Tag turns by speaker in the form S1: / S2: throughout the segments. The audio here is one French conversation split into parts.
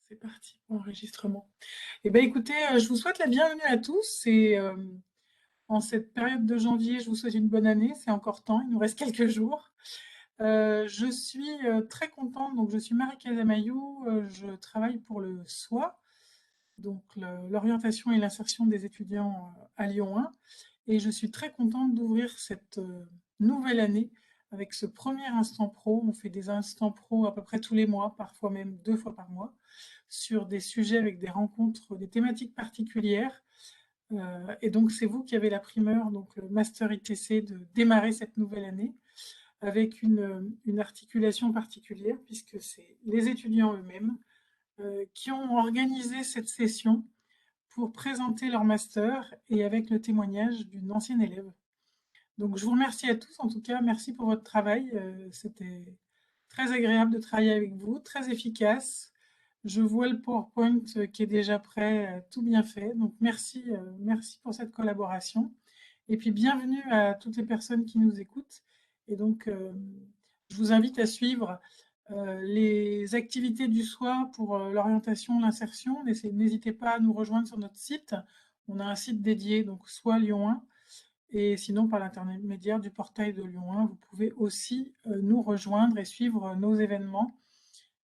S1: C'est parti, enregistrement. Eh bien, écoutez, je vous souhaite la bienvenue à tous et en cette période de janvier, je vous souhaite une bonne année. C'est encore temps, il nous reste quelques jours. Je suis très contente, donc je suis Marie Casamayou, je travaille pour le SOA, donc l'orientation et l'insertion des étudiants à Lyon 1, et je suis très contente d'ouvrir cette nouvelle année avec ce premier instant pro. On fait des instants pro à peu près tous les mois, parfois même 2 fois par mois, sur des sujets avec des rencontres, des thématiques particulières. Et donc, c'est vous qui avez la primeur, donc le Master ITC, de démarrer cette nouvelle année avec une articulation particulière, puisque c'est les étudiants eux-mêmes qui ont organisé cette session pour présenter leur master et avec le témoignage d'une ancienne élève. Donc, je vous remercie à tous. En tout cas, merci pour votre travail. C'était très agréable de travailler avec vous, très efficace. Je vois le PowerPoint qui est déjà prêt, tout bien fait. Donc, merci, merci pour cette collaboration. Et puis, bienvenue à toutes les personnes qui nous écoutent. Et donc, je vous invite à suivre les activités du soir pour l'orientation, l'insertion. N'hésitez pas à nous rejoindre sur notre site. On a un site dédié, donc soit Lyon 1, et sinon, par l'intermédiaire du portail de Lyon 1, vous pouvez aussi nous rejoindre et suivre nos événements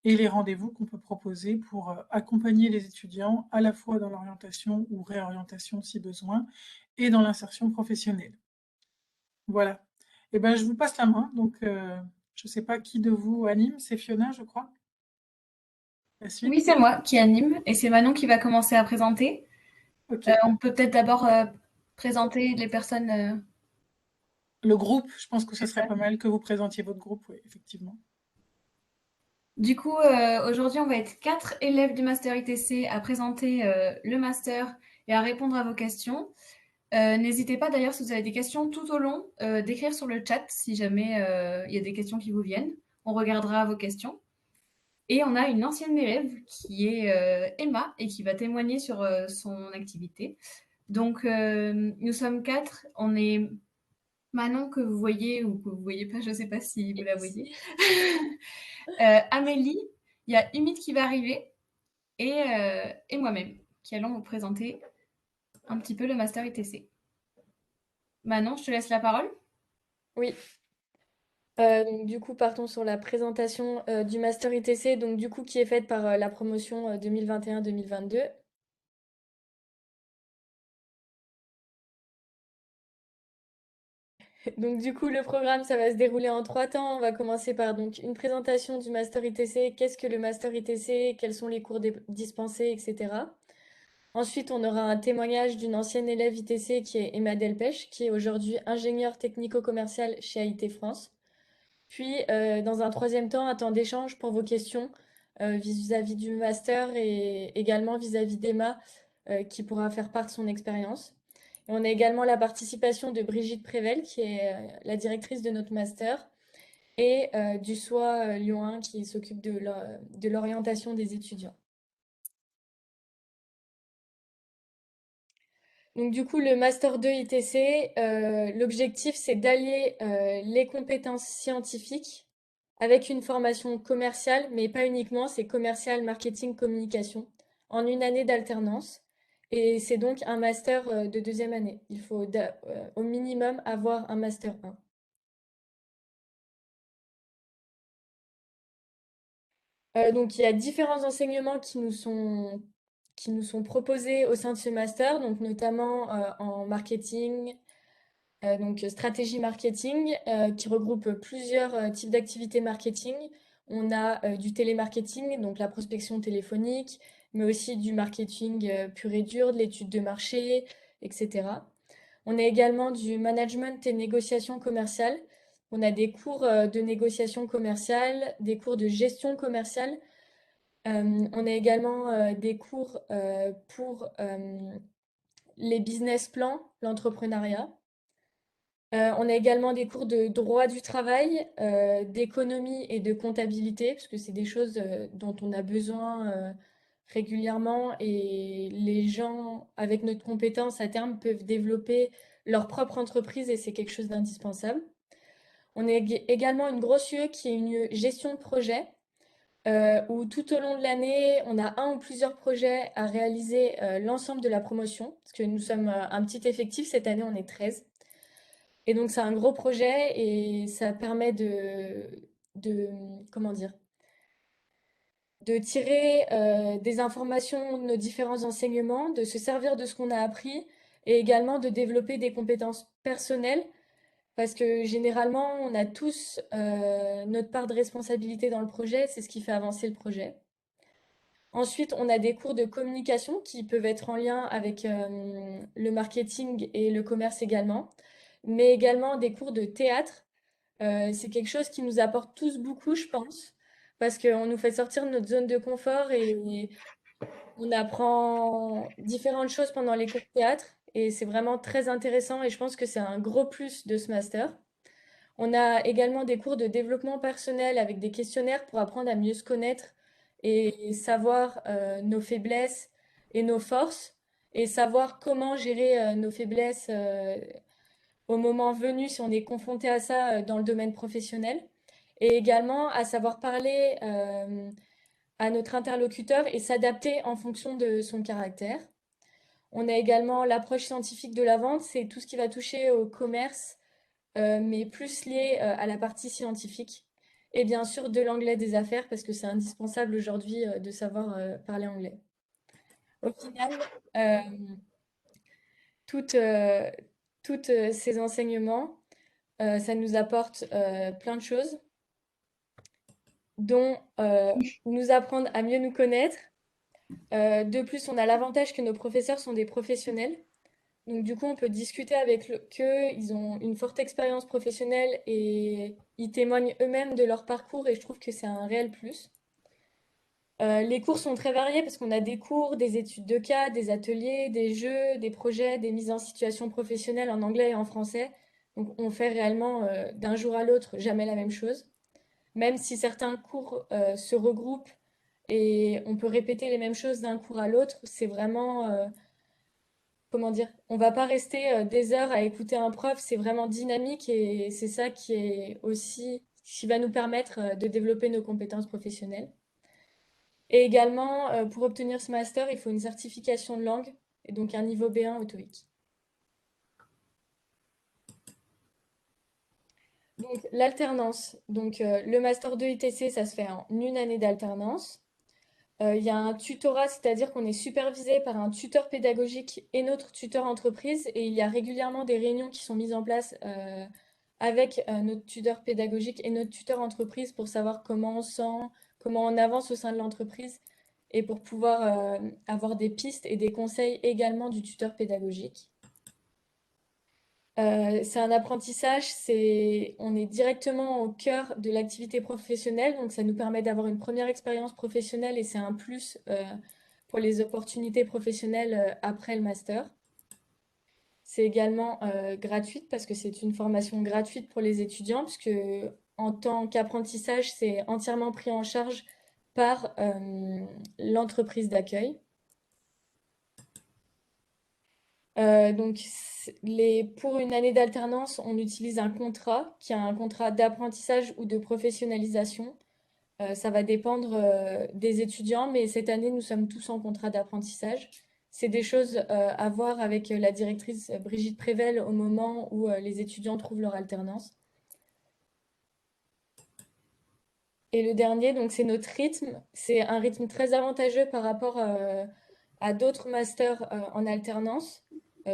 S1: et les rendez-vous qu'on peut proposer pour accompagner les étudiants à la fois dans l'orientation ou réorientation si besoin et dans l'insertion professionnelle. Voilà. Et ben, je vous passe la main. Donc, je ne sais pas qui de vous anime. C'est Fiona, je crois. La
S2: Oui,
S1: suite.
S2: c'est moi qui anime et c'est Manon qui va commencer à présenter.
S1: Ok.
S2: On peut peut-être d'abord présenter les personnes.
S1: Le groupe, je pense que ce
S2: C'est
S1: serait
S2: ça.
S1: pas mal que vous présentiez votre groupe, oui, effectivement.
S2: Du coup, aujourd'hui, on va être 4 élèves du Master ITC à présenter le master et à répondre à vos questions. N'hésitez pas d'ailleurs, si vous avez des questions tout au long, d'écrire sur le chat si jamais il y a des questions qui vous viennent. On regardera vos questions. Et on a une ancienne élève qui est Emma et qui va témoigner sur son activité. Donc, nous sommes 4. On est Manon que vous voyez ou que vous ne voyez pas, je ne sais pas si vous la voyez. Amélie, il y a Humide qui va arriver et moi-même qui allons vous présenter un petit peu le Master ITC. Manon, je te laisse la parole.
S3: Oui, donc du coup, partons sur la présentation du Master ITC, donc du coup, qui est faite par la promotion 2021-2022. Donc du coup, le programme, ça va se dérouler en 3 temps. On va commencer par donc une présentation du Master ITC. Qu'est-ce que le Master ITC? Quels sont les cours dispensés, etc. Ensuite, on aura un témoignage d'une ancienne élève ITC qui est Emma Delpech, qui est aujourd'hui ingénieure technico-commerciale chez AIT France. Puis, dans un troisième temps, un temps d'échange pour vos questions vis-à-vis du master et également vis-à-vis d'Emma, qui pourra faire part de son expérience. Et on a également la participation de Brigitte Prével, qui est la directrice de notre master, et du SOA Lyon 1, qui s'occupe de l'orientation des étudiants. Donc du coup, le Master 2 ITC, l'objectif, c'est d'allier les compétences scientifiques avec une formation commerciale, mais pas uniquement, c'est commercial, marketing, communication, en une année d'alternance. Et c'est donc un master de deuxième année. Il faut au minimum avoir un master 1. Donc il y a différents enseignements qui nous sont proposés au sein de ce master, donc notamment en marketing, donc stratégie marketing, qui regroupe plusieurs types d'activités marketing. On a du télémarketing, donc la prospection téléphonique, mais aussi du marketing pur et dur, de l'étude de marché, etc. On a également du management et négociation commerciale. On a des cours de négociation commerciale, des cours de gestion commerciale. On a également des cours pour les business plans, l'entrepreneuriat. On a également des cours de droit du travail, d'économie et de comptabilité, parce que c'est des choses dont on a besoin régulièrement et les gens avec notre compétence à terme peuvent développer leur propre entreprise et c'est quelque chose d'indispensable. On a également une grosse UE qui est une gestion de projet où tout au long de l'année, on a un ou plusieurs projets à réaliser l'ensemble de la promotion, parce que nous sommes un petit effectif, cette année on est 13. Et donc c'est un gros projet et ça permet de comment dire, de tirer des informations de nos différents enseignements, de se servir de ce qu'on a appris et également de développer des compétences personnelles parce que généralement, on a tous notre part de responsabilité dans le projet, c'est ce qui fait avancer le projet. Ensuite, on a des cours de communication qui peuvent être en lien avec le marketing et le commerce également, mais également des cours de théâtre. C'est quelque chose qui nous apporte tous beaucoup, je pense, parce qu'on nous fait sortir de notre zone de confort et on apprend différentes choses pendant les cours de théâtre et c'est vraiment très intéressant et je pense que c'est un gros plus de ce master. On a également des cours de développement personnel avec des questionnaires pour apprendre à mieux se connaître et savoir nos faiblesses et nos forces et savoir comment gérer nos faiblesses au moment venu si on est confronté à ça dans le domaine professionnel et également à savoir parler à notre interlocuteur et s'adapter en fonction de son caractère. On a également l'approche scientifique de la vente, c'est tout ce qui va toucher au commerce mais plus lié à la partie scientifique. Et bien sûr, de l'anglais des affaires, parce que c'est indispensable aujourd'hui de savoir parler anglais. Au final, euh, toutes, euh, toutes ces enseignements, ça nous apporte plein de choses, dont nous apprendre à mieux nous connaître. De plus, on a l'avantage que nos professeurs sont des professionnels. Donc du coup, on peut discuter avec qu'eux, ils ont une forte expérience professionnelle et ils témoignent eux-mêmes de leur parcours et je trouve que c'est un réel plus. Les cours sont très variés parce qu'on a des cours, des études de cas, des ateliers, des jeux, des projets, des mises en situation professionnelle en anglais et en français. Donc on fait réellement d'un jour à l'autre jamais la même chose. Même si certains cours se regroupent et on peut répéter les mêmes choses d'un cours à l'autre, c'est vraiment comment dire, on va pas rester des heures à écouter un prof, c'est vraiment dynamique et c'est ça qui est aussi qui va nous permettre de développer nos compétences professionnelles. Et également, pour obtenir ce master, il faut une certification de langue et donc un niveau B1 au TOEIC. Donc l'alternance, donc le master 2 ITC, ça se fait en une année d'alternance. Il y a un tutorat, c'est-à-dire qu'on est supervisé par un tuteur pédagogique et notre tuteur entreprise, et il y a régulièrement des réunions qui sont mises en place avec notre tuteur pédagogique et notre tuteur entreprise pour savoir comment on sent, comment on avance au sein de l'entreprise, et pour pouvoir avoir des pistes et des conseils également du tuteur pédagogique. C'est un apprentissage, on est directement au cœur de l'activité professionnelle, donc ça nous permet d'avoir une première expérience professionnelle et c'est un plus pour les opportunités professionnelles après le master. C'est également gratuite parce que c'est une formation gratuite pour les étudiants, puisque en tant qu'apprentissage, c'est entièrement pris en charge par l'entreprise d'accueil. Donc, pour une année d'alternance, on utilise un contrat qui est un contrat d'apprentissage ou de professionnalisation. Ça va dépendre des étudiants, mais cette année, nous sommes tous en contrat d'apprentissage. C'est des choses à voir avec la directrice Brigitte Prével au moment où les étudiants trouvent leur alternance. Et le dernier, donc, c'est notre rythme. C'est un rythme très avantageux par rapport à d'autres masters en alternance,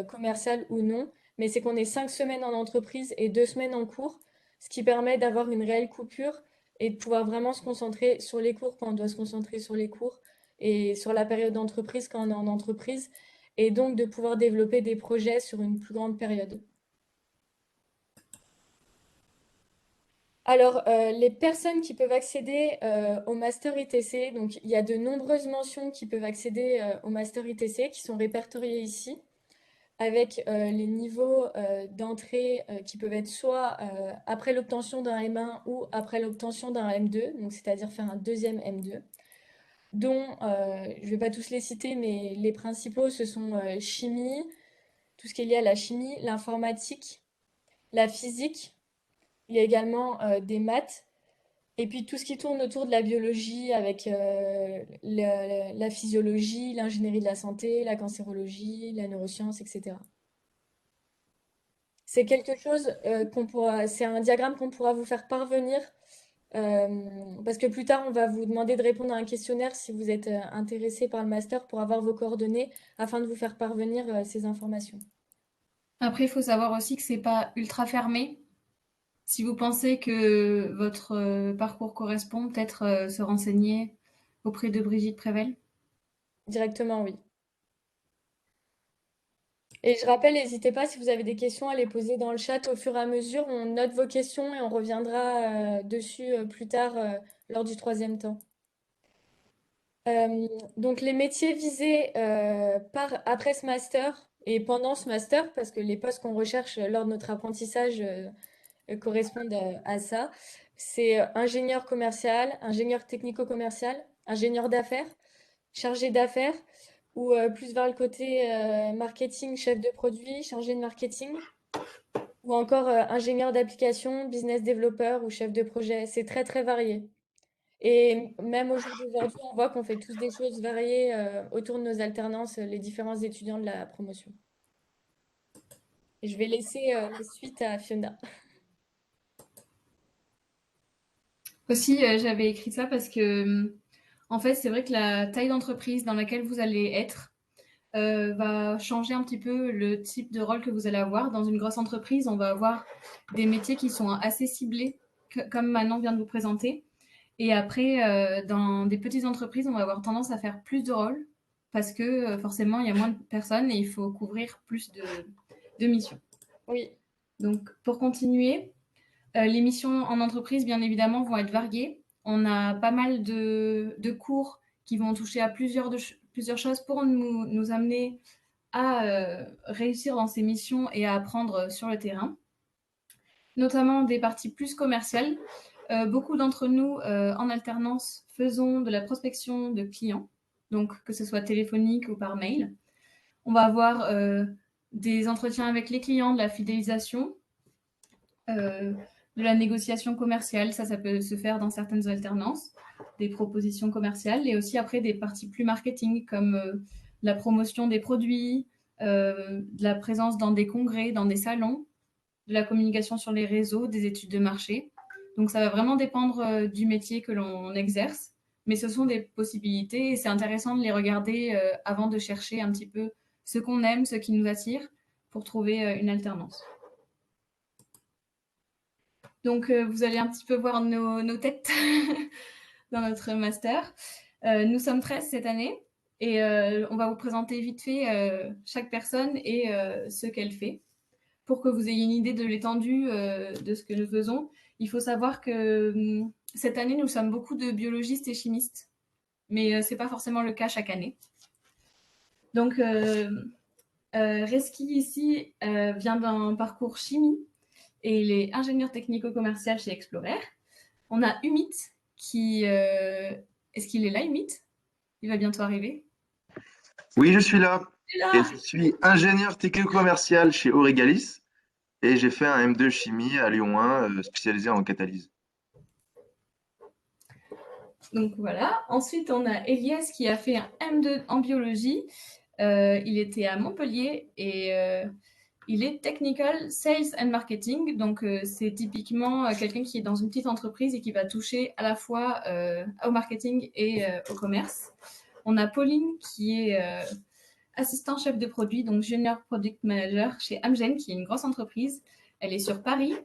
S3: commerciale ou non. Mais c'est qu'on est 5 semaines en entreprise et 2 semaines en cours, ce qui permet d'avoir une réelle coupure et de pouvoir vraiment se concentrer sur les cours quand on doit se concentrer sur les cours et sur la période d'entreprise quand on est en entreprise et donc de pouvoir développer des projets sur une plus grande période. Alors, les personnes qui peuvent accéder au master ITC, donc il y a de nombreuses mentions qui peuvent accéder au master ITC qui sont répertoriées ici, avec les niveaux d'entrée qui peuvent être soit après l'obtention d'un M1 ou après l'obtention d'un M2, donc c'est-à-dire faire un deuxième M2, dont je ne vais pas tous les citer, mais les principaux, ce sont chimie, tout ce qui est lié à la chimie, l'informatique, la physique, il y a également des maths Et puis tout ce qui tourne autour de la biologie avec la physiologie, l'ingénierie de la santé, la cancérologie, la neuroscience, etc. C'est quelque chose c'est un diagramme qu'on pourra vous faire parvenir parce que plus tard, on va vous demander de répondre à un questionnaire si vous êtes intéressé par le master pour avoir vos coordonnées afin de vous faire parvenir ces informations.
S2: Après, il faut savoir aussi que c'est pas ultra fermé. Si vous pensez que votre parcours correspond, peut-être se renseigner auprès de Brigitte Prével.
S3: Directement, oui. Et je rappelle, n'hésitez pas si vous avez des questions à les poser dans le chat au fur et à mesure. On note vos questions et on reviendra dessus plus tard lors du troisième temps. Donc les métiers visés après ce master et pendant ce master, parce que les postes qu'on recherche lors de notre apprentissage correspondent à ça, c'est ingénieur commercial, ingénieur technico-commercial, ingénieur d'affaires, chargé d'affaires, ou plus vers le côté marketing, chef de produit, chargé de marketing, ou encore ingénieur d'application, business développeur ou chef de projet. C'est très très varié. Et même au jour d'aujourd'hui, on voit qu'on fait tous des choses variées autour de nos alternances, les différents étudiants de la promotion. Et je vais laisser la suite à Fiona.
S2: Aussi, j'avais écrit ça parce que, en fait, c'est vrai que la taille d'entreprise dans laquelle vous allez être va changer un petit peu le type de rôle que vous allez avoir. Dans une grosse entreprise, on va avoir des métiers qui sont assez ciblés, comme Manon vient de vous présenter. Et après, dans des petites entreprises, on va avoir tendance à faire plus de rôles parce que forcément, il y a moins de personnes et il faut couvrir plus de missions.
S3: Oui,
S2: Donc, pour continuer, les missions en entreprise, bien évidemment, vont être variées. On a pas mal de cours qui vont toucher à plusieurs choses pour nous amener à réussir dans ces missions et à apprendre sur le terrain, notamment des parties plus commerciales. Beaucoup d'entre nous, en alternance, faisons de la prospection de clients, donc que ce soit téléphonique ou par mail. On va avoir des entretiens avec les clients, de la fidélisation, de la négociation commerciale, ça peut se faire dans certaines alternances, des propositions commerciales, et aussi après des parties plus marketing, comme la promotion des produits, de la présence dans des congrès, dans des salons, de la communication sur les réseaux, des études de marché. Donc ça va vraiment dépendre du métier que l'on exerce, mais ce sont des possibilités et c'est intéressant de les regarder avant de chercher un petit peu ce qu'on aime, ce qui nous attire, pour trouver une alternance. Donc, vous allez un petit peu voir nos têtes dans notre master. Nous sommes 13 cette année et on va vous présenter vite fait chaque personne et ce qu'elle fait pour que vous ayez une idée de l'étendue de ce que nous faisons. Il faut savoir que cette année, nous sommes beaucoup de biologistes et chimistes, mais ce n'est pas forcément le cas chaque année. Donc, Reski ici vient d'un parcours chimie et il est ingénieur technico-commercial chez Explorer. On a Umit qui... Est-ce qu'il est là, Umit? Il va bientôt arriver.
S4: Oui, je suis là
S2: Là.
S4: et je suis ingénieur technico-commercial chez Auregalis et j'ai fait un M2 chimie à Lyon 1 spécialisé en catalyse.
S2: Donc voilà. Ensuite, on a Elias qui a fait un M2 en biologie. Il était à Montpellier et il est Technical Sales and Marketing. Donc c'est typiquement quelqu'un qui est dans une petite entreprise et qui va toucher à la fois au marketing et au commerce. On a Pauline qui est assistant chef de produit, donc junior product manager chez Amgen, qui est une grosse entreprise. Elle est sur Paris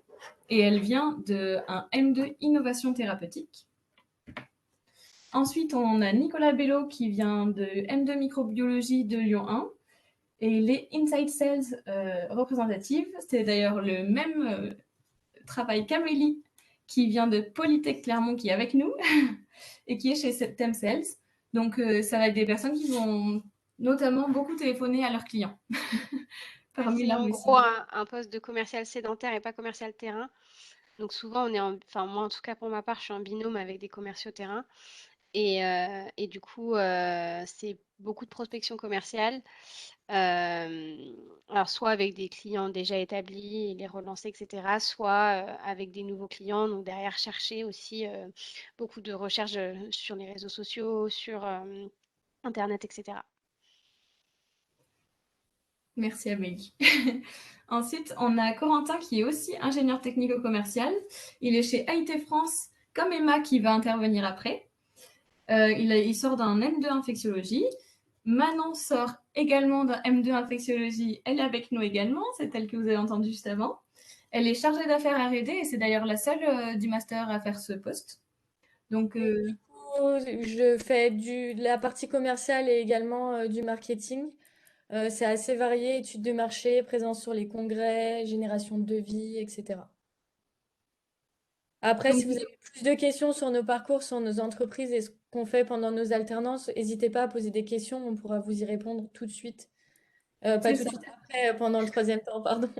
S2: et elle vient d'un M2 innovation thérapeutique. Ensuite, on a Nicolas Bello qui vient de M2 microbiologie de Lyon 1 et il est Inside Sales représentative. C'est d'ailleurs le même travail qu'Amélie qui vient de Polytech Clermont qui est avec nous et qui est chez Septem Sales. Donc, ça va être des personnes qui vont notamment beaucoup téléphoner à leurs clients.
S5: C'est en gros un poste de commercial sédentaire et pas commercial terrain. Donc souvent, on est enfin moi en tout cas pour ma part, je suis en binôme avec des commerciaux terrain. Et du coup, c'est beaucoup de prospection commerciale. Alors, soit avec des clients déjà établis et les relancer, etc., soit avec des nouveaux clients. Donc, derrière, chercher aussi beaucoup de recherches sur les réseaux sociaux, sur Internet, etc.
S2: Merci Amélie. Ensuite, on a Corentin qui est aussi ingénieur technico-commercial. Il est chez AIT France, comme Emma qui va intervenir après. Il sort d'un M2 infectiologie. Manon sort également d'un M2 infectiologie. Elle est avec nous également, c'est elle que vous avez entendue juste avant. Elle est chargée d'affaires R&D et c'est d'ailleurs la seule du master à faire ce poste. Donc,
S3: Du coup, je fais de la partie commerciale et également du marketing. C'est assez varié, études de marché, présence sur les congrès, génération de devis, etc. Après,
S2: donc
S3: si vous avez plus de questions sur nos parcours, sur nos entreprises et ce qu'on fait pendant nos alternances, n'hésitez pas à poser des questions, on pourra vous y répondre tout de suite. Pas
S2: c'est
S3: tout de
S2: ça.
S3: suite après, pendant le troisième temps, pardon.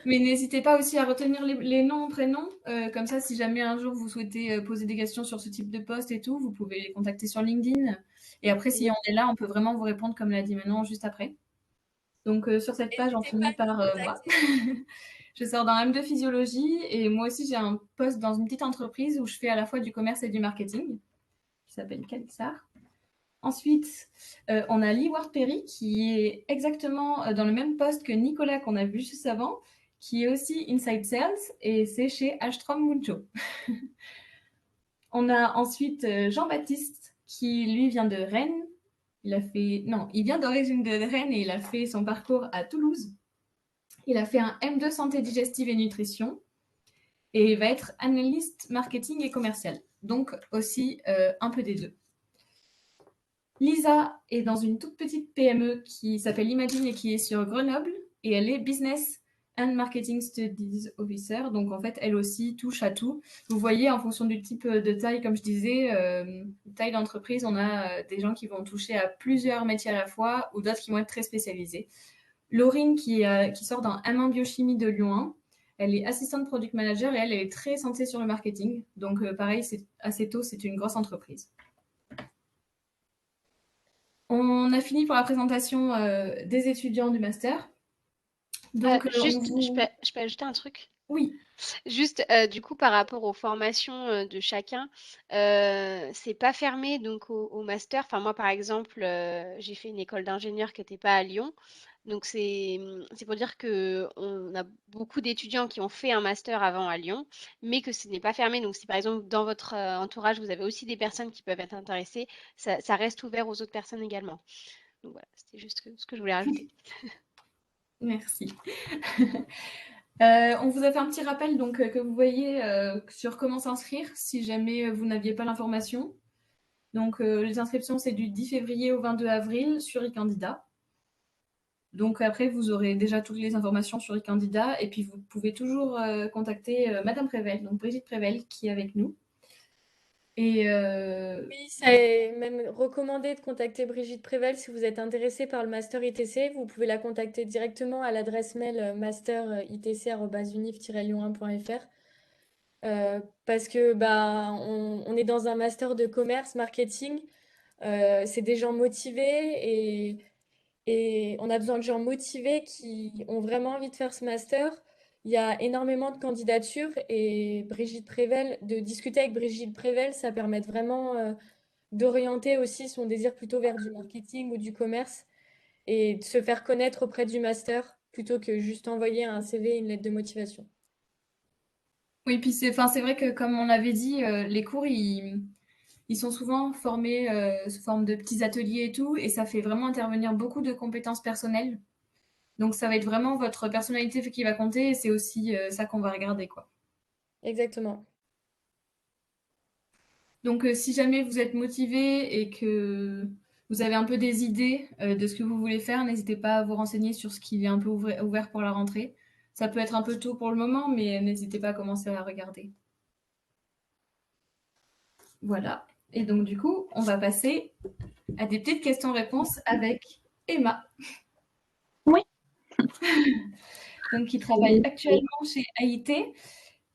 S2: Mais n'hésitez pas aussi à retenir les noms, prénoms. Comme ça, si jamais un jour vous souhaitez poser des questions sur ce type de poste et tout, vous pouvez les contacter sur LinkedIn. Et après, si on est là, on peut vraiment vous répondre, comme l'a dit Manon, juste après. Donc, sur cette page, on
S3: N'hésitez pas
S2: finit
S3: à nous
S2: par moi.
S3: contacter.
S2: Je sors d'un M2 physiologie et moi aussi, j'ai un poste dans une petite entreprise où je fais à la fois du commerce et du marketing, qui s'appelle Calixar. Ensuite, on a Lee Ward Perry qui est exactement dans le même poste que Nicolas qu'on a vu juste avant, qui est aussi Inside Sales et c'est chez Alstrom Muncho. On a ensuite Jean-Baptiste qui lui vient de Rennes. Il vient d'origine de Rennes et il a fait son parcours à Toulouse. Il a fait un M2 santé digestive et nutrition et il va être analyste marketing et commercial. Donc aussi un peu des deux. Lisa est dans une toute petite PME qui s'appelle Imagine et qui est sur Grenoble et elle est Business and Marketing Studies Officer. Donc en fait, elle aussi touche à tout. Vous voyez, en fonction du type de taille, comme je disais, taille d'entreprise, on a des gens qui vont toucher à plusieurs métiers à la fois ou d'autres qui vont être très spécialisés. Laurine qui sort d'un M1 biochimie de Lyon 1. Elle est assistante product manager et elle est très centrée sur le marketing. Donc pareil, c'est assez tôt, c'est une grosse entreprise. On a fini pour la présentation des étudiants du master. Donc,
S5: Juste, je peux ajouter un truc?
S2: Oui.
S5: Juste, du coup, par rapport aux formations de chacun, c'est pas fermé donc au master. Enfin, moi, par exemple, j'ai fait une école d'ingénieur qui n'était pas à Lyon. Donc, c'est pour dire qu'on a beaucoup d'étudiants qui ont fait un master avant à Lyon, mais que ce n'est pas fermé. Donc, si par exemple, dans votre entourage, vous avez aussi des personnes qui peuvent être intéressées, ça reste ouvert aux autres personnes également. Donc, voilà, c'était juste ce que je voulais rajouter.
S2: Merci. On vous a fait un petit rappel donc, que vous voyez sur comment s'inscrire si jamais vous n'aviez pas l'information. Donc, les inscriptions, c'est du 10 février au 22 avril sur eCandidat. Donc, après, vous aurez déjà toutes les informations sur eCandidat et puis vous pouvez toujours contacter Madame Prével, donc Brigitte Prével, qui est avec nous. Et
S3: Oui, c'est même recommandé de contacter Brigitte Prével si vous êtes intéressé par le master ITC. Vous pouvez la contacter directement à l'adresse mail master-itc@unif-lyon1.fr. Parce que bah, on est dans un master de commerce, marketing. C'est des gens motivés et on a besoin de gens motivés qui ont vraiment envie de faire ce master. Il y a énormément de candidatures et Brigitte Prével, de discuter avec Brigitte Prével, ça permet vraiment d'orienter aussi son désir plutôt vers du marketing ou du commerce et de se faire connaître auprès du master plutôt que juste envoyer un CV et une lettre de motivation.
S2: oui, puis c'est vrai que comme on l'avait dit, les cours, ils sont souvent formés sous forme de petits ateliers et tout, et ça fait vraiment intervenir beaucoup de compétences personnelles. Donc ça va être vraiment votre personnalité qui va compter, et c'est aussi ça qu'on va regarder, quoi.
S3: Exactement.
S2: Donc si jamais vous êtes motivé et que vous avez un peu des idées de ce que vous voulez faire, n'hésitez pas à vous renseigner sur ce qui est un peu ouvert pour la rentrée. Ça peut être un peu tôt pour le moment, mais n'hésitez pas à commencer à regarder. Voilà. Et donc du coup, on va passer à des petites questions-réponses avec Emma.
S6: Oui.
S2: Donc, qui travaille actuellement chez AIT,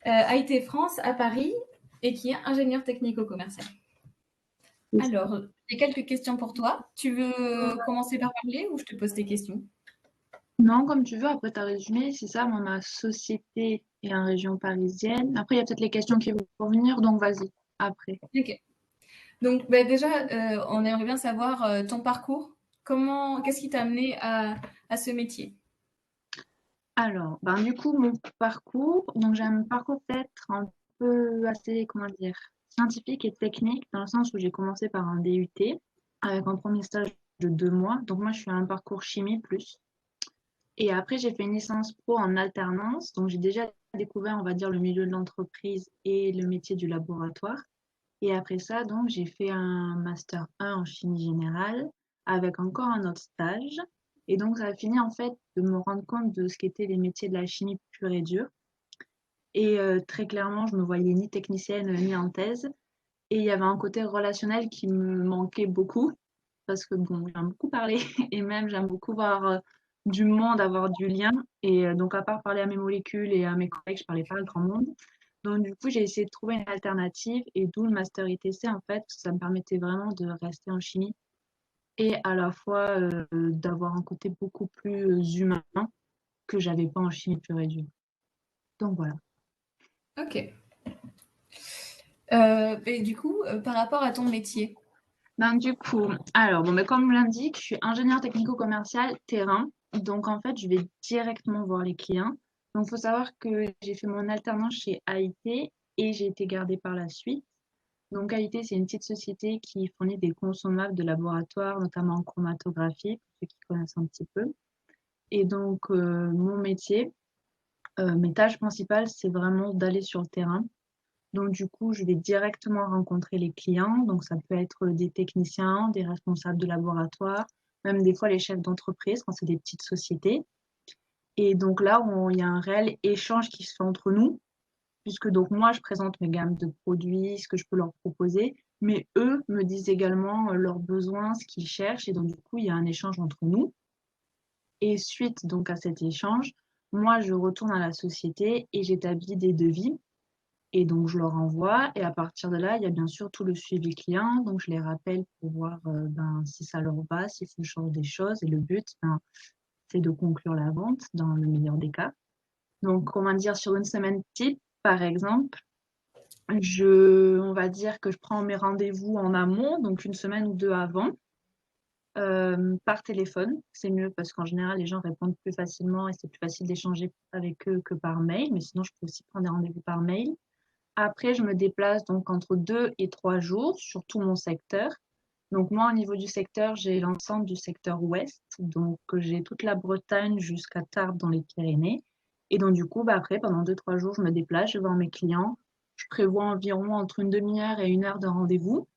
S2: AIT France à Paris, et qui est ingénieur technico-commercial. Alors, j'ai quelques questions pour toi. Tu veux commencer par parler ou je te pose tes questions?
S6: Non, comme tu veux, après t'as résumé, c'est ça, moi, ma société est en région parisienne. Après, il y a peut-être les questions qui vont venir, donc vas-y, après.
S2: Ok. Donc, bah, déjà, on aimerait bien savoir ton parcours. Qu'est-ce qui t'a amené à ce métier?
S6: Alors, ben, du coup, mon parcours, donc j'ai un parcours peut-être un peu assez, comment dire, scientifique et technique, dans le sens où j'ai commencé par un DUT, avec un premier stage de 2 mois. Donc moi, je suis un parcours chimie plus. Et après, j'ai fait une licence pro en alternance. Donc, j'ai déjà découvert, on va dire, le milieu de l'entreprise et le métier du laboratoire. Et après ça, donc, j'ai fait un master 1 en chimie générale avec encore un autre stage. Et donc, ça a fini, en fait, de me rendre compte de ce qu'étaient les métiers de la chimie pure et dure. Et très clairement, je me voyais ni technicienne ni en thèse. Et il y avait un côté relationnel qui me manquait beaucoup parce que bon, j'aime beaucoup parler et même j'aime beaucoup voir du monde, avoir du lien. Et donc, à part parler à mes molécules et à mes collègues, je parlais pas à grand monde. Donc, du coup, j'ai essayé de trouver une alternative et d'où le master ITC en fait, parce que ça me permettait vraiment de rester en chimie et à la fois d'avoir un côté beaucoup plus humain que j'avais pas en chimie pure et dure. Donc, voilà.
S2: Ok. Et du coup, par rapport à ton métier,
S6: Donc, du coup, alors, bon, mais comme l'indique, je suis ingénieur technico-commercial terrain. Donc, en fait, je vais directement voir les clients. Donc, il faut savoir que j'ai fait mon alternance chez AIT et j'ai été gardée par la suite. Donc, AIT, c'est une petite société qui fournit des consommables de laboratoire, notamment en chromatographie, pour ceux qui connaissent un petit peu. Et donc, mon métier, mes tâches principales, c'est vraiment d'aller sur le terrain. Donc, du coup, je vais directement rencontrer les clients. Donc, ça peut être des techniciens, des responsables de laboratoire, même des fois les chefs d'entreprise quand c'est des petites sociétés. Et donc là, il y a un réel échange qui se fait entre nous, puisque donc moi, je présente mes gammes de produits, ce que je peux leur proposer, mais eux me disent également leurs besoins, ce qu'ils cherchent. Et donc, du coup, il y a un échange entre nous. Et suite donc à cet échange, moi, je retourne à la société et j'établis des devis. Et donc, je leur envoie. Et à partir de là, il y a bien sûr tout le suivi client. Donc, je les rappelle pour voir si ça leur va, s'il faut changer des choses. Et le but, c'est de conclure la vente dans le meilleur des cas. Donc, comment dire, sur une semaine type, par exemple, on va dire que je prends mes rendez-vous en amont, donc une semaine ou deux avant, par téléphone. C'est mieux parce qu'en général, les gens répondent plus facilement et c'est plus facile d'échanger avec eux que par mail. Mais sinon, je peux aussi prendre des rendez-vous par mail. Après, je me déplace donc entre 2 et 3 jours sur tout mon secteur. Donc moi, au niveau du secteur, j'ai l'ensemble du secteur ouest. Donc j'ai toute la Bretagne jusqu'à Tarbes dans les Pyrénées. Et donc du coup, après, pendant 2, 3 jours, je me déplace, je vais voir mes clients. Je prévois environ entre une demi-heure et 1 heure de rendez-vous.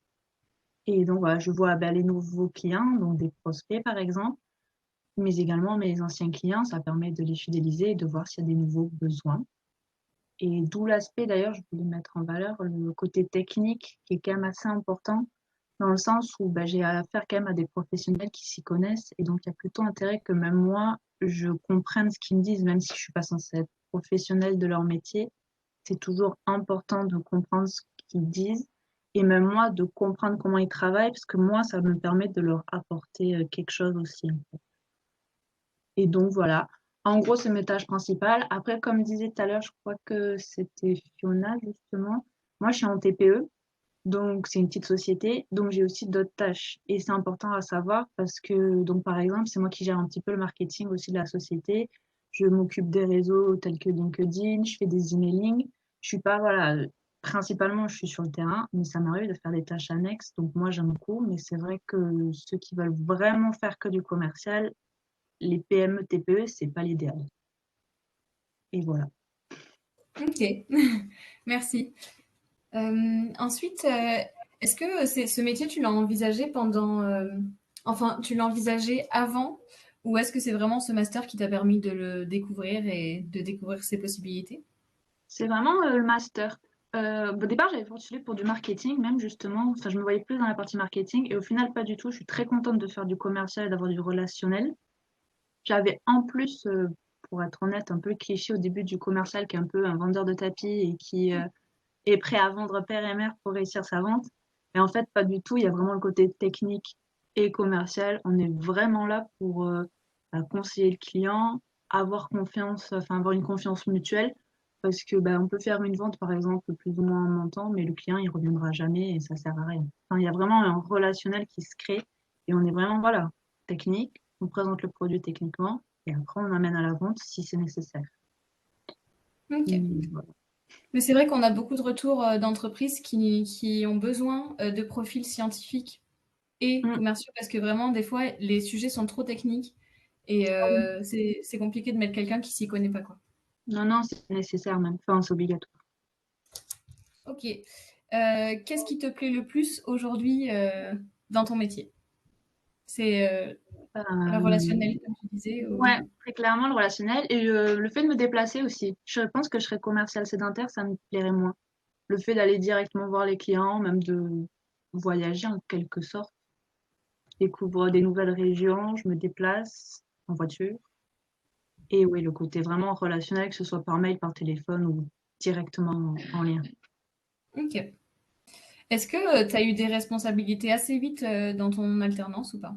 S6: Et donc voilà, je vois les nouveaux clients, donc des prospects par exemple, mais également mes anciens clients. Ça permet de les fidéliser et de voir s'il y a des nouveaux besoins. Et d'où l'aspect, d'ailleurs, je voulais mettre en valeur le côté technique qui est quand même assez important, dans le sens où j'ai affaire quand même à des professionnels qui s'y connaissent. Et donc, il y a plutôt intérêt que même moi, je comprenne ce qu'ils me disent, même si je ne suis pas censée être professionnelle de leur métier. C'est toujours important de comprendre ce qu'ils disent. Et même moi, de comprendre comment ils travaillent, parce que moi, ça me permet de leur apporter quelque chose aussi. Et donc voilà. En gros, c'est mes tâches principales. Après, comme disait tout à l'heure, je crois que c'était Fiona, justement. Moi, je suis en TPE, donc c'est une petite société, donc j'ai aussi d'autres tâches. Et c'est important à savoir parce que, donc par exemple, c'est moi qui gère un petit peu le marketing aussi de la société. Je m'occupe des réseaux tels que LinkedIn, je fais des emailing. Je suis pas, voilà, principalement, je suis sur le terrain, mais ça m'arrive de faire des tâches annexes. Donc moi, j'aime beaucoup, mais c'est vrai que ceux qui veulent vraiment faire que du commercial, les PME, TPE, c'est pas l'idéal. Et voilà.
S2: ok, merci. Ensuite, est-ce que ce métier, tu l'as envisagé enfin, tu l'as envisagé avant, ou est-ce que c'est vraiment ce master qui t'a permis de le découvrir et de découvrir ses possibilités?
S6: C'est vraiment le master. Au départ, j'avais postulé pour du marketing, même justement. Enfin, je me voyais plus dans la partie marketing. Et au final, pas du tout. Je suis très contente de faire du commercial et d'avoir du relationnel. J'avais en plus, pour être honnête, un peu le cliché au début du commercial, qui est un peu un vendeur de tapis et qui est prêt à vendre père et mère pour réussir sa vente. Et en fait, pas du tout. Il y a vraiment le côté technique et commercial. On est vraiment là pour conseiller le client, avoir confiance, enfin avoir une confiance mutuelle. Parce que on peut faire une vente, par exemple, plus ou moins un montant, mais le client, il reviendra jamais et ça sert à rien. Enfin, il y a vraiment un relationnel qui se crée et on est vraiment, voilà, technique. On présente le produit techniquement et après, on amène à la vente si c'est nécessaire.
S2: Ok.
S6: Voilà.
S2: Mais c'est vrai qu'on a beaucoup de retours d'entreprises qui ont besoin de profils scientifiques et
S6: Mm.
S2: commerciaux parce que vraiment, des fois, les sujets sont trop techniques et c'est compliqué de mettre quelqu'un qui s'y connaît pas, quoi.
S6: Non, non, c'est nécessaire même. Enfin, c'est obligatoire.
S2: Ok. Qu'est-ce qui te plaît le plus aujourd'hui dans ton métier? C'est le relationnel, comme tu disais,
S6: Ouais, très clairement, le relationnel et le fait de me déplacer aussi. Je pense que je serais commercial sédentaire, ça me plairait moins. Le fait d'aller directement voir les clients, même de voyager en quelque sorte. Je découvre des nouvelles régions, je me déplace en voiture. Et oui, le côté vraiment relationnel, que ce soit par mail, par téléphone ou directement en lien.
S2: Ok. Est-ce que tu as eu des responsabilités assez vite dans ton alternance ou pas?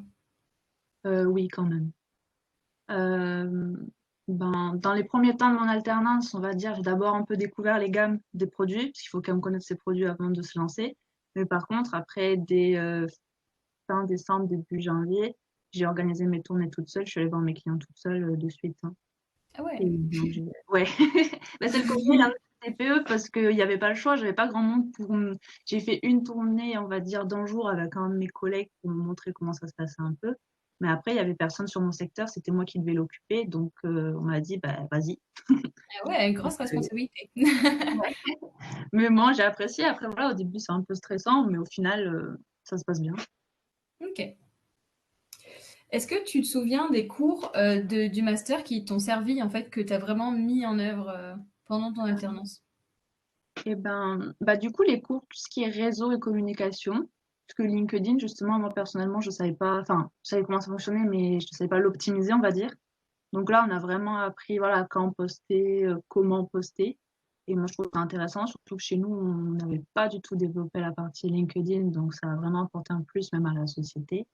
S6: Oui, quand même. Euh, dans les premiers temps de mon alternance, on va dire, j'ai d'abord un peu découvert les gammes des produits, parce qu'il faut quand même connaître ces produits avant de se lancer. Mais par contre, après, dès fin décembre, début janvier, j'ai organisé mes tournées toute seule. Je suis allée voir mes clients toute seule de suite, hein.
S2: Ah ouais.
S6: Et donc, ouais, c'est le côté là, TPE parce qu'il n'y avait pas le choix, j'avais pas grand monde pour J'ai fait une tournée, on va dire, d'un jour avec un de mes collègues pour me montrer comment ça se passait un peu. Mais après, il y avait personne sur mon secteur, c'était moi qui devais l'occuper. Donc, on m'a dit, vas-y.
S2: Ah ouais, grosse
S6: Donc,
S2: responsabilité.
S6: ouais. Mais moi, j'ai apprécié. Après, voilà, au début, c'est un peu stressant, mais au final, ça se passe bien.
S2: Ok. Est-ce que tu te souviens des cours du master qui t'ont servi, en fait, que tu as vraiment mis en œuvre pendant ton alternance?
S6: Et du coup, les cours, tout ce qui est réseau et communication, parce que LinkedIn, justement, moi personnellement, je savais pas, enfin, je savais comment ça fonctionnait, mais je ne savais pas l'optimiser, on va dire. Donc là, on a vraiment appris, voilà, quand poster, comment poster. Et moi, je trouve ça intéressant, surtout que chez nous, on n'avait pas du tout développé la partie LinkedIn, donc ça a vraiment apporté un plus même à la société.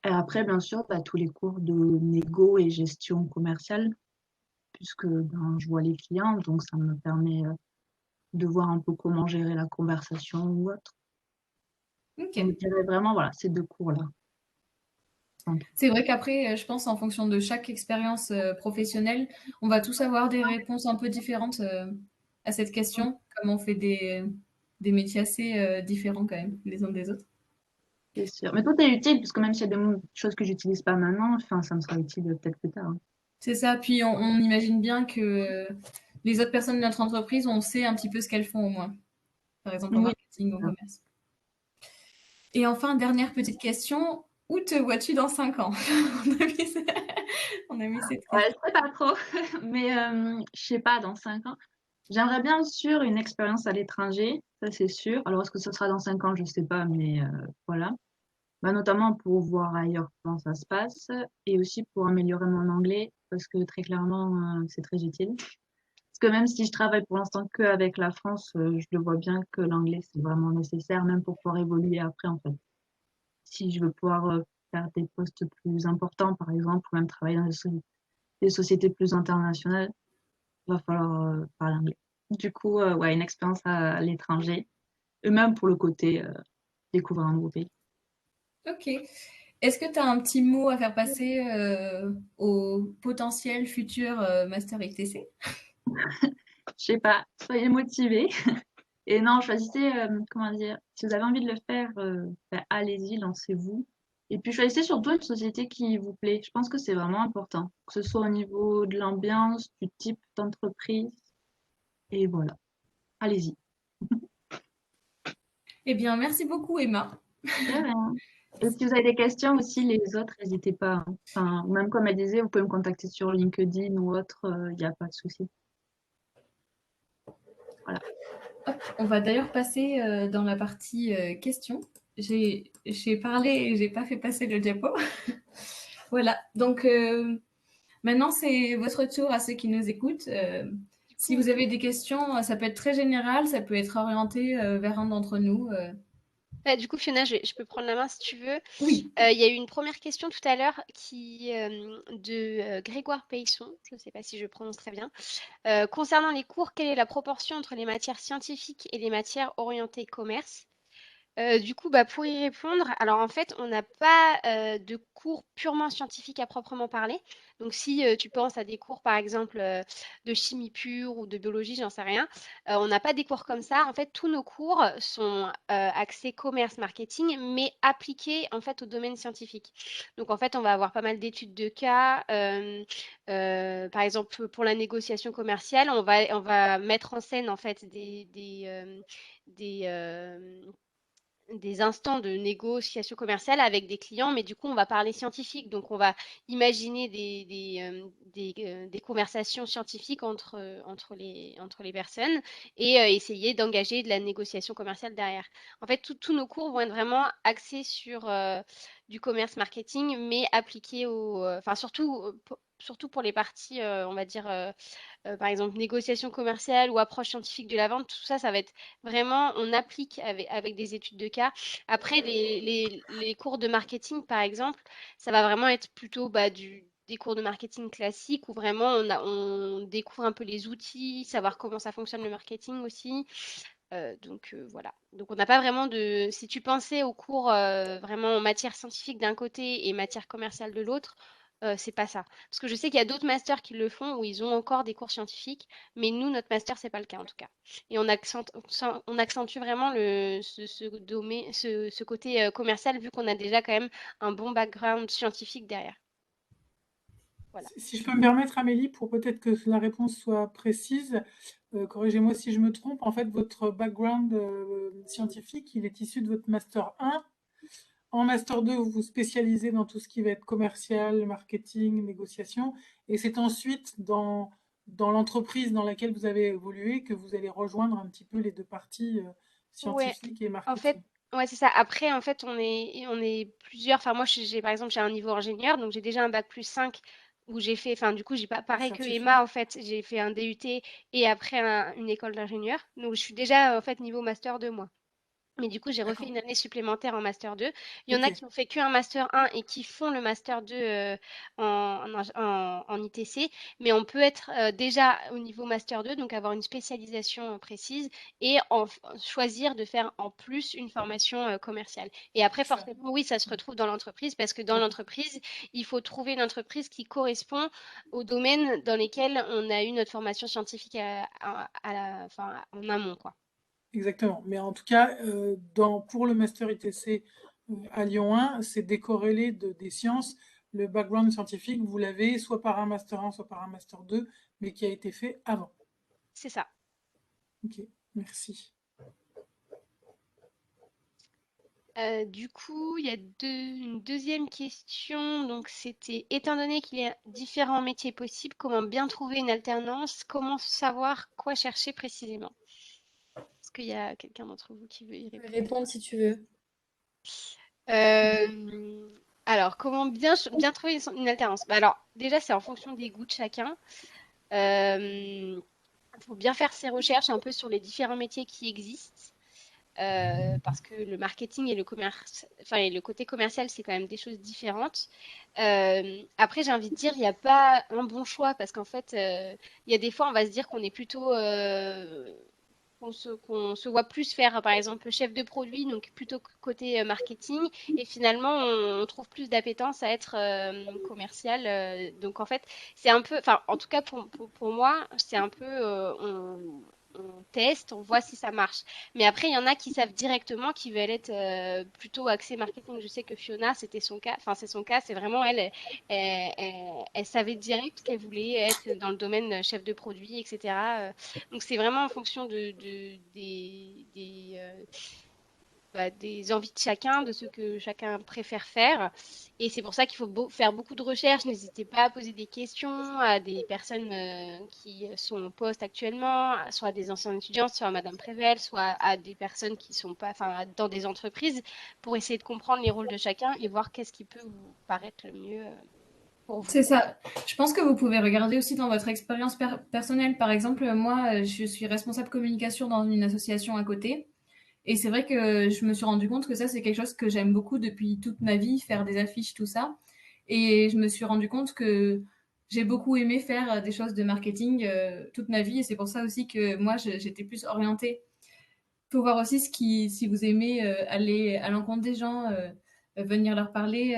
S6: Et après, bien sûr, tous les cours de négo et gestion commerciale, puisque je vois les clients, donc ça me permet de voir un peu comment gérer la conversation ou autre.
S2: Ok.
S6: Donc, je dirais vraiment, voilà, ces deux cours-là.
S2: C'est vrai qu'après, je pense en fonction de chaque expérience professionnelle, on va tous avoir des réponses un peu différentes à cette question, comme on fait des métiers assez différents quand même, les uns des autres.
S6: C'est sûr. Mais toi, t'es utile, parce que même s'il y a des choses que j'utilise pas maintenant, enfin, ça me sera utile peut-être plus tard, hein.
S2: C'est ça. Puis on imagine bien que les autres personnes de notre entreprise, on sait un petit peu ce qu'elles font au moins. Par exemple en
S6: Oui.
S2: marketing, en commerce. Et enfin, dernière petite question, où te vois-tu dans 5 ans? On a mis cette
S6: Ouais,
S2: question.
S6: je sais pas trop, mais je sais pas, dans 5 ans. J'aimerais bien sûr une expérience à l'étranger, ça c'est sûr. Alors, est-ce que ce sera dans 5 ans? Je sais pas, mais voilà. Notamment pour voir ailleurs comment ça se passe et aussi pour améliorer mon anglais, parce que très clairement, c'est très utile. Parce que même si je travaille pour l'instant que avec la France, je le vois bien que l'anglais, c'est vraiment nécessaire, même pour pouvoir évoluer après, en fait. Si je veux pouvoir faire des postes plus importants, par exemple, ou même travailler dans des sociétés plus internationales, il va falloir parler anglais. Du coup, ouais, une expérience à l'étranger, et même pour le côté découvrir un nouveau pays.
S2: Ok. Est-ce que tu as un petit mot à faire passer au potentiel futur Master ITC?
S6: Je sais pas, soyez motivés. Et non, choisissez, comment dire, si vous avez envie de le faire, allez-y, lancez-vous. Et puis choisissez surtout une société qui vous plaît. Je pense que c'est vraiment important, que ce soit au niveau de l'ambiance, du type d'entreprise. Et voilà, allez-y.
S2: Eh bien, merci beaucoup, Emma.
S6: De rien. Et si vous avez des questions aussi, les autres, n'hésitez pas, hein. Enfin, même comme elle disait, vous pouvez me contacter sur LinkedIn ou autre, il n'y a pas de souci. Voilà.
S2: Hop, on va d'ailleurs passer dans la partie questions. J'ai parlé et j'ai pas fait passer le diapo. Voilà, donc maintenant c'est votre tour à ceux qui nous écoutent. Si vous avez des questions, ça peut être très général, ça peut être orienté vers un d'entre nous.
S5: Du coup, Fiona, je peux prendre la main si tu veux.
S2: Oui.
S5: Il y a eu une première question tout à l'heure de Grégoire Paysson, je ne sais pas si je prononce très bien. Concernant les cours, quelle est la proportion entre les matières scientifiques et les matières orientées commerce? Du coup, bah, pour y répondre, alors en fait, on n'a pas de cours purement scientifiques à proprement parler. Donc, si tu penses à des cours, par exemple, de chimie pure ou de biologie, j'en sais rien, on n'a pas des cours comme ça. En fait, tous nos cours sont axés commerce, marketing, mais appliqués en fait au domaine scientifique. Donc, en fait, on va avoir pas mal d'études de cas. Par exemple, pour la négociation commerciale, on va mettre en scène en fait des instants de négociation commerciale avec des clients, mais du coup, on va parler scientifique. Donc, on va imaginer des conversations scientifiques entre les personnes et essayer d'engager de la négociation commerciale derrière. En fait, tous nos cours vont être vraiment axés sur du commerce marketing, mais appliqués enfin, surtout pour les parties, on va dire, par exemple, négociation commerciale ou approche scientifique de la vente, tout ça, ça va être vraiment, on applique avec des études de cas. Après, les cours de marketing, par exemple, ça va vraiment être plutôt bah, des cours de marketing classiques où vraiment on découvre un peu les outils, savoir comment ça fonctionne le marketing aussi. Donc voilà. Donc on n'a pas vraiment de. Si tu pensais aux cours vraiment en matière scientifique d'un côté et matière commerciale de l'autre, c'est pas ça. Parce que je sais qu'il y a d'autres masters qui le font où ils ont encore des cours scientifiques, mais nous, notre master, c'est pas le cas en tout cas. Et on accentue vraiment ce côté commercial vu qu'on a déjà quand même un bon background scientifique derrière. Voilà.
S1: Si je peux me permettre, Amélie, pour peut-être que la réponse soit précise, corrigez-moi si je me trompe, en fait, votre background scientifique, il est issu de votre master 1. En master 2, vous vous spécialisez dans tout ce qui va être commercial, marketing, négociation, et c'est ensuite dans l'entreprise dans laquelle vous avez évolué que vous allez rejoindre un petit peu les deux parties
S5: Ouais,
S1: scientifiques et
S5: en fait,
S1: marketing.
S5: ouais, c'est ça. Après, en fait, on est plusieurs. Enfin, moi, par exemple, j'ai un niveau ingénieur, donc j'ai déjà un bac plus 5 où j'ai fait, enfin, du coup, j'ai pas pareil que Emma,
S1: Scientifique.
S5: en fait, j'ai fait un DUT et après une école d'ingénieur. Donc, je suis déjà, en fait, niveau master 2, moi. Mais du coup, j'ai refait
S1: D'accord.
S5: une année supplémentaire en master 2. Il y en
S1: Ok.
S5: a qui ont fait qu'un master 1 et qui font le master 2 en ITC. Mais on peut être déjà au niveau master 2, donc avoir une spécialisation précise et choisir de faire en plus une formation commerciale. Et après,
S1: C'est ça.
S5: forcément, oui, ça se retrouve dans l'entreprise parce que dans
S1: D'accord.
S5: l'entreprise, il faut trouver une entreprise qui correspond au domaine dans lesquels on a eu notre formation scientifique enfin, en amont, quoi.
S1: Exactement. Mais en tout cas, pour le master ITC à Lyon 1, c'est décorrélé des sciences. Le background scientifique, vous l'avez soit par un master 1, soit par un master 2, mais qui a été fait avant.
S5: C'est ça.
S1: Ok, merci.
S5: Du coup, il y a une deuxième question. Donc, c'était, étant donné qu'il y a différents métiers possibles, comment bien trouver une alternance? Comment savoir quoi chercher précisément? Est-ce qu'il y a quelqu'un d'entre vous qui veut y
S3: Tu peux
S5: répondre?
S3: répondre si tu veux.
S5: Euh, alors, comment bien trouver une alternance? Bah alors, déjà, c'est en fonction des goûts de chacun. Il faut bien faire ses recherches un peu sur les différents métiers qui existent. Parce que le marketing et le commerce, enfin, et le côté commercial, c'est quand même des choses différentes. Après, j'ai envie de dire, il n'y a pas un bon choix parce qu'en fait, il y a des fois, on va se dire qu'on est plutôt, qu'on se voit plus faire, par exemple, chef de produit, donc plutôt côté marketing, et finalement, on trouve plus d'appétence à être commercial. Donc, en fait, c'est un peu, enfin, en tout cas, pour moi, c'est un peu, on teste, on voit si ça marche. Mais après, il y en a qui savent directement, qui veulent être plutôt axés marketing. Je sais que Fiona, c'était son cas, enfin, c'est son cas, c'est vraiment elle savait direct qu'elle voulait être dans le domaine chef de produit, etc. Donc c'est vraiment en fonction des envies de chacun, de ce que chacun préfère faire. Et c'est pour ça qu'il faut faire beaucoup de recherches. N'hésitez pas à poser des questions à des personnes qui sont au poste actuellement, soit à des anciens étudiants, soit à Madame Prével, soit à des personnes qui sont pas, enfin, dans des entreprises, pour essayer de comprendre les rôles de chacun et voir qu'est-ce qui peut vous paraître le mieux pour vous.
S2: C'est ça. Je pense que vous pouvez regarder aussi dans votre expérience personnelle. Par exemple, moi, je suis responsable communication dans une association à côté. Et c'est vrai que je me suis rendu compte que ça, c'est quelque chose que j'aime beaucoup depuis toute ma vie, faire des affiches, tout ça. Et je me suis rendu compte que j'ai beaucoup aimé faire des choses de marketing toute ma vie. Et c'est pour ça aussi que moi, j'étais plus orientée. Il faut voir aussi si vous aimez aller à l'encontre des gens, venir leur parler,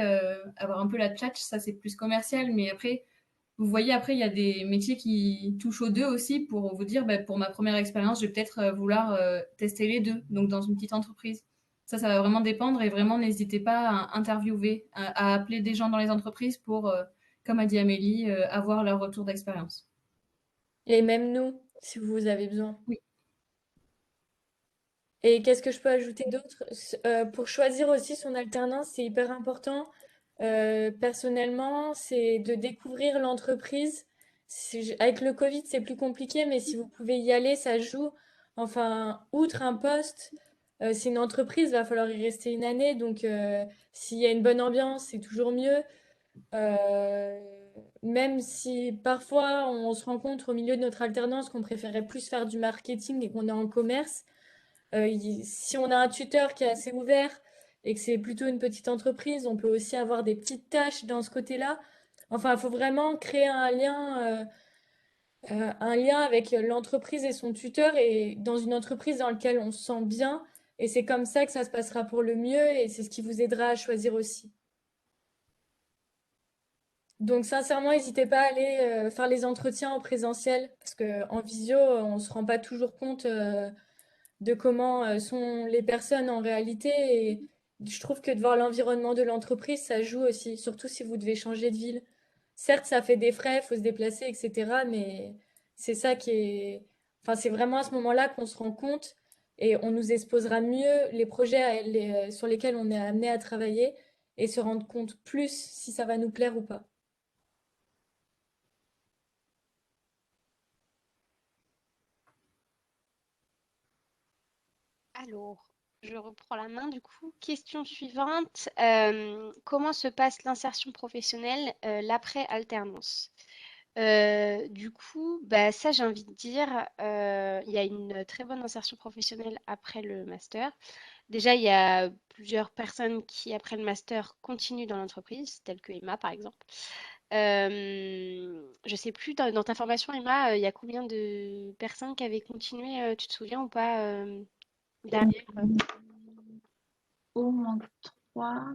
S2: avoir un peu la tchatch, ça c'est plus commercial. Mais après, vous voyez, après, il y a des métiers qui touchent aux deux aussi pour vous dire, bah, pour ma première expérience, je vais peut-être vouloir tester les deux, donc dans une petite entreprise. Ça va vraiment dépendre et vraiment, n'hésitez pas à interviewer, à appeler des gens dans les entreprises pour, comme a dit Amélie, avoir leur retour d'expérience.
S3: Et même nous, si vous avez besoin.
S2: Oui.
S3: Et qu'est-ce que je peux ajouter d'autre? Pour choisir aussi son alternance, c'est hyper important. Personnellement, c'est de découvrir l'entreprise. Avec le Covid, c'est plus compliqué, mais si vous pouvez y aller, ça joue. Enfin, outre un poste, c'est une entreprise, va falloir y rester une année. Donc, s'il y a une bonne ambiance, c'est toujours mieux. Euh, Même si parfois on se rend compte au milieu de notre alternance qu'on préférait plus faire du marketing et qu'on est en commerce, si on a un tuteur qui est assez ouvert et que c'est plutôt une petite entreprise, on peut aussi avoir des petites tâches dans ce côté-là. Enfin, il faut vraiment créer un lien avec l'entreprise et son tuteur et dans une entreprise dans laquelle on se sent bien. Et c'est comme ça que ça se passera pour le mieux et c'est ce qui vous aidera à choisir aussi. Donc sincèrement, n'hésitez pas à aller faire les entretiens en présentiel parce qu'en visio, on ne se rend pas toujours compte de comment sont les personnes en réalité. Et je trouve que de voir l'environnement de l'entreprise, ça joue aussi, surtout si vous devez changer de ville. Certes, ça fait des frais, il faut se déplacer, etc. Mais c'est ça qui est... Enfin, c'est vraiment à ce moment-là qu'on se rend compte et on nous exposera mieux les projets sur lesquels on est amené à travailler et se rendre compte plus si ça va nous plaire ou pas.
S5: Alors, je reprends la main du coup. Question suivante. Comment se passe l'insertion professionnelle, l'après-alternance? Du coup, bah, ça, j'ai envie de dire, il y a une très bonne insertion professionnelle après le master. Déjà, il y a plusieurs personnes qui, après le master, continuent dans l'entreprise, telles que Emma, par exemple. Je sais plus, dans ta formation, Emma, il y a combien de personnes qui avaient continué, tu te souviens ou pas, derrière?
S6: Au moins 3,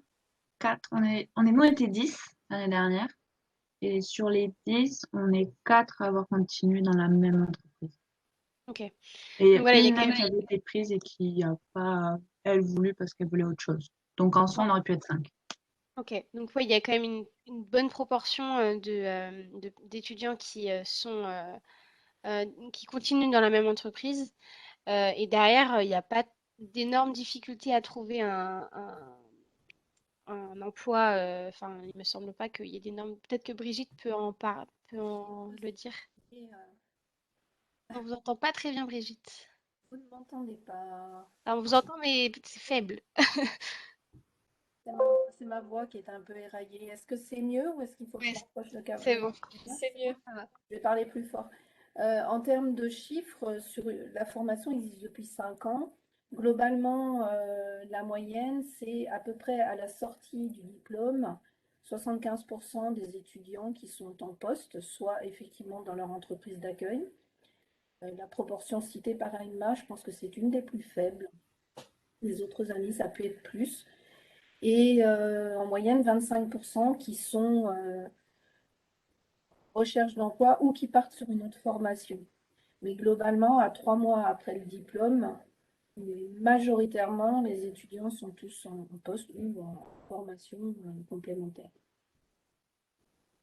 S6: 4. Nous, on était 10 l'année dernière. Et sur les 10, on est 4 à avoir continué dans la même entreprise.
S5: Ok.
S6: Et
S5: Donc voilà, il y a
S6: une
S5: quand
S6: même
S5: même.
S6: qui avait été prise et qui n'a pas, elle, voulu parce qu'elle voulait autre chose. Donc en soi, on aurait pu être 5.
S5: Ok, donc oui, il y a quand même une bonne proportion d'étudiants qui qui continuent dans la même entreprise. Et derrière, il n'y a pas d'énormes difficultés à trouver un emploi. Enfin, il me semble pas qu'il y ait d'énormes. Peut-être que Brigitte peut en le dire.
S7: Et,
S5: On vous entend pas très bien, Brigitte.
S7: vous ne m'entendez pas.
S5: Alors, on vous entend, mais c'est faible.
S7: C'est ma, c'est ma voix qui est un peu éraillée. Est-ce que c'est mieux ou est-ce qu'il faut que je
S5: Ouais,
S7: m'approche
S5: c'est
S7: le
S5: bon.
S7: micro?
S3: C'est mieux.
S5: Ça va.
S7: Je vais parler plus fort. En termes de chiffres, sur la formation existe depuis 5 ans. Globalement, la moyenne, c'est à peu près à la sortie du diplôme, 75% des étudiants qui sont en poste, soit effectivement dans leur entreprise d'accueil. La proportion citée par Aïma, je pense que c'est une des plus faibles. Les autres années, ça peut être plus. Et en moyenne, 25% qui sont en recherche d'emploi ou qui partent sur une autre formation. Mais globalement, à 3 mois après le diplôme, majoritairement, les étudiants sont tous en poste ou en formation complémentaire.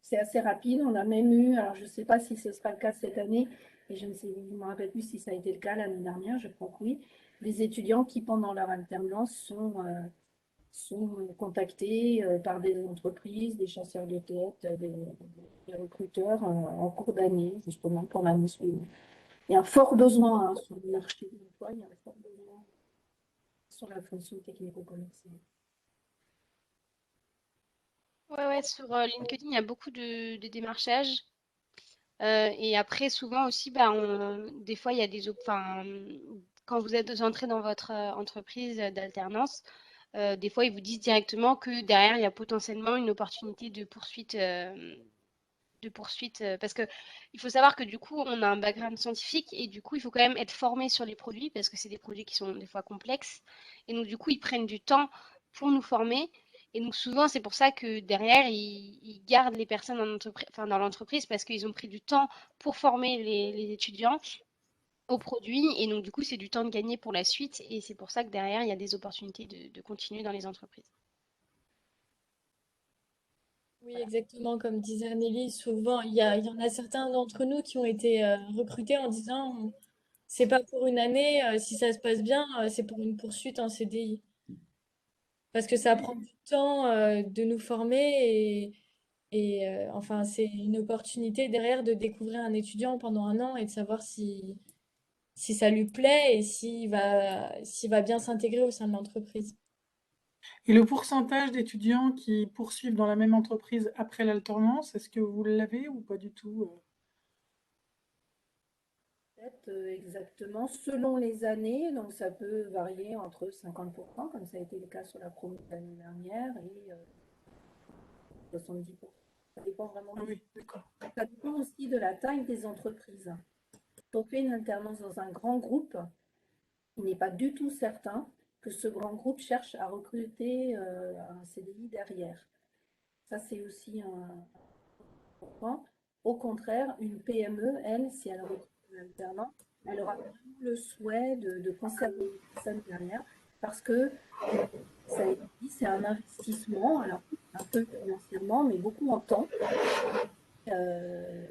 S7: C'est assez rapide. On a même eu, alors je ne sais pas si ce sera le cas cette année, et je ne me rappelle plus si ça a été le cas l'année dernière, je crois que oui, des étudiants qui, pendant leur alternance, sont contactés par des entreprises, des chasseurs de tête, des recruteurs en cours d'année, justement, pour l'année suivante. Il y a un fort besoin sur le marché de l'emploi, il y a un fort besoin sur la fonction technico-commerciale.
S5: Ouais, ouais, sur LinkedIn, il y a beaucoup de démarchages. Et après, souvent aussi, bah, des fois, il y a enfin, quand vous êtes entré dans votre entreprise d'alternance, des fois, ils vous disent directement que derrière, il y a potentiellement une opportunité de poursuite, parce que il faut savoir que du coup, on a un background scientifique et du coup, il faut quand même être formé sur les produits parce que c'est des produits qui sont des fois complexes. Et donc, du coup, ils prennent du temps pour nous former. Et donc, souvent, c'est pour ça que derrière, ils gardent les personnes enfin, dans l'entreprise parce qu'ils ont pris du temps pour former les étudiants aux produits. Et donc, du coup, c'est du temps de gagner pour la suite. Et c'est pour ça que derrière, il y a des opportunités de continuer dans les entreprises.
S3: Oui, exactement, comme disait Anneli, souvent, il y en a certains d'entre nous qui ont été recrutés en disant, c'est pas pour une année, si ça se passe bien, c'est pour une poursuite en CDI. Parce que ça prend du temps de nous former enfin, c'est une opportunité derrière de découvrir un étudiant pendant un an et de savoir si ça lui plaît et s'il va bien s'intégrer au sein de l'entreprise.
S1: Et le pourcentage d'étudiants qui poursuivent dans la même entreprise après l'alternance, est-ce que vous l'avez ou pas du tout?
S7: Peut-être exactement selon les années, donc ça peut varier entre 50%, comme ça a été le cas sur la promo de l'année dernière, et 70%. Ça dépend vraiment
S1: Ah
S7: des...
S1: oui, d'accord.
S7: Ça dépend aussi de la taille des entreprises. Quand on fait une alternance dans un grand groupe, il n'est pas du tout certain que ce grand groupe cherche à recruter un CDI derrière. Ça, c'est aussi un point. Au contraire, une PME, elle, si elle recrute un alternant, elle aura vraiment le souhait de conserver une personne derrière parce que, ça a été dit, c'est un investissement, alors un peu financièrement, mais beaucoup en temps,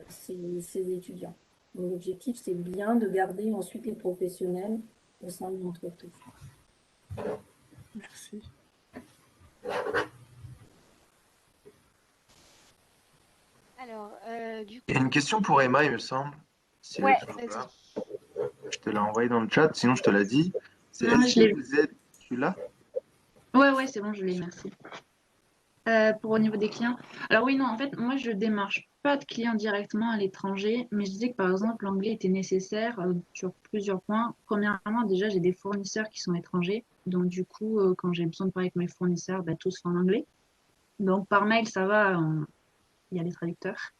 S7: ces étudiants. Donc, l'objectif, c'est bien de garder ensuite les professionnels au sein de l'entreprise.
S1: Merci.
S5: Alors, du
S4: Il y a une
S5: coup,
S4: question pour Emma, il me semble, si elle est
S5: ouais,
S4: toujours
S5: vas-y.
S4: là. Je te l'ai envoyé dans le chat, sinon je te l'ai dit. C'est
S6: Non,
S4: est-ce
S6: je
S4: que
S6: l'ai vu.
S4: vous êtes... Tu l'as?
S6: Ouais, c'est bon, je l'ai, merci. Pour au niveau des clients. Alors oui, non, en fait, moi, je démarche pas de clients directement à l'étranger, mais je disais que par exemple, l'anglais était nécessaire sur plusieurs points. Premièrement, déjà, j'ai des fournisseurs qui sont étrangers, donc du coup, quand j'ai besoin de parler avec mes fournisseurs, bah, tout se fait en anglais. Donc par mail, ça va, il y a les traducteurs.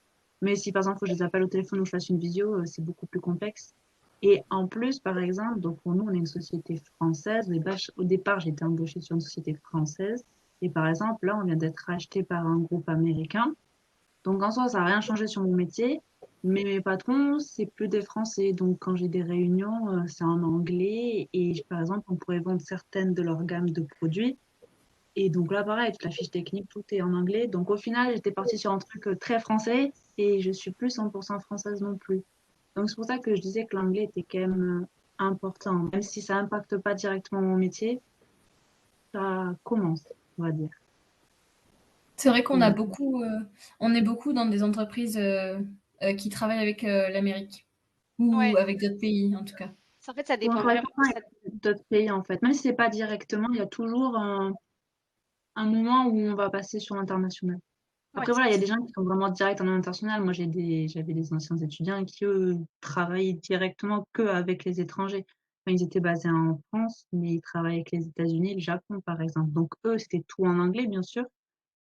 S6: Mais si par exemple, il faut que je les appelle au téléphone ou je fasse une visio, c'est beaucoup plus complexe. Et en plus, par exemple, donc pour nous, on est une société française. Au départ, j'ai été embauchée sur une société française. Et par exemple, là, on vient d'être racheté par un groupe américain. Donc en soi, ça n'a rien changé sur mon métier. Mais mes patrons, c'est plus des Français. Donc quand j'ai des réunions, c'est en anglais. Et par exemple, on pourrait vendre certaines de leur gamme de produits. Et donc là, pareil, toute la fiche technique, tout est en anglais. Donc au final, j'étais partie sur un truc très français et je suis plus 100% française non plus. Donc c'est pour ça que je disais que l'anglais était quand même important. Même si ça impacte pas directement mon métier, ça commence, on va dire.
S2: C'est vrai qu'on
S6: Et
S2: a
S6: du
S2: beaucoup, on est beaucoup dans des entreprises qui travaillent avec l'Amérique ou
S5: Ouais,
S2: avec d'autres pays en tout cas.
S5: en fait, ça
S6: on
S5: dépend
S6: travaille
S5: vraiment.
S6: tout le temps avec d'autres pays en fait. Même si c'est pas directement, il y a toujours un moment où on va passer sur l'international.
S5: Ouais,
S6: Après, voilà, il y a des gens qui sont vraiment directs en international. Moi, j'avais des anciens étudiants qui, eux, travaillaient directement que avec les étrangers. Enfin, ils étaient basés en France, mais ils travaillaient avec les États-Unis et le Japon, par exemple. Donc, eux, c'était tout en anglais, bien sûr.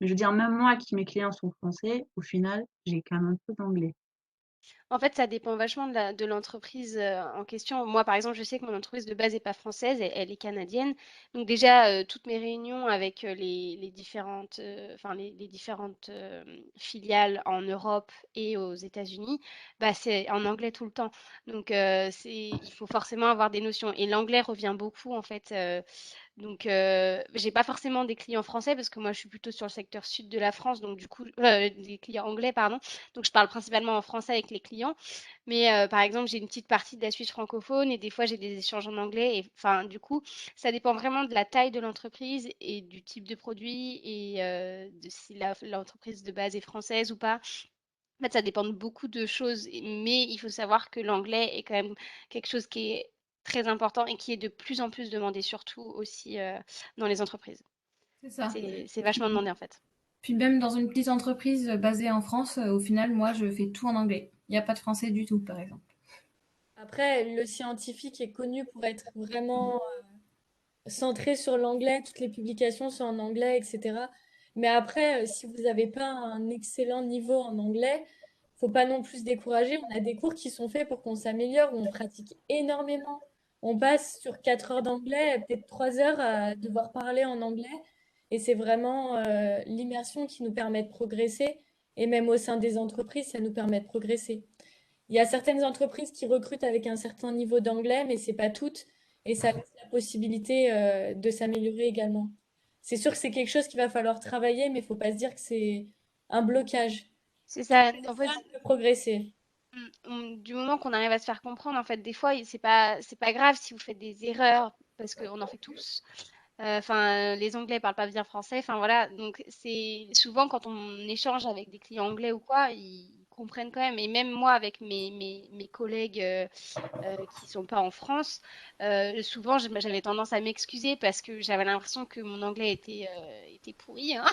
S6: Mais je veux dire, même moi, qui mes clients sont français, au final, j'ai quand même un peu d'anglais.
S5: en fait, ça dépend vachement de l'entreprise en question. Moi, par exemple, je sais que mon entreprise de base n'est pas française, elle est canadienne. Donc déjà, toutes mes réunions avec les différentes, enfin, les différentes filiales en Europe et aux États-Unis, bah, c'est en anglais tout le temps. Donc, il faut forcément avoir des notions. Et l'anglais revient beaucoup, en fait. Donc, j'ai pas forcément des clients français parce que moi, je suis plutôt sur le secteur sud de la France, donc du coup, des clients anglais, pardon. Donc, je parle principalement en français avec les clients. Mais par exemple, j'ai une petite partie de la Suisse francophone et des fois, j'ai des échanges en anglais. Et enfin, du coup, ça dépend vraiment de la taille de l'entreprise et du type de produit et de si l'entreprise de base est française ou pas. En fait, ça dépend de beaucoup de choses, mais il faut savoir que l'anglais est quand même quelque chose qui est très important et qui est de plus en plus demandé, surtout aussi dans les entreprises.
S2: C'est ça.
S5: C'est vachement demandé en fait.
S2: Puis même dans une petite entreprise basée en France, au final, moi, je fais tout en anglais. Il n'y a pas de français du tout, par exemple.
S3: Après, le scientifique est connu pour être vraiment centré sur l'anglais, toutes les publications sont en anglais, etc. Mais après, si vous n'avez pas un excellent niveau en anglais, faut pas non plus se décourager. On a des cours qui sont faits pour qu'on s'améliore, où on pratique énormément. On passe sur 4 heures d'anglais, peut-être 3 heures à devoir parler en anglais. Et c'est vraiment l'immersion qui nous permet de progresser. Et même au sein des entreprises, ça nous permet de progresser. Il y a certaines entreprises qui recrutent avec un certain niveau d'anglais, mais c'est pas toutes. Et ça laisse la possibilité de s'améliorer également. C'est sûr que c'est quelque chose qu'il va falloir travailler, mais il faut pas se dire que c'est un blocage.
S5: C'est ça. En
S3: Ça
S5: fait,
S3: peut progresser.
S5: du moment qu'on arrive à se faire comprendre, en fait, des fois, c'est pas grave si vous faites des erreurs, parce qu'on en fait tous. Enfin, les Anglais parlent pas bien français. Enfin voilà, donc c'est souvent quand on échange avec des clients anglais ou quoi, ils comprennent quand même. Et même moi, avec mes collègues qui sont pas en France, souvent j'avais tendance à m'excuser parce que j'avais l'impression que mon anglais était pourri, hein.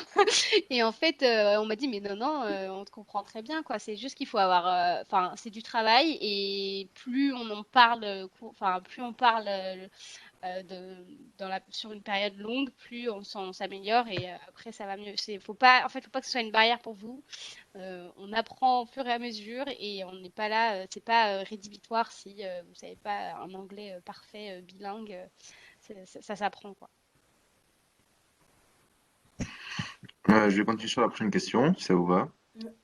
S5: Et en fait, on m'a dit, mais non, non, on te comprend très bien, quoi. C'est juste qu'il faut avoir, enfin, c'est du travail et plus on en parle, enfin, plus on parle sur une période longue, plus on s'améliore et après ça va mieux. En fait, faut pas que ce soit une barrière pour vous. On apprend au fur et à mesure et on n'est pas là, c'est pas rédhibitoire si vous savez pas un anglais parfait, bilingue, ça s'apprend, quoi.
S4: Je vais continuer sur la prochaine question, si ça vous va.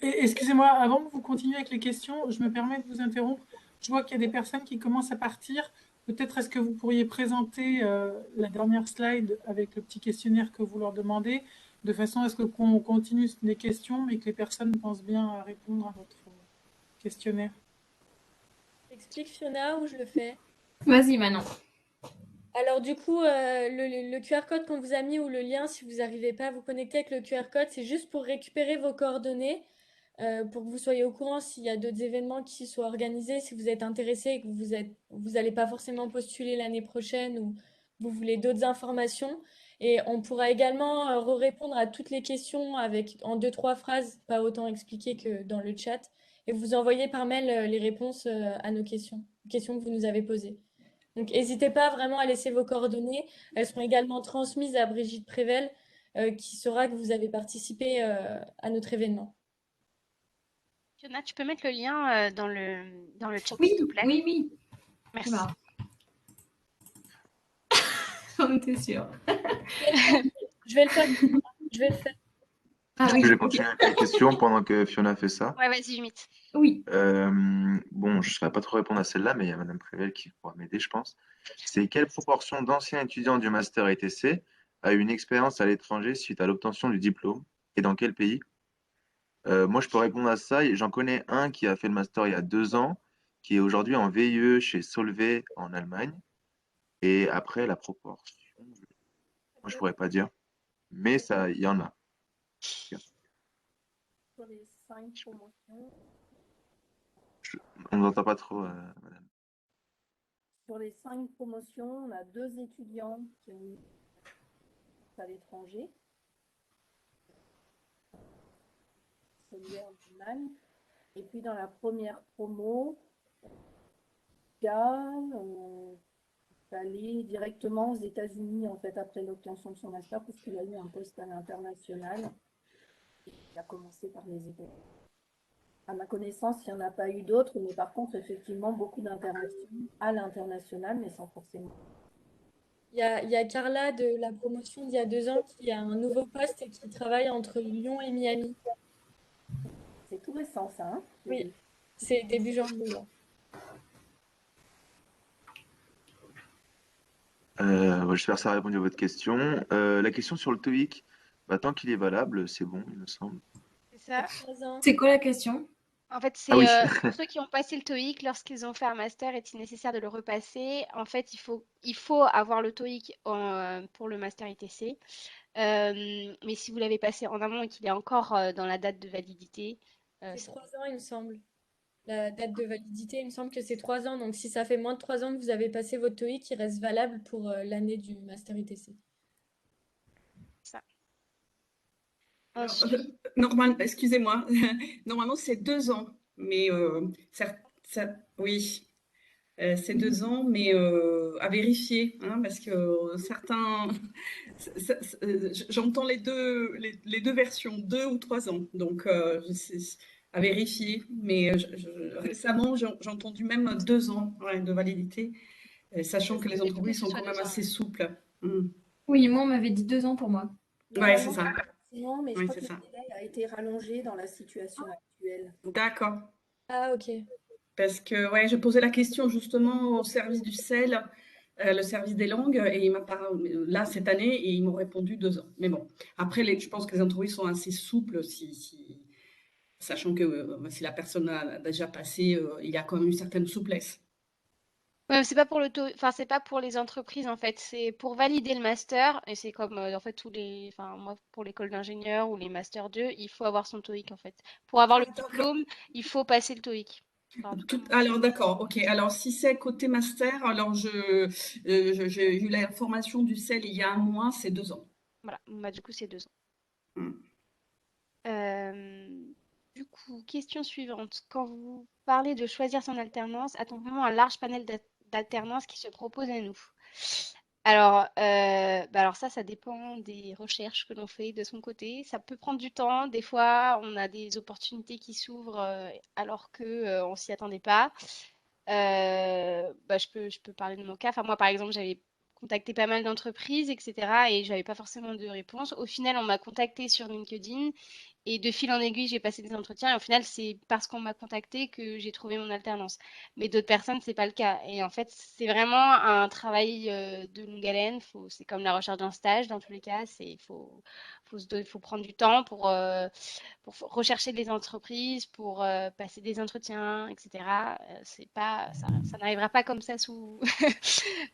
S1: Excusez-moi, avant que vous continuiez avec les questions, je me permets de vous interrompre. Je vois qu'il y a des personnes qui commencent à partir. Peut-être est-ce que vous pourriez présenter la dernière slide avec le petit questionnaire que vous leur demandez, de façon à ce qu'on continue les questions, mais que les personnes pensent bien à répondre à votre questionnaire.
S3: T'expliques, Fiona, ou je le fais?
S2: Vas-y, Manon.
S3: Alors du coup, le QR code qu'on vous a mis ou le lien, si vous n'arrivez pas à vous connecter avec le QR code, c'est juste pour récupérer vos coordonnées, pour que vous soyez au courant s'il y a d'autres événements qui soient organisés, si vous êtes intéressé et que vous n'allez pas forcément postuler l'année prochaine ou vous voulez d'autres informations. Et on pourra également répondre à toutes les questions en deux, trois phrases, pas autant expliquées que dans le chat, et vous envoyer par mail les réponses à nos questions que vous nous avez posées. Donc, n'hésitez pas vraiment à laisser vos coordonnées. Elles seront également transmises à Brigitte Prével, qui saura que vous avez participé à notre événement.
S5: Fiona, tu peux mettre le lien dans le chat,
S2: Oui,
S5: s'il te plaît?
S2: oui, oui.
S5: Merci.
S2: Voilà. On était sûrs.
S3: Je vais le faire. Je vais le faire.
S2: Ah
S4: Est-ce
S2: oui,
S4: que je vais
S2: ok.
S4: continuer avec les questions pendant que Fiona fait ça?
S5: Ouais, vas-y, Jumit.
S2: Oui.
S4: Bon, je ne saurais pas trop répondre à celle-là, mais il y a Madame Prével qui pourra m'aider, je pense. C'est quelle proportion d'anciens étudiants du master ETC a eu une expérience à l'étranger suite à l'obtention du diplôme et dans quel pays? Moi, je peux répondre à ça. Et j'en connais un qui a fait le master il y a 2 ans, qui est aujourd'hui en VIE chez Solvay en Allemagne. Et après, la proportion, moi, je pourrais pas dire, mais ça, il y en a.
S7: Sur les 5 promotions,
S4: On ne entend pas trop, Madame.
S7: sur les 5 promotions, on a 2 étudiants qui ont eu à l'étranger, Solvay en Allemagne. Et puis dans la première promo, gars est allé directement aux États-Unis en fait après l'obtention de son master parce qu'il a eu un poste à l'international. Il a commencé par les États-Unis. À ma connaissance, il n'y en a pas eu d'autres, mais par contre, effectivement, beaucoup d'interactions à l'international, mais sans forcément.
S3: Il y a Carla de la promotion d'il y a 2 ans qui a un nouveau poste et qui travaille entre Lyon et Miami.
S7: C'est tout récent, ça, hein?
S3: Oui, c'est début janvier, là.
S4: J'espère que ça a répondu à votre question. La question sur le TOEIC, bah, tant qu'il est valable, c'est bon, il me semble.
S5: C'est ça.
S3: 3 ans.
S2: C'est quoi la question?
S5: En fait,
S4: Ah oui.
S5: pour ceux qui ont passé le TOEIC, lorsqu'ils ont fait un master, est-il nécessaire de le repasser? En fait, il faut avoir le TOEIC pour le master ITC. Mais si vous l'avez passé en amont et qu'il est encore dans la date de validité,
S3: C'est
S5: ça-
S3: 3 ans, il me semble. La date de validité, il me semble que c'est 3 ans. Donc, si ça fait moins de 3 ans que vous avez passé votre TOEIC, il reste valable pour l'année du Master ITC.
S5: ça.
S8: Alors,
S5: Ensuite,
S8: excusez-moi, normalement c'est 2 ans, mais oui. C'est 2 ans, mais à vérifier, hein, parce que certains, j'entends les deux versions, 2 ou 3 ans, donc à vérifier. Mais récemment, j'ai entendu même 2 ans, ouais, de validité, sachant que les
S5: C'est plus
S8: entreprises sont
S5: sur
S8: quand même
S5: 2 ans.
S8: assez souples. Mm.
S2: Oui, moi, on m'avait dit 2 ans pour moi.
S8: Ouais, c'est
S7: Normalement,
S8: ça.
S7: c'est maximum, mais je
S8: Oui,
S7: crois
S8: c'est
S7: que le
S8: ça.
S7: délai a été rallongé dans la situation actuelle.
S8: D'accord.
S3: Ah, ok.
S8: Parce que ouais, je posais la question justement au service du CEL, le service des langues, et il m'a parlé là cette année, et ils m'ont répondu 2 ans. Mais bon, après, je pense que les entreprises sont assez souples, sachant que si la personne a déjà passé, il y a quand même une certaine souplesse.
S5: Ouais, mais c'est pas pour le taux, enfin c'est pas pour les entreprises en fait, c'est pour valider le master et c'est comme en fait tous les, enfin moi pour l'école d'ingénieur ou les masters 2, il faut avoir son TOEIC en fait. Pour avoir
S8: Ah,
S5: le
S8: d'accord.
S5: diplôme, il faut passer le TOEIC. Enfin, en tout cas,
S8: Alors d'accord, ok. Alors si c'est côté master, alors j'ai eu l'information du CEL il y a un mois, c'est 2 ans.
S5: voilà, bah, du coup c'est 2 ans.
S8: Mm.
S5: Euh, du coup, question suivante. Quand vous parlez de choisir son alternance, a-t-on vraiment un large panel d'alternances qui se proposent à nous? Alors, alors ça dépend des recherches que l'on fait de son côté. Ça peut prendre du temps. Des fois, on a des opportunités qui s'ouvrent alors que on s'y attendait pas. Bah, je peux parler de mon cas. Enfin, moi, par exemple, j'avais contacté pas mal d'entreprises, etc. Et j'avais pas forcément de réponse. Au final, on m'a contacté sur LinkedIn et de fil en aiguille, j'ai passé des entretiens. Et au final, c'est parce qu'on m'a contacté que j'ai trouvé mon alternance. Mais d'autres personnes, c'est pas le cas. Et en fait, c'est vraiment un travail de longue haleine. C'est comme la recherche d'un stage dans tous les cas. Faut prendre du temps pour rechercher des entreprises, pour passer des entretiens, etc. C'est pas, ça n'arrivera pas comme ça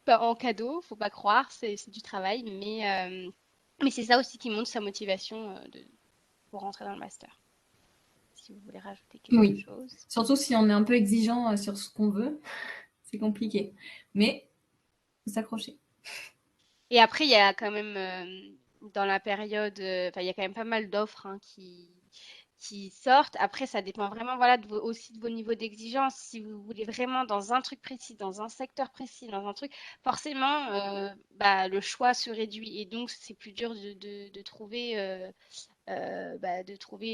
S5: pas en cadeau. Faut pas croire. C'est du travail, mais c'est ça aussi qui montre sa motivation pour rentrer dans le master. Si vous voulez rajouter quelque
S2: Oui.
S5: chose.
S2: Surtout si on est un peu exigeant sur ce qu'on veut, c'est compliqué. Mais faut s'accrocher.
S5: Et après, il y a quand même dans la période, enfin, il y a quand même pas mal d'offres hein, qui sortent. Après, ça dépend vraiment, voilà, aussi de vos niveaux d'exigence. Si vous voulez vraiment dans un truc précis, dans un secteur précis, dans un truc, forcément, bah, le choix se réduit. Et donc, c'est plus dur de trouver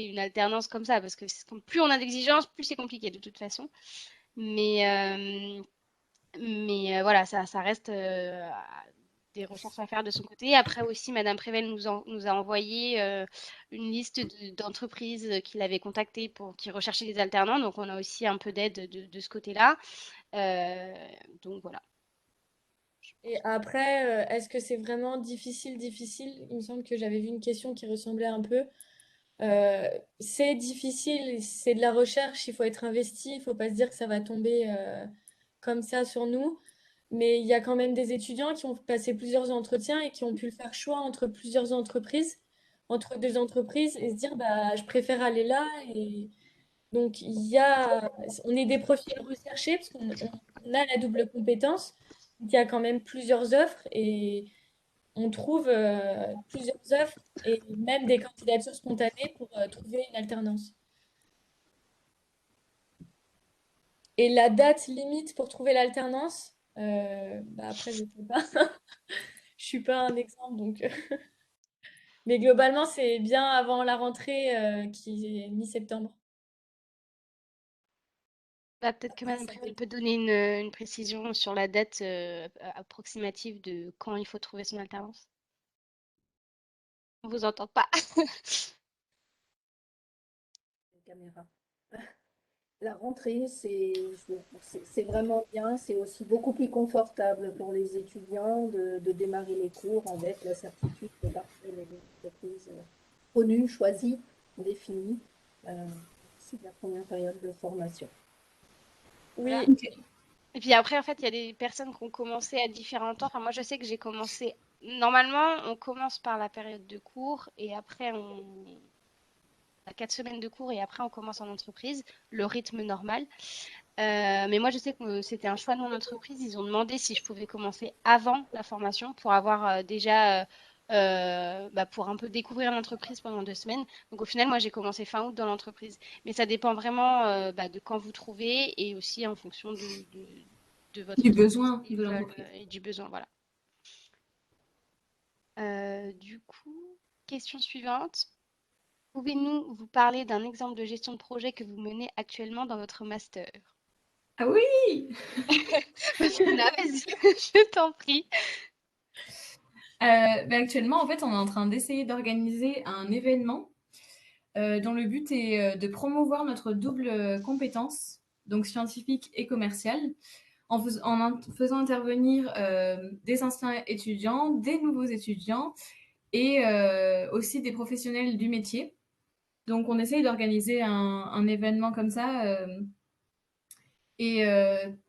S5: une alternance comme ça, parce que plus on a d'exigences, plus c'est compliqué de toute façon. Mais, voilà, ça reste des recherches à faire de son côté. Après aussi, Madame Prével nous a envoyé une liste d'entreprises qu'il avait contactées qui recherchaient des alternants. Donc, on a aussi un peu d'aide de ce côté-là. Euh, donc, voilà.
S3: Et après, est-ce que c'est vraiment difficile, difficile? Il me semble que j'avais vu une question qui ressemblait un peu. C'est difficile, c'est de la recherche, il faut être investi, il faut pas se dire que ça va tomber comme ça sur nous. Mais il y a quand même des étudiants qui ont passé plusieurs entretiens et qui ont pu le faire choix entre plusieurs entreprises, entre deux entreprises, et se dire bah je préfère aller là. Et donc on est des profils recherchés parce qu'on a la double compétence. Il y a quand même plusieurs offres et on trouve plusieurs offres et même des candidatures spontanées pour trouver une alternance. Et la date limite pour trouver l'alternance, bah après, je sais pas. Je suis pas un exemple, donc. Mais globalement, c'est bien avant la rentrée qui est mi-septembre.
S5: Bah, peut-être que Madame Prével peut donner une précision sur la date approximative de quand il faut trouver son alternance. On vous entend pas.
S7: Caméra. La rentrée, c'est vraiment bien. C'est aussi beaucoup plus confortable pour les étudiants de démarrer les cours avec la certitude de partir dans une entreprise connue, choisie, définie. C'est la première période de formation.
S5: Voilà.
S3: Oui,
S5: Et puis après, en fait, il y a des personnes qui ont commencé à différents temps. Enfin, moi, je sais que j'ai commencé. Normalement, on commence par la période de cours et après, on a 4 semaines de cours et après, on commence en entreprise, le rythme normal. Mais moi, je sais que c'était un choix de mon entreprise. Ils ont demandé si je pouvais commencer avant la formation pour avoir déjà, bah, pour un peu découvrir l'entreprise pendant 2 semaines. Donc, au final, moi, j'ai commencé fin août dans l'entreprise. Mais ça dépend vraiment bah, de quand vous trouvez et aussi en fonction de votre
S2: Du
S5: entreprise
S2: besoin
S5: qui
S2: de
S5: veulent,
S2: l'entreprise.
S5: et du besoin, voilà. Du coup, question suivante. Pouvez-nous vous parler d'un exemple de gestion de projet que vous menez actuellement dans votre master?
S2: Ah oui!
S5: Marina, vas-y, je t'en prie.
S2: Actuellement, en fait, on est en train d'essayer d'organiser un événement dont le but est de promouvoir notre double compétence, donc scientifique et commerciale, en faisant intervenir des anciens étudiants, des nouveaux étudiants et aussi des professionnels du métier. Donc, on essaye d'organiser un événement comme ça. Et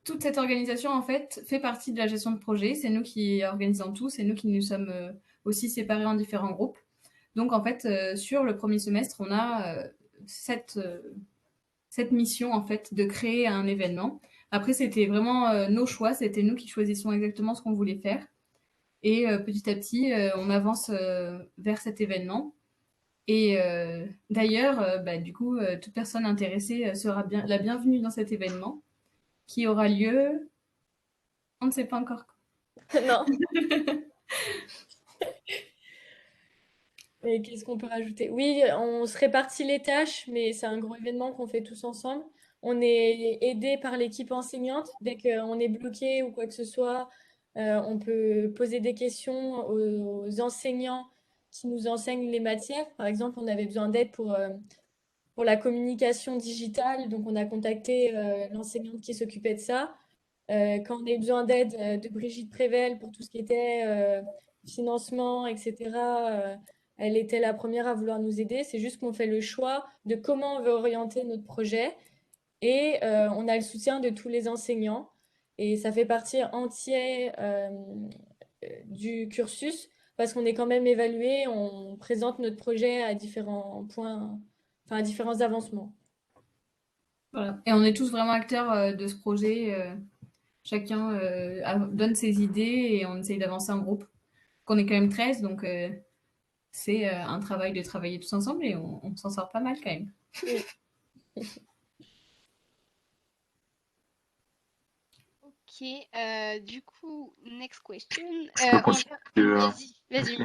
S2: toute cette organisation, en fait, fait partie de la gestion de projet. C'est nous qui organisons tout, c'est nous qui nous sommes aussi séparés en différents groupes. Donc, en fait, sur le premier semestre, on a cette mission, en fait, de créer un événement. Après, c'était vraiment nos choix, c'était nous qui choisissions exactement ce qu'on voulait faire. Et petit à petit, on avance vers cet événement. Et d'ailleurs, du coup, toute personne intéressée sera la bienvenue dans cet événement qui aura lieu, on ne sait pas encore.
S3: Non. Et qu'est-ce qu'on peut rajouter? Oui, on se répartit les tâches, mais c'est un gros événement qu'on fait tous ensemble. On est aidé par l'équipe enseignante. Dès qu'on est bloqué ou quoi que ce soit, on peut poser des questions aux enseignants qui nous enseignent les matières. Par exemple, on avait besoin d'aide pour la communication digitale, donc on a contacté l'enseignante qui s'occupait de ça. Quand on a eu besoin d'aide de Brigitte Prével pour tout ce qui était financement, etc., elle était la première à vouloir nous aider. C'est juste qu'on fait le choix de comment on veut orienter notre projet et on a le soutien de tous les enseignants. Et ça fait partie entière du cursus parce qu'on est quand même évalué, on présente notre projet à différents points, enfin à différents avancements.
S2: Voilà. Et on est tous vraiment acteurs de ce projet. Chacun donne ses idées et on essaye d'avancer en groupe. On est quand même 13, donc c'est un travail de travailler tous ensemble et on s'en sort pas mal quand même.
S3: Oui.
S5: Ok, du coup, next question.
S4: Je peux continuer.
S5: Vas-y.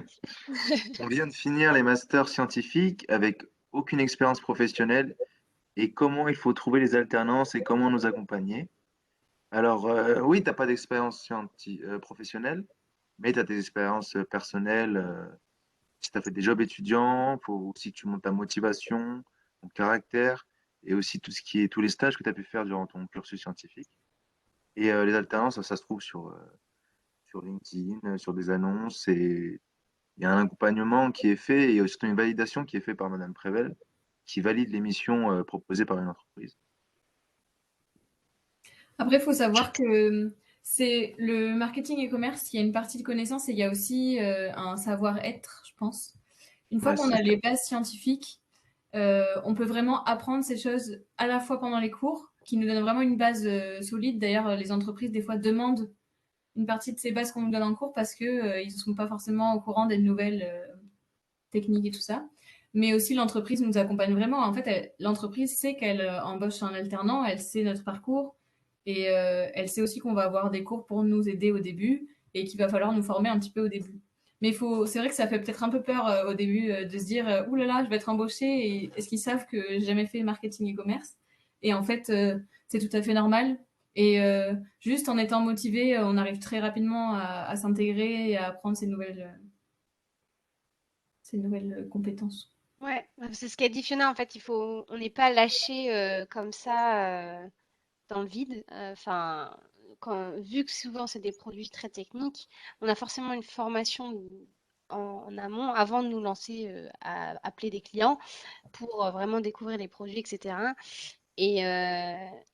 S4: On vient de finir les masters scientifiques avec aucune expérience professionnelle et comment il faut trouver les alternances et comment nous accompagner. Alors, oui, tu n'as pas d'expérience professionnelle, mais tu as des expériences personnelles. Si tu as fait des jobs étudiants, il faut aussi que tu montes ta motivation, ton caractère et aussi tout ce qui est tous les stages que tu as pu faire durant ton cursus scientifique. Et les alternances, ça se trouve sur LinkedIn, sur des annonces. Et il y a un accompagnement qui est fait et aussi une validation qui est faite par Madame Prével qui valide les missions proposées par une entreprise.
S2: Après, il faut savoir que c'est le marketing et commerce, il y a une partie de connaissance et il y a aussi un savoir-être, je pense. Une fois
S4: Ouais,
S2: qu'on
S4: c'est
S2: a
S4: ça.
S2: les bases scientifiques, on peut vraiment apprendre ces choses à la fois pendant les cours, qui nous donnent vraiment une base solide. D'ailleurs, les entreprises, des fois, demandent une partie de ces bases qu'on nous donne en cours parce qu'ils ne sont pas forcément au courant des nouvelles techniques et tout ça. Mais aussi, l'entreprise nous accompagne vraiment. En fait, l'entreprise sait qu'elle embauche un alternant, elle sait notre parcours et elle sait aussi qu'on va avoir des cours pour nous aider au début et qu'il va falloir nous former un petit peu au début. Mais c'est vrai que ça fait peut-être un peu peur au début de se dire ouh là là, je vais être embauchée et est-ce qu'ils savent que j'ai jamais fait marketing et commerce? Et en fait, c'est tout à fait normal. Et juste en étant motivé, on arrive très rapidement à s'intégrer et à apprendre ces nouvelles compétences.
S5: Ouais, c'est ce qu'a dit Fiona, en fait, on n'est pas lâché comme ça dans le vide. Enfin, vu que souvent c'est des produits très techniques, on a forcément une formation en amont avant de nous lancer à appeler des clients pour vraiment découvrir les produits, etc. Et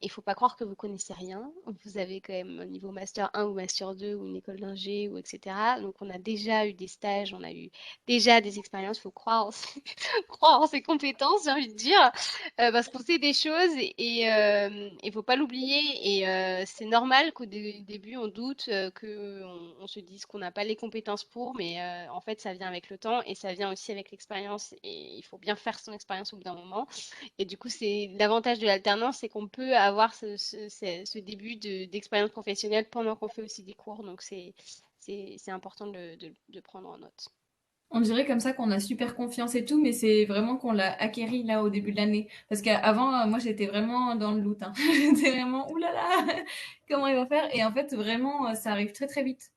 S5: il faut pas croire que vous connaissez rien. Vous avez quand même un niveau master 1 ou master 2 ou une école d'ingé ou etc. Donc on a déjà eu des stages, on a eu déjà des expériences. Il faut croire croire en ses compétences, j'ai envie de dire, parce qu'on sait des choses et il faut pas l'oublier. Et c'est normal qu'au début on doute, on se dise qu'on n'a pas les compétences pour, mais en fait ça vient avec le temps et ça vient aussi avec l'expérience. Et il faut bien faire son expérience au bout d'un moment. Et du coup, c'est l'avantage de l'alternance, c'est qu'on peut avoir ce début d'expérience professionnelle pendant qu'on fait aussi des cours. Donc, c'est important de prendre en note.
S2: On dirait comme ça qu'on a super confiance et tout, mais c'est vraiment qu'on l'a acquéri là au début de l'année. Parce qu'avant, moi j'étais vraiment dans le doute, hein. J'étais vraiment oulala, comment il va faire? Et en fait, vraiment, ça arrive très très vite.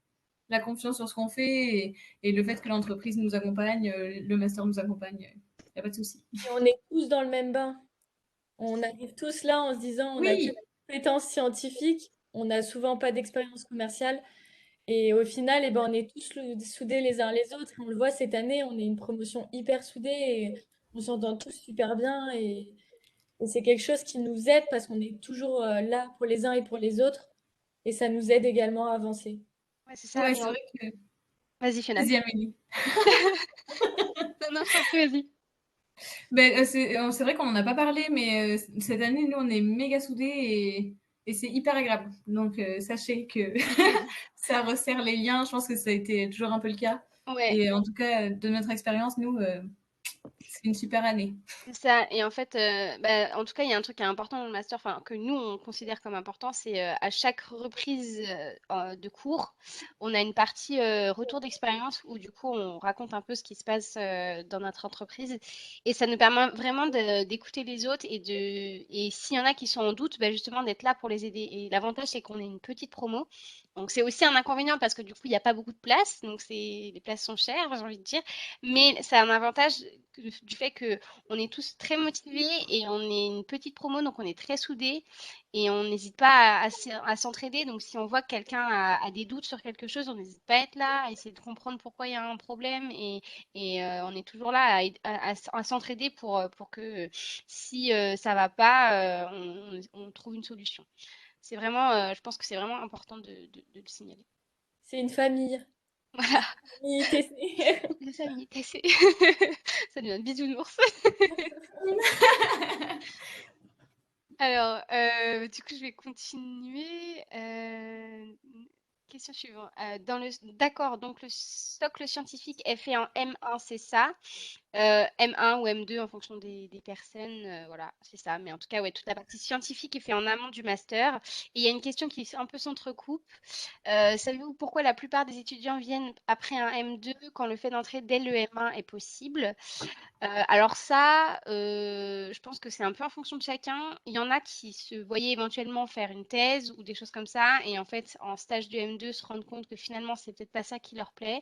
S2: La confiance sur ce qu'on fait et le fait que l'entreprise nous accompagne, le master nous accompagne, il n'y a pas de souci.
S3: Et on est tous dans le même bain. On arrive tous là en se disant on a que
S2: Oui,
S3: des compétences scientifiques, on n'a souvent pas d'expérience commerciale. Et au final, eh ben, on est tous soudés les uns les autres. On le voit cette année, on est une promotion hyper soudée et on s'entend tous super bien. Et c'est quelque chose qui nous aide parce qu'on est toujours là pour les uns et pour les autres. Et ça nous aide également à avancer.
S5: Ouais, c'est ça.
S2: ouais,
S5: Et
S2: c'est vrai que.
S5: Vas-y, Fiona.
S2: Vas-y, Amélie.
S5: Non, non, je t'en prie, vas-y.
S2: Ben, c'est vrai qu'on n'en a pas parlé, mais cette année, nous, on est méga soudés et c'est hyper agréable. Donc, sachez que ça resserre les liens. Je pense que ça a été toujours un peu le cas.
S5: Ouais.
S2: Et en tout cas, de notre expérience, nous, c'est une super année.
S5: C'est ça. Et en fait, en tout cas, il y a un truc qui est important dans le master, enfin, que nous, on considère comme important, c'est à chaque reprise de cours, on a une partie retour d'expérience où du coup, on raconte un peu ce qui se passe dans notre entreprise. Et ça nous permet vraiment d'écouter les autres et s'il y en a qui sont en doute, justement, d'être là pour les aider. Et l'avantage, c'est qu'on est une petite promo. Donc, c'est aussi un inconvénient parce que du coup, il n'y a pas beaucoup de places. Donc, les places sont chères, j'ai envie de dire. Mais c'est un avantage du fait que on est tous très motivés et on est une petite promo, donc on est très soudés et on n'hésite pas à s'entraider. Donc, si on voit que quelqu'un a des doutes sur quelque chose, on n'hésite pas à être là, à essayer de comprendre pourquoi il y a un problème et on est toujours là à s'entraider pour que si ça va pas, on trouve une solution. C'est vraiment, je pense que c'est vraiment important de le signaler.
S3: C'est une famille.
S5: Voilà,
S3: Famille TC.
S5: la famille, TC. Ça devient bisounours. Alors, du coup, je vais continuer. Question suivante. D'accord, donc le socle scientifique est fait en M1, c'est ça. M1 ou M2 en fonction des personnes. Voilà, c'est ça. Mais en tout cas, ouais, toute la partie scientifique est faite en amont du master. Et il y a une question qui un peu s'entrecoupe. Savez-vous pourquoi la plupart des étudiants viennent après un M2 quand le fait d'entrer dès le M1 est possible? Alors ça, je pense que c'est un peu en fonction de chacun. Il y en a qui se voyaient éventuellement faire une thèse ou des choses comme ça et en fait, en stage de M2, se rendre compte que finalement, c'est peut-être pas ça qui leur plaît.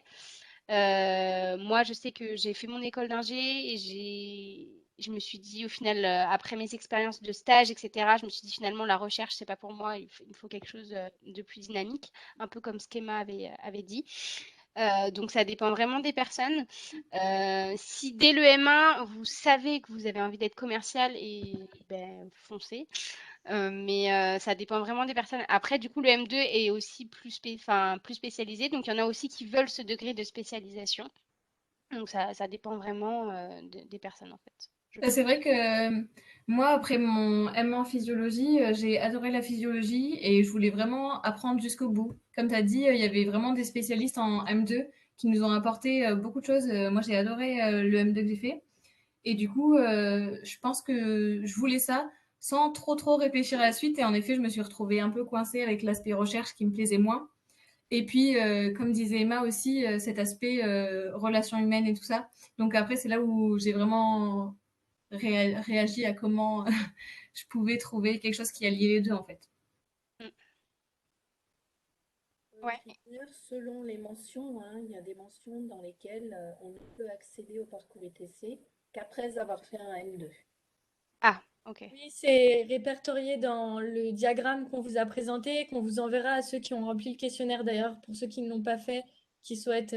S5: Moi, je sais que j'ai fait mon école d'ingé et je me suis dit au final, après mes expériences de stage, etc., je me suis dit finalement la recherche, c'est pas pour moi, il me faut quelque chose de plus dynamique, un peu comme Schema avait dit. Donc ça dépend vraiment des personnes. Si dès le M1, vous savez que vous avez envie d'être commercial, foncez. Mais ça dépend vraiment des personnes. Après, du coup, le M2 est aussi plus spécialisé. Donc, il y en a aussi qui veulent ce degré de spécialisation. Donc, ça dépend vraiment des personnes, en fait, je
S2: C'est
S5: pense.
S2: vrai que moi, après mon M1 en physiologie, j'ai adoré la physiologie et je voulais vraiment apprendre jusqu'au bout. Comme tu as dit, il y avait vraiment des spécialistes en M2 qui nous ont apporté beaucoup de choses. Moi, j'ai adoré le M2 que j'ai fait. Et du coup, je pense que je voulais ça sans trop réfléchir à la suite. Et en effet, je me suis retrouvée un peu coincée avec l'aspect recherche qui me plaisait moins. Et puis, comme disait Emma aussi, cet aspect relations humaines et tout ça. Donc après, c'est là où j'ai vraiment réagi à comment je pouvais trouver quelque chose qui alliait les deux en fait.
S5: Mm.
S7: Pour
S5: Ouais.
S7: finir, selon les mentions, hein, il y a des mentions dans lesquelles on ne peut accéder au parcours ETC qu'après avoir fait un M2.
S5: Ah, ok.
S3: Oui, c'est répertorié dans le diagramme qu'on vous a présenté, qu'on vous enverra à ceux qui ont rempli le questionnaire d'ailleurs. Pour ceux qui ne l'ont pas fait, qui souhaitent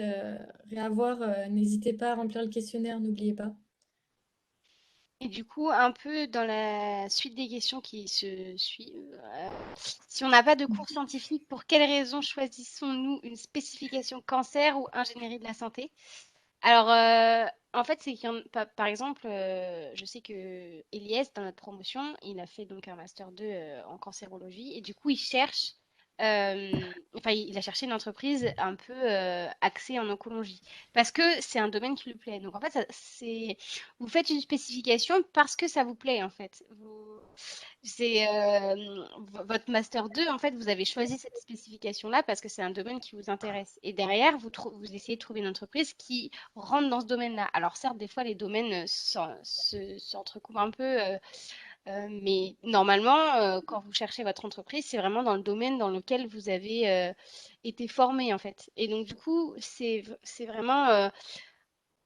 S3: réavoir, n'hésitez pas à remplir le questionnaire, n'oubliez pas.
S5: Et du coup, un peu dans la suite des questions qui se suivent, si on n'a pas de cours scientifique, pour quelles raisons choisissons-nous une spécification cancer ou ingénierie de la santé? Alors, en fait, c'est qu'il y en par exemple, je sais que Eliès, dans notre promotion, il a fait donc un master 2 en cancérologie et du coup, il cherche, enfin, il a cherché une entreprise un peu axée en oncologie parce que c'est un domaine qui lui plaît. Donc, en fait, vous faites une spécification parce que ça vous plaît, en fait. C'est votre master 2, en fait, vous avez choisi cette spécification-là parce que c'est un domaine qui vous intéresse. Et derrière, vous essayez de trouver une entreprise qui rentre dans ce domaine-là. Alors certes, des fois, les domaines s'entrecoupent un peu, mais normalement, quand vous cherchez votre entreprise, c'est vraiment dans le domaine dans lequel vous avez été formé, en fait. Et donc, du coup, c'est vraiment,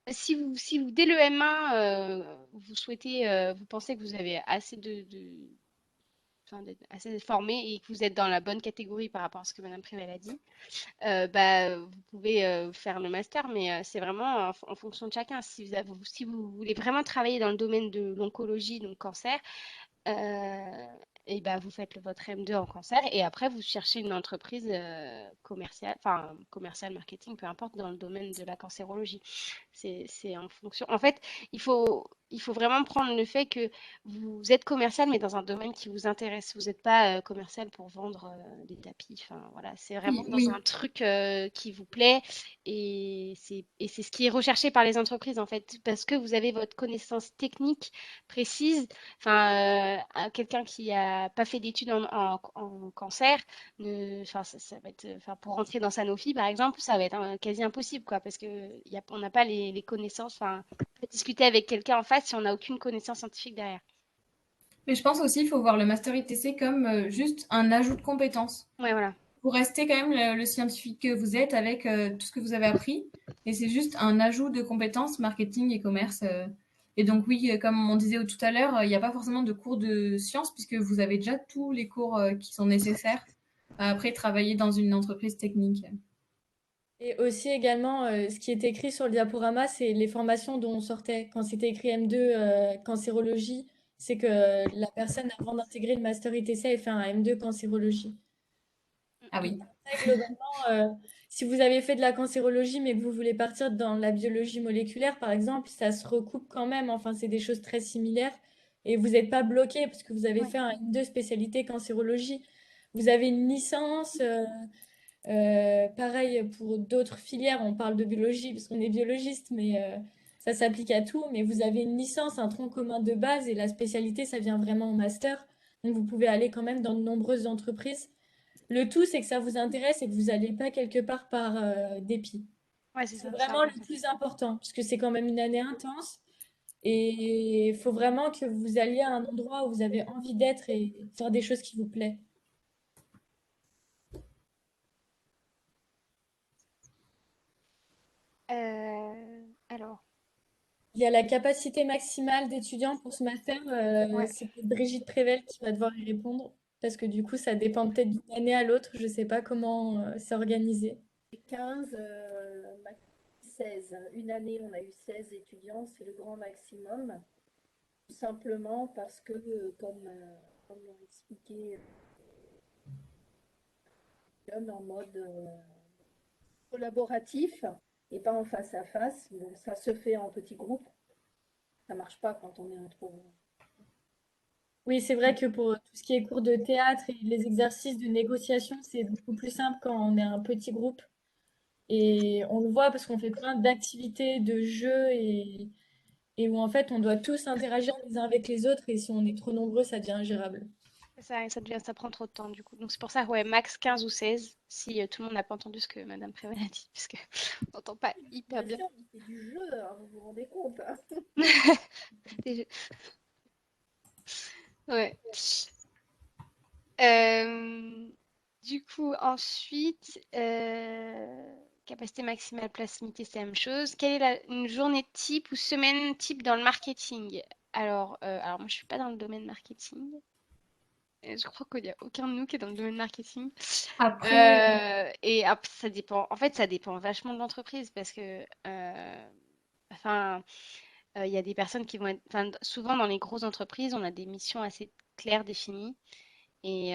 S5: si vous, dès le M1, vous souhaitez, vous pensez que vous avez assez enfin, d'être assez formé et que vous êtes dans la bonne catégorie par rapport à ce que Madame Prével a dit, bah, vous pouvez faire le master, mais c'est vraiment en fonction de chacun. Si vous voulez vraiment travailler dans le domaine de l'oncologie, donc cancer, et ben vous faites votre M2 en cancer et après vous cherchez une entreprise commerciale, enfin commerciale, marketing, peu importe, dans le domaine de la cancérologie. C'est en fonction. En fait, il faut vraiment prendre le fait que vous êtes commercial, mais dans un domaine qui vous intéresse. Vous n'êtes pas commercial pour vendre des tapis. Enfin, voilà, c'est vraiment
S2: Oui,
S5: dans
S2: oui.
S5: un truc qui vous plaît et c'est ce qui est recherché par les entreprises, en fait, parce que vous avez votre connaissance technique précise. Enfin, quelqu'un qui a pas fait d'études en cancer, enfin, ça va être, enfin, pour rentrer dans Sanofi, par exemple, ça va être quasi impossible, quoi, parce que on n'a pas les connaissances. Enfin, on peut discuter avec quelqu'un en face si on n'a aucune connaissance scientifique derrière.
S2: Mais je pense aussi qu'il faut voir le master ITC comme juste un ajout de compétences.
S5: Ouais, voilà.
S2: Vous restez quand même le scientifique que vous êtes avec tout ce que vous avez appris. Et c'est juste un ajout de compétences marketing et commerce. Et donc oui, comme on disait tout à l'heure, il n'y a pas forcément de cours de sciences puisque vous avez déjà tous les cours qui sont nécessaires à après travailler dans une entreprise technique.
S3: Et aussi également, ce qui est écrit sur le diaporama, c'est les formations dont on sortait. Quand c'était écrit M2 cancérologie, c'est que la personne, avant d'intégrer le master ITC, elle fait un M2 cancérologie.
S2: Ah oui.
S3: Après, globalement, si vous avez fait de la cancérologie, mais que vous voulez partir dans la biologie moléculaire, par exemple, ça se recoupe quand même. Enfin, c'est des choses très similaires. Et vous n'êtes pas bloqué parce que vous avez
S5: Ouais.
S3: fait un M2 spécialité cancérologie. Vous avez une licence. Pareil pour d'autres filières, on parle de biologie parce qu'on est biologiste, mais ça s'applique à tout. Mais vous avez une licence, un tronc commun de base et la spécialité, ça vient vraiment au master. Donc vous pouvez aller quand même dans de nombreuses entreprises. Le tout, c'est que ça vous intéresse et que vous n'allez pas quelque part par dépit.
S5: Ouais, c'est
S3: C'est
S5: ça, c'est
S3: vraiment le
S5: important.
S3: plus important parce que c'est quand même une année intense et il faut vraiment que vous alliez à un endroit où vous avez envie d'être et faire des choses qui vous plaisent.
S5: Alors,
S3: Il y a la capacité maximale d'étudiants pour ce master.
S5: ouais.
S3: C'est peut-être Brigitte Prével qui va devoir y répondre parce que du coup, ça dépend peut-être d'une année à l'autre. Je ne sais pas comment c'est organisé.
S7: 15, 16. Une année, on a eu 16 étudiants, c'est le grand maximum. Tout simplement parce que, comme l'ont expliqué, en mode collaboratif et pas en face à face. Donc ça se fait en petits groupes. Ça marche pas quand on est en trop.
S3: Oui, c'est vrai que pour tout ce qui est cours de théâtre et les exercices de négociation, c'est beaucoup plus simple quand on est un petit groupe. Et on le voit parce qu'on fait plein d'activités, de jeux et où en fait on doit tous interagir les uns avec les autres. Et si on est trop nombreux, ça devient ingérable.
S5: Ça prend trop de temps du coup. Donc c'est pour ça, ouais, max 15 ou 16, si tout le monde n'a pas entendu ce que Madame Prével a dit, parce qu'on n'entend pas hyper
S7: Bien
S5: bien.
S7: sûr, on fait du jeu, hein, vous vous rendez compte, hein.
S5: Déjà. Ouais. Euh, du coup, ensuite, capacité maximale, place limitée, c'est la même chose. Quelle est une journée type ou semaine type dans le marketing? Alors moi, je suis pas dans le domaine marketing. Et je crois qu'il n'y a aucun de nous qui est dans le domaine marketing.
S2: Après,
S5: Et ça dépend. En fait, ça dépend vachement de l'entreprise parce que, enfin, il y a des personnes qui vont être. Enfin, souvent dans les grosses entreprises, on a des missions assez claires, définies. Et,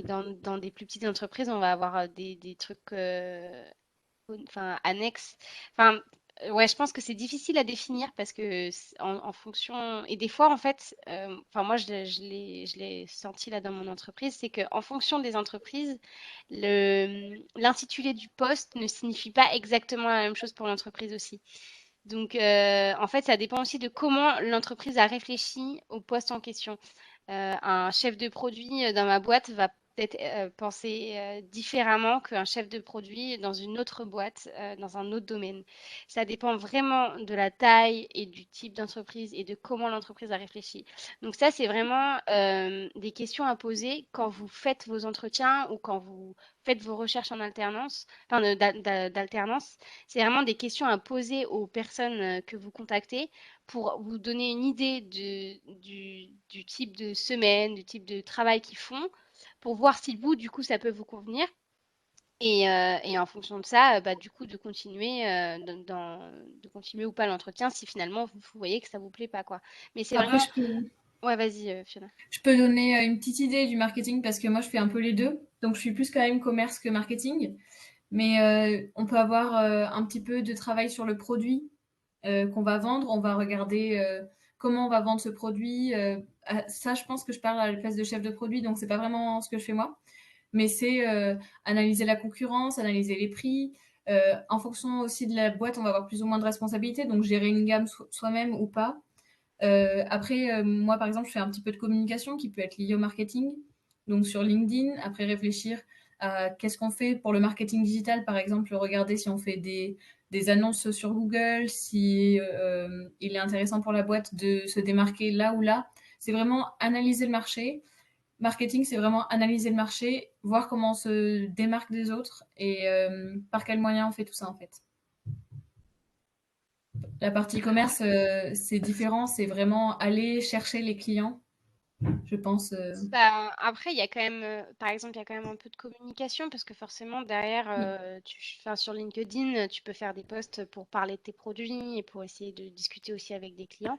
S5: dans des plus petites entreprises, on va avoir des trucs enfin, annexes. Enfin, ouais, je pense que c'est difficile à définir parce que en fonction. Et des fois, en fait, enfin, moi, je l'ai senti là dans mon entreprise, c'est qu'en fonction des entreprises, l'intitulé du poste ne signifie pas exactement la même chose pour l'entreprise aussi. Donc, en fait, ça dépend aussi de comment l'entreprise a réfléchi au poste en question. Un chef de produit dans ma boîte va peut-être penser différemment qu'un chef de produit dans une autre boîte, dans un autre domaine. Ça dépend vraiment de la taille et du type d'entreprise et de comment l'entreprise a réfléchi. Donc ça, c'est vraiment des questions à poser quand vous faites vos entretiens ou quand vous faites vos recherches en alternance, enfin d'alternance. C'est vraiment des questions à poser aux personnes que vous contactez pour vous donner une idée du type de semaine, du type de travail qu'ils font, pour voir si vous, du coup, ça peut vous convenir. Et en fonction de ça, bah, du coup, de continuer ou pas l'entretien si finalement vous voyez que ça vous plaît pas, quoi. Mais c'est
S2: Après,
S5: vraiment... Ouais, vas-y, Fiona.
S2: je peux donner une petite idée du marketing parce que moi, je fais un peu les deux. Donc, je suis plus quand même commerce que marketing. Mais on peut avoir un petit peu de travail sur le produit qu'on va vendre. On va regarder comment on va vendre ce produit. Ça, je pense que je parle à la place de chef de produit, donc c'est pas vraiment ce que je fais moi. Mais c'est analyser la concurrence, analyser les prix. En fonction aussi de la boîte, on va avoir plus ou moins de responsabilités, donc gérer une gamme soi-même ou pas. Après, moi, par exemple, je fais un petit peu de communication qui peut être liée au marketing. Donc, sur LinkedIn, après réfléchir à qu'est-ce qu'on fait pour le marketing digital, par exemple, regarder si on fait des annonces sur Google, si il est intéressant pour la boîte de se démarquer là ou là. C'est vraiment analyser le marché. Marketing, c'est vraiment analyser le marché, voir comment on se démarque des autres et par quels moyens on fait tout ça, en fait. La partie commerce, c'est différent, c'est vraiment aller chercher les clients, je pense.
S5: Bah, après, il y a quand même, par exemple, il y a quand même un peu de communication parce que forcément, derrière, enfin, sur LinkedIn, tu peux faire des posts pour parler de tes produits et pour essayer de discuter aussi avec des clients.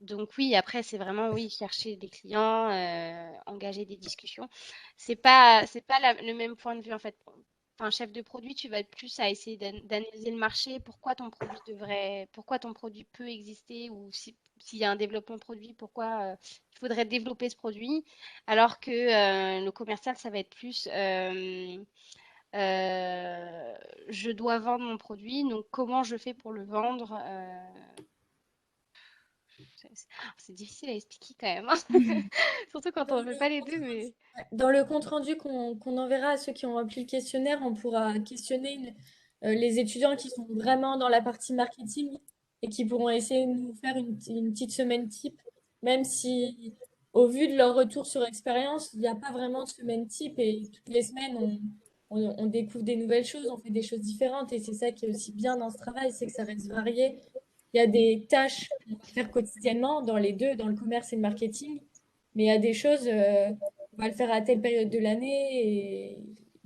S5: Donc oui, après, c'est vraiment, oui, chercher des clients, engager des discussions. C'est pas le même point de vue, en fait. Enfin, chef de produit, tu vas être plus à essayer d'analyser le marché, pourquoi ton produit peut exister ou s'il y a un développement produit, pourquoi il faudrait développer ce produit. Alors que le commercial, ça va être plus je dois vendre mon produit, donc comment je fais pour le vendre c'est difficile à expliquer quand même, hein. Surtout quand on ne fait pas les deux, mais...
S3: Dans le compte-rendu qu'on enverra à ceux qui ont rempli le questionnaire, on pourra questionner les étudiants qui sont vraiment dans la partie marketing et qui pourront essayer de nous faire une petite semaine type, même si, au vu de leur retour sur expérience, il n'y a pas vraiment de semaine type et toutes les semaines, on découvre des nouvelles choses, on fait des choses différentes et c'est ça qui est aussi bien dans ce travail, c'est que ça reste varié. Il y a des tâches qu'on va faire quotidiennement dans les deux, dans le commerce et le marketing, mais il y a des choses, on va le faire à telle période de l'année et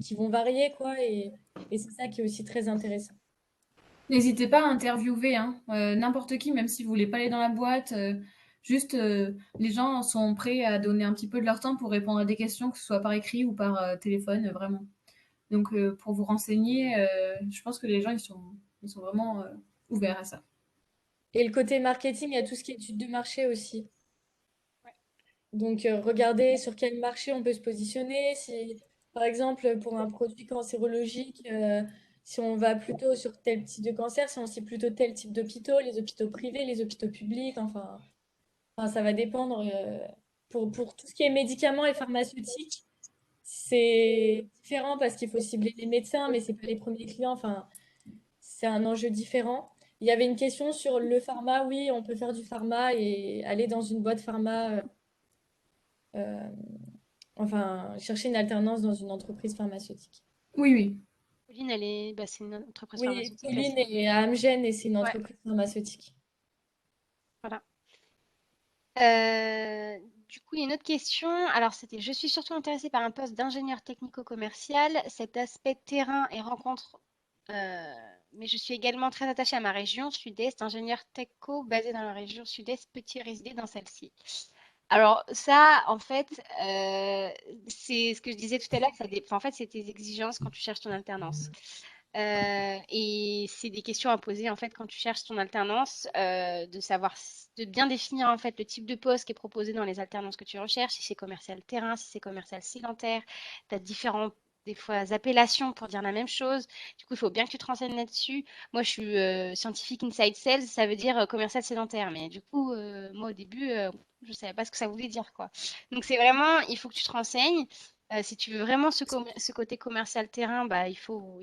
S3: qui vont varier, quoi. Et c'est ça qui est aussi très intéressant.
S2: N'hésitez pas à interviewer hein, n'importe qui, même si vous voulez pas aller dans la boîte. Juste, les gens sont prêts à donner un petit peu de leur temps pour répondre à des questions, que ce soit par écrit ou par téléphone, vraiment. Donc, pour vous renseigner, je pense que les gens, ils sont vraiment ouverts à ça.
S3: Et le côté marketing, il y a tout ce qui est étude de marché aussi. Donc, regarder sur quel marché on peut se positionner. Si, par exemple, pour un produit cancérologique, si on va plutôt sur tel type de cancer, si on cible plutôt tel type d'hôpitaux, les hôpitaux privés, les hôpitaux publics, enfin, ça va dépendre. Pour tout ce qui est médicaments et pharmaceutiques, c'est différent parce qu'il faut cibler les médecins, mais c'est pas les premiers clients. Enfin, c'est un enjeu différent. Il y avait une question sur le pharma. Oui, on peut faire du pharma et aller dans une boîte pharma. Euh, enfin, chercher une alternance dans une entreprise pharmaceutique.
S2: Oui, oui.
S5: Pauline, c'est une entreprise
S3: Oui,
S5: pharmaceutique
S3: Pauline
S5: classique.
S3: est à Amgen et c'est une
S5: Ouais,
S3: entreprise pharmaceutique.
S5: voilà. Euh, du coup, il y a une autre question. Alors, c'était, je suis surtout intéressée par un poste d'ingénieur technico-commercial. Cet aspect terrain et rencontre, mais je suis également très attachée à ma région sud-est. Ingénieur techco basé dans la région sud-est, peut-il résider dans celle-ci? Alors ça, en fait, c'est ce que je disais tout à l'heure, en fait, c'est tes exigences quand tu cherches ton alternance. Et c'est des questions à poser en fait quand tu cherches ton alternance, de savoir, de bien définir en fait le type de poste qui est proposé dans les alternances que tu recherches, si c'est commercial terrain, si c'est commercial sédentaire. Tu as différents appellations pour dire la même chose. Du coup, il faut bien que tu te renseignes là-dessus. Moi, je suis scientifique inside sales, ça veut dire commercial sédentaire. Mais du coup, moi, au début, je ne savais pas ce que ça voulait dire, quoi. Donc, c'est vraiment, il faut que tu te renseignes. Si tu veux vraiment ce côté commercial terrain, bah, il faut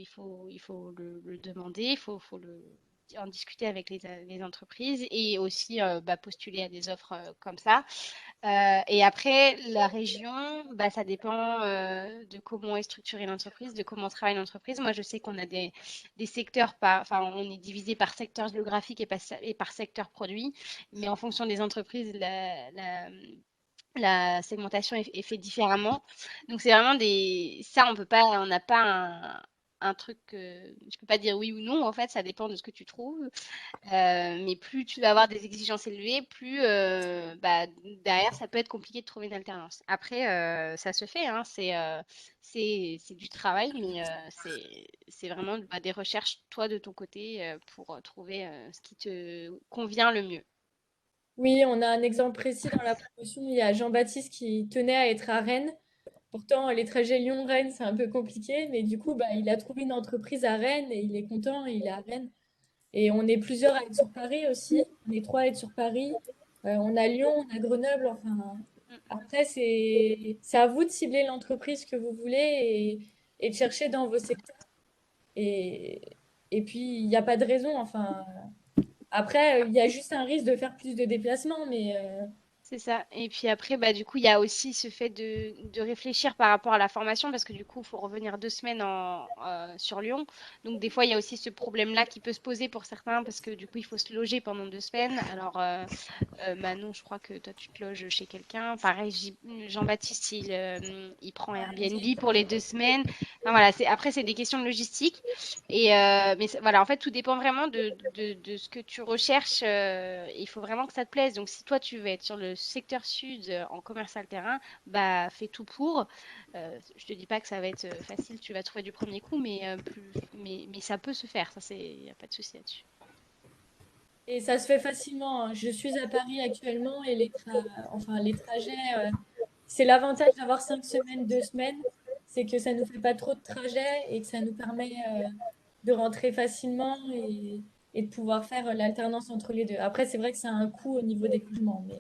S5: le demander, en discuter avec les entreprises et aussi bah, postuler à des offres comme ça. Et après, la région, bah, ça dépend de comment est structurée l'entreprise, de comment travaille l'entreprise. Moi, je sais qu'on a des secteurs, enfin, on est divisé par secteur géographique et par secteur produit, mais en fonction des entreprises, la segmentation est faite différemment. Donc, c'est vraiment ça, on n'a pas un truc, je peux pas dire oui ou non, en fait, ça dépend de ce que tu trouves. Mais plus tu vas avoir des exigences élevées, plus bah, derrière, ça peut être compliqué de trouver une alternance. Après, ça se fait, hein, c'est du travail, mais c'est vraiment bah, des recherches, toi, de ton côté, pour trouver ce qui te convient le mieux.
S3: Oui, on a un exemple précis dans la promotion. Il y a Jean-Baptiste qui tenait à être à Rennes. Pourtant, les trajets Lyon-Rennes, c'est un peu compliqué, mais du coup, bah, il a trouvé une entreprise à Rennes et il est content, il est à Rennes. Et on est plusieurs à être sur Paris aussi. On est trois à être sur Paris. On a Lyon, on a Grenoble. Enfin,
S5: Mm.
S3: après, c'est à vous de cibler l'entreprise que vous voulez et de chercher dans vos secteurs. Et, et puis, il n'y a pas de raison. Enfin, après, il y a juste un risque de faire plus de déplacements, mais
S5: C'est ça. Et puis après, bah, du coup, il y a aussi ce fait de réfléchir par rapport à la formation, parce que du coup, il faut revenir 2 semaines sur Lyon. Donc, des fois, il y a aussi ce problème-là qui peut se poser pour certains, parce que du coup, il faut se loger pendant 2 semaines. Alors, Manon, je crois que toi, tu te loges chez quelqu'un. Pareil, Jean-Baptiste, il prend Airbnb pour les 2 semaines. Enfin, voilà, après, c'est des questions de logistique. Mais voilà, en fait, tout dépend vraiment de ce que tu recherches. Il faut vraiment que ça te plaise. Donc, si toi, tu veux être sur le secteur sud en commercial terrain, bah, fais tout pour. Je te dis pas que ça va être facile, tu vas trouver du premier coup, mais ça peut se faire. Ça, il n'y a pas de souci là-dessus.
S3: et ça se fait facilement, hein. Je suis à Paris actuellement et enfin, les trajets, c'est l'avantage d'avoir 5 semaines, 2 semaines, c'est que ça nous fait pas trop de trajets et que ça nous permet de rentrer facilement et de pouvoir faire l'alternance entre les deux. Après, c'est vrai que ça a un coût au niveau des logements, mais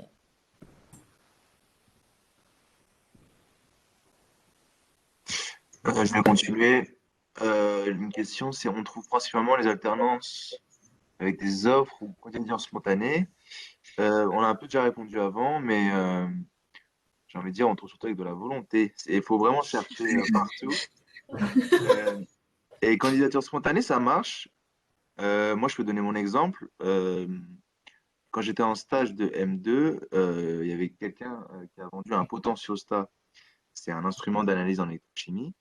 S4: Je vais continuer. Une question, c'est on trouve principalement les alternances avec des offres ou candidatures spontanées. On a un peu déjà répondu avant, mais j'ai envie de dire, on trouve surtout avec de la volonté. Il faut vraiment chercher partout. Euh, et candidature spontanée, ça marche. Moi, je peux donner mon exemple. Quand j'étais en stage de M2, il y avait quelqu'un qui a vendu un potentiostat. C'est un instrument d'analyse en électrochimie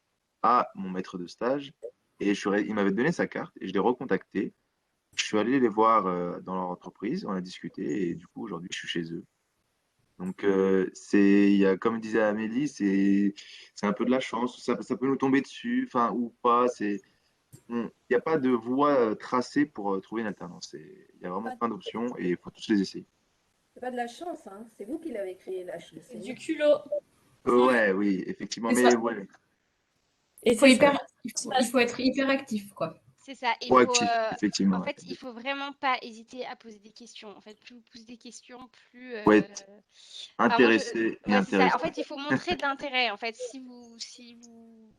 S4: à mon maître de stage. Et il m'avait donné sa carte et je l'ai recontacté. Je suis allé les voir dans leur entreprise, on a discuté et du coup, aujourd'hui, je suis chez eux. Donc, il y a, comme disait Amélie, c'est un peu de la chance. Ça peut nous tomber dessus, enfin, ou pas. Il n'y a pas de voie tracée pour trouver une alternance. Il y a vraiment
S7: Pas-
S4: plein d'options et il faut tous les essayer.
S7: C'est pas de la chance, hein. C'est vous qui l'avez créé, la chance.
S3: c'est du culot.
S4: Ouais, oui, effectivement.
S2: C'est ça.
S4: Mais ouais,
S3: Et
S2: Il faut
S3: c'est ce qui
S2: hyper,
S3: se
S2: il
S3: passe.
S2: faut être hyper actif, quoi.
S5: C'est ça.
S4: proactif,
S5: En
S4: effectivement.
S5: fait, il faut vraiment pas hésiter à poser des questions. En fait, plus vous posez des questions, plus.
S4: Faut être
S5: Enfin, moi,
S4: intéressé et
S5: ouais, c'est ça.
S4: intéressé.
S5: En fait, il faut montrer de l'intérêt. En fait, si vous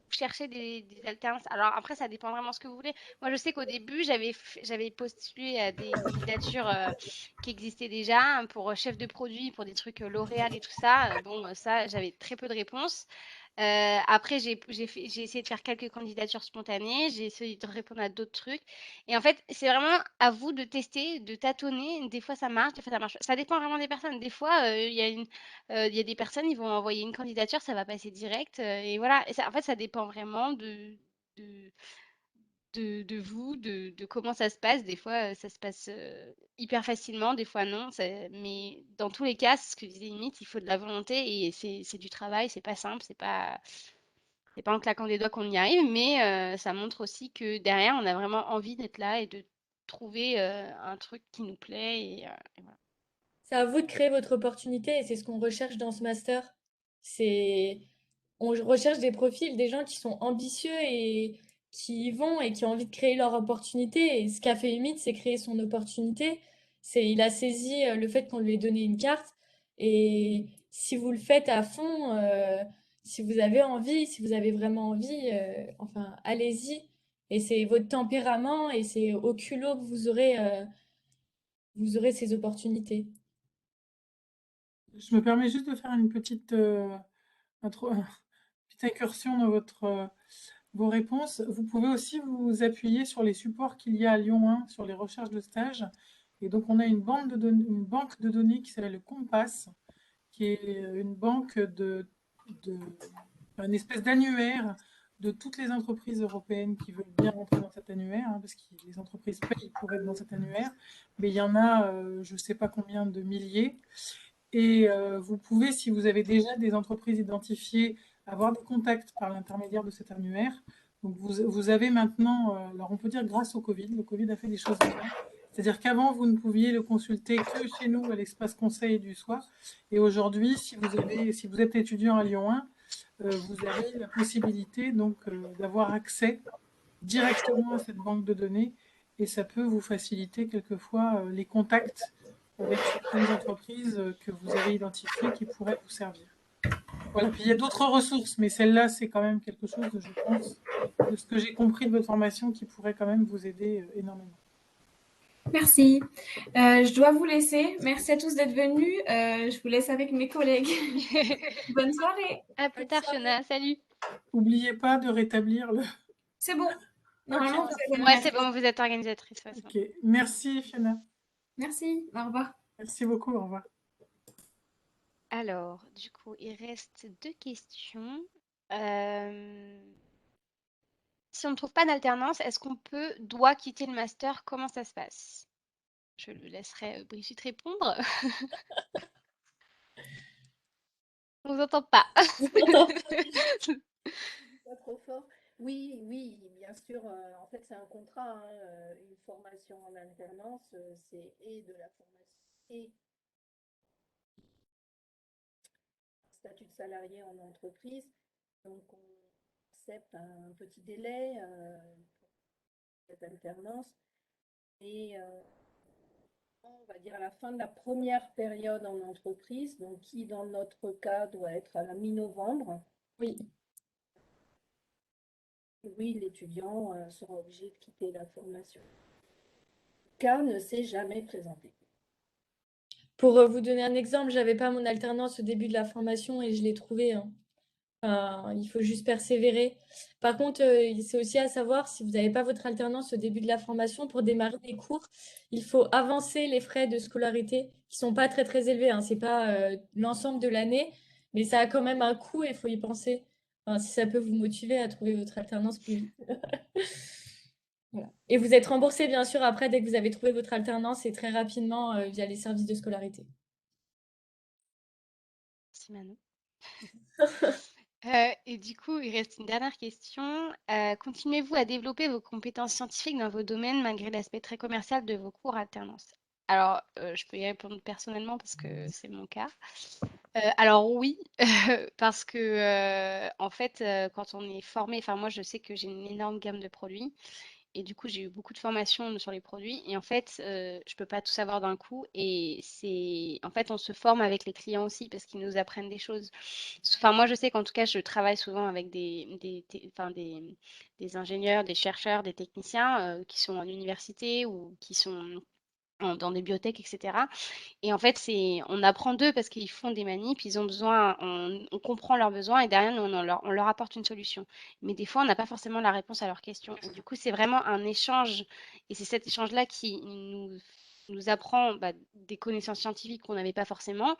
S5: cherchez des alternances, alors après, ça dépend vraiment de ce que vous voulez. Moi, je sais qu'au début, j'avais postulé à des candidatures qui existaient déjà hein, pour chef de produit, pour des trucs L'Oréal et tout ça. Bon, ça, j'avais très peu de réponses. Après, j'ai essayé de faire quelques candidatures spontanées, j'ai essayé de répondre à d'autres trucs. Et en fait, c'est vraiment à vous de tester, de tâtonner. Des fois, ça marche, des fois, ça marche pas. Ça dépend vraiment des personnes. Des fois, il y a des personnes, ils vont envoyer une candidature, ça va passer direct. Et voilà. En fait, ça dépend vraiment de, de vous, de comment ça se passe. Des fois, ça se passe hyper facilement, des fois non. Mais dans tous les cas, c'est ce que disait limite, il faut de la volonté et c'est du travail, c'est pas simple, c'est pas en claquant des doigts qu'on y arrive, mais ça montre aussi que derrière, on a vraiment envie d'être là et de trouver un truc qui nous plaît. Et voilà.
S3: C'est à vous de créer votre opportunité et c'est ce qu'on recherche dans ce master. C'est on recherche des profils, des gens qui sont ambitieux et qui y vont et qui ont envie de créer leur opportunité. Et ce qu'a fait Umit, c'est créer son opportunité. Il a saisi le fait qu'on lui ait donné une carte. Et si vous le faites à fond, si vous avez envie, si vous avez vraiment envie, enfin, allez-y. Et c'est votre tempérament et c'est au culot que vous aurez ces opportunités.
S1: Je me permets juste de faire une petite, petite incursion dans vos réponses. Vous pouvez aussi vous appuyer sur les supports qu'il y a à Lyon 1 sur les recherches de stage. Et donc, on a une banque de données qui s'appelle le Compass, qui est une banque de une espèce d'annuaire de toutes les entreprises européennes qui veulent bien rentrer dans cet annuaire, hein, parce que les entreprises payent pour être dans cet annuaire, mais il y en a, je ne sais pas combien de milliers. Et vous pouvez, si vous avez déjà des entreprises identifiées, avoir des contacts par l'intermédiaire de cet annuaire. Donc vous avez maintenant, alors on peut dire grâce au Covid, le Covid a fait des choses bien. C'est-à-dire qu'avant, vous ne pouviez le consulter que chez nous à l'espace conseil du soir. Et aujourd'hui, si vous êtes étudiant à Lyon 1, vous avez la possibilité donc d'avoir accès directement à cette banque de données et ça peut vous faciliter quelquefois les contacts avec certaines entreprises que vous avez identifiées qui pourraient vous servir. Voilà, puis il y a d'autres ressources, mais celle-là, c'est quand même quelque chose, je pense, de ce que j'ai compris de votre formation qui pourrait quand même vous aider énormément.
S2: Merci. Je dois vous laisser. Merci à tous d'être venus. Je vous laisse avec mes collègues. Bonne soirée.
S5: À plus tard, Fiona. Salut.
S1: N'oubliez pas de rétablir le...
S2: C'est bon. Normalement,
S1: Ok,
S2: vous êtes
S5: Ouais, c'est bon, vous êtes organisatrice. Ouais, c'est bon.
S1: ok. Merci Fiona.
S2: Merci. Au revoir.
S1: Merci beaucoup, au revoir.
S5: Alors, du coup, il reste 2 questions. Si on ne trouve pas d'alternance, est-ce qu'on doit quitter le master? Comment ça se passe? Je le laisserai Brigitte répondre. On vous entend pas.
S7: Pas trop fort. Oui, oui, bien sûr. En fait, c'est un contrat, hein, une formation en alternance, c'est et de la formation et statut de salarié en entreprise. Donc, on accepte un petit délai pour cette alternance. Et on va dire à la fin de la première période en entreprise, donc qui dans notre cas doit être à la mi-novembre.
S3: Oui.
S7: Oui, l'étudiant sera obligé de quitter la formation. Le cas ne s'est jamais présenté.
S3: Pour vous donner un exemple, j'avais pas mon alternance au début de la formation et je l'ai trouvée, hein. Enfin, il faut juste persévérer. Par contre, c'est aussi à savoir, si vous n'avez pas votre alternance au début de la formation, pour démarrer les cours, il faut avancer les frais de scolarité qui sont pas très très élevés, hein. C'est pas l'ensemble de l'année, mais ça a quand même un coût et il faut y penser. Enfin, si ça peut vous motiver à trouver votre alternance plus vite. Voilà. Et vous êtes remboursé, bien sûr, après, dès que vous avez trouvé votre alternance et très rapidement via les services de scolarité.
S5: Merci Manon. Et du coup, il reste une dernière question. Continuez-vous à développer vos compétences scientifiques dans vos domaines malgré l'aspect très commercial de vos cours alternance? Alors, je peux y répondre personnellement parce que c'est mon cas. Alors oui, parce que en fait, quand on est formé, enfin moi je sais que j'ai une énorme gamme de produits et du coup j'ai eu beaucoup de formations sur les produits et en fait je peux pas tout savoir d'un coup et c'est en fait on se forme avec les clients aussi parce qu'ils nous apprennent des choses. Enfin moi je sais qu'en tout cas je travaille souvent avec des ingénieurs, des chercheurs, des techniciens qui sont en université ou qui sont dans des bibliothèques, etc. Et en fait, on apprend d'eux parce qu'ils font des manips, ils ont besoin, on comprend leurs besoins et derrière, nous, on leur apporte une solution. Mais des fois, on n'a pas forcément la réponse à leurs questions. Et du coup, c'est vraiment un échange. Et c'est cet échange-là qui nous apprend des connaissances scientifiques qu'on n'avait pas forcément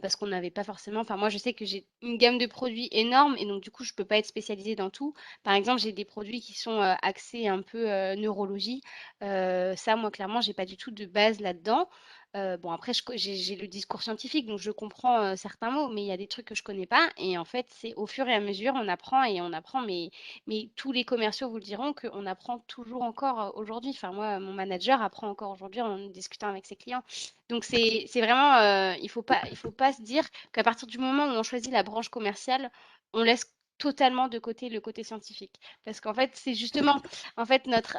S5: parce qu'on n'avait pas forcément. Enfin, moi, je sais que j'ai une gamme de produits énorme et donc, du coup, je ne peux pas être spécialisée dans tout. Par exemple, j'ai des produits qui sont axés un peu neurologie. Ça, moi, clairement, j'ai pas du tout de base là-dedans. Bon, après, j'ai le discours scientifique, donc je comprends certains mots, mais il y a des trucs que je connais pas. Et en fait, c'est au fur et à mesure, on apprend et on apprend. Mais tous les commerciaux vous le diront qu'on apprend toujours encore aujourd'hui. Enfin, moi, mon manager apprend encore aujourd'hui en discutant avec ses clients. Donc c'est vraiment, il faut pas se dire qu'à partir du moment où on choisit la branche commerciale, on laisse totalement de côté le côté scientifique. Parce qu'en fait, c'est justement en fait notre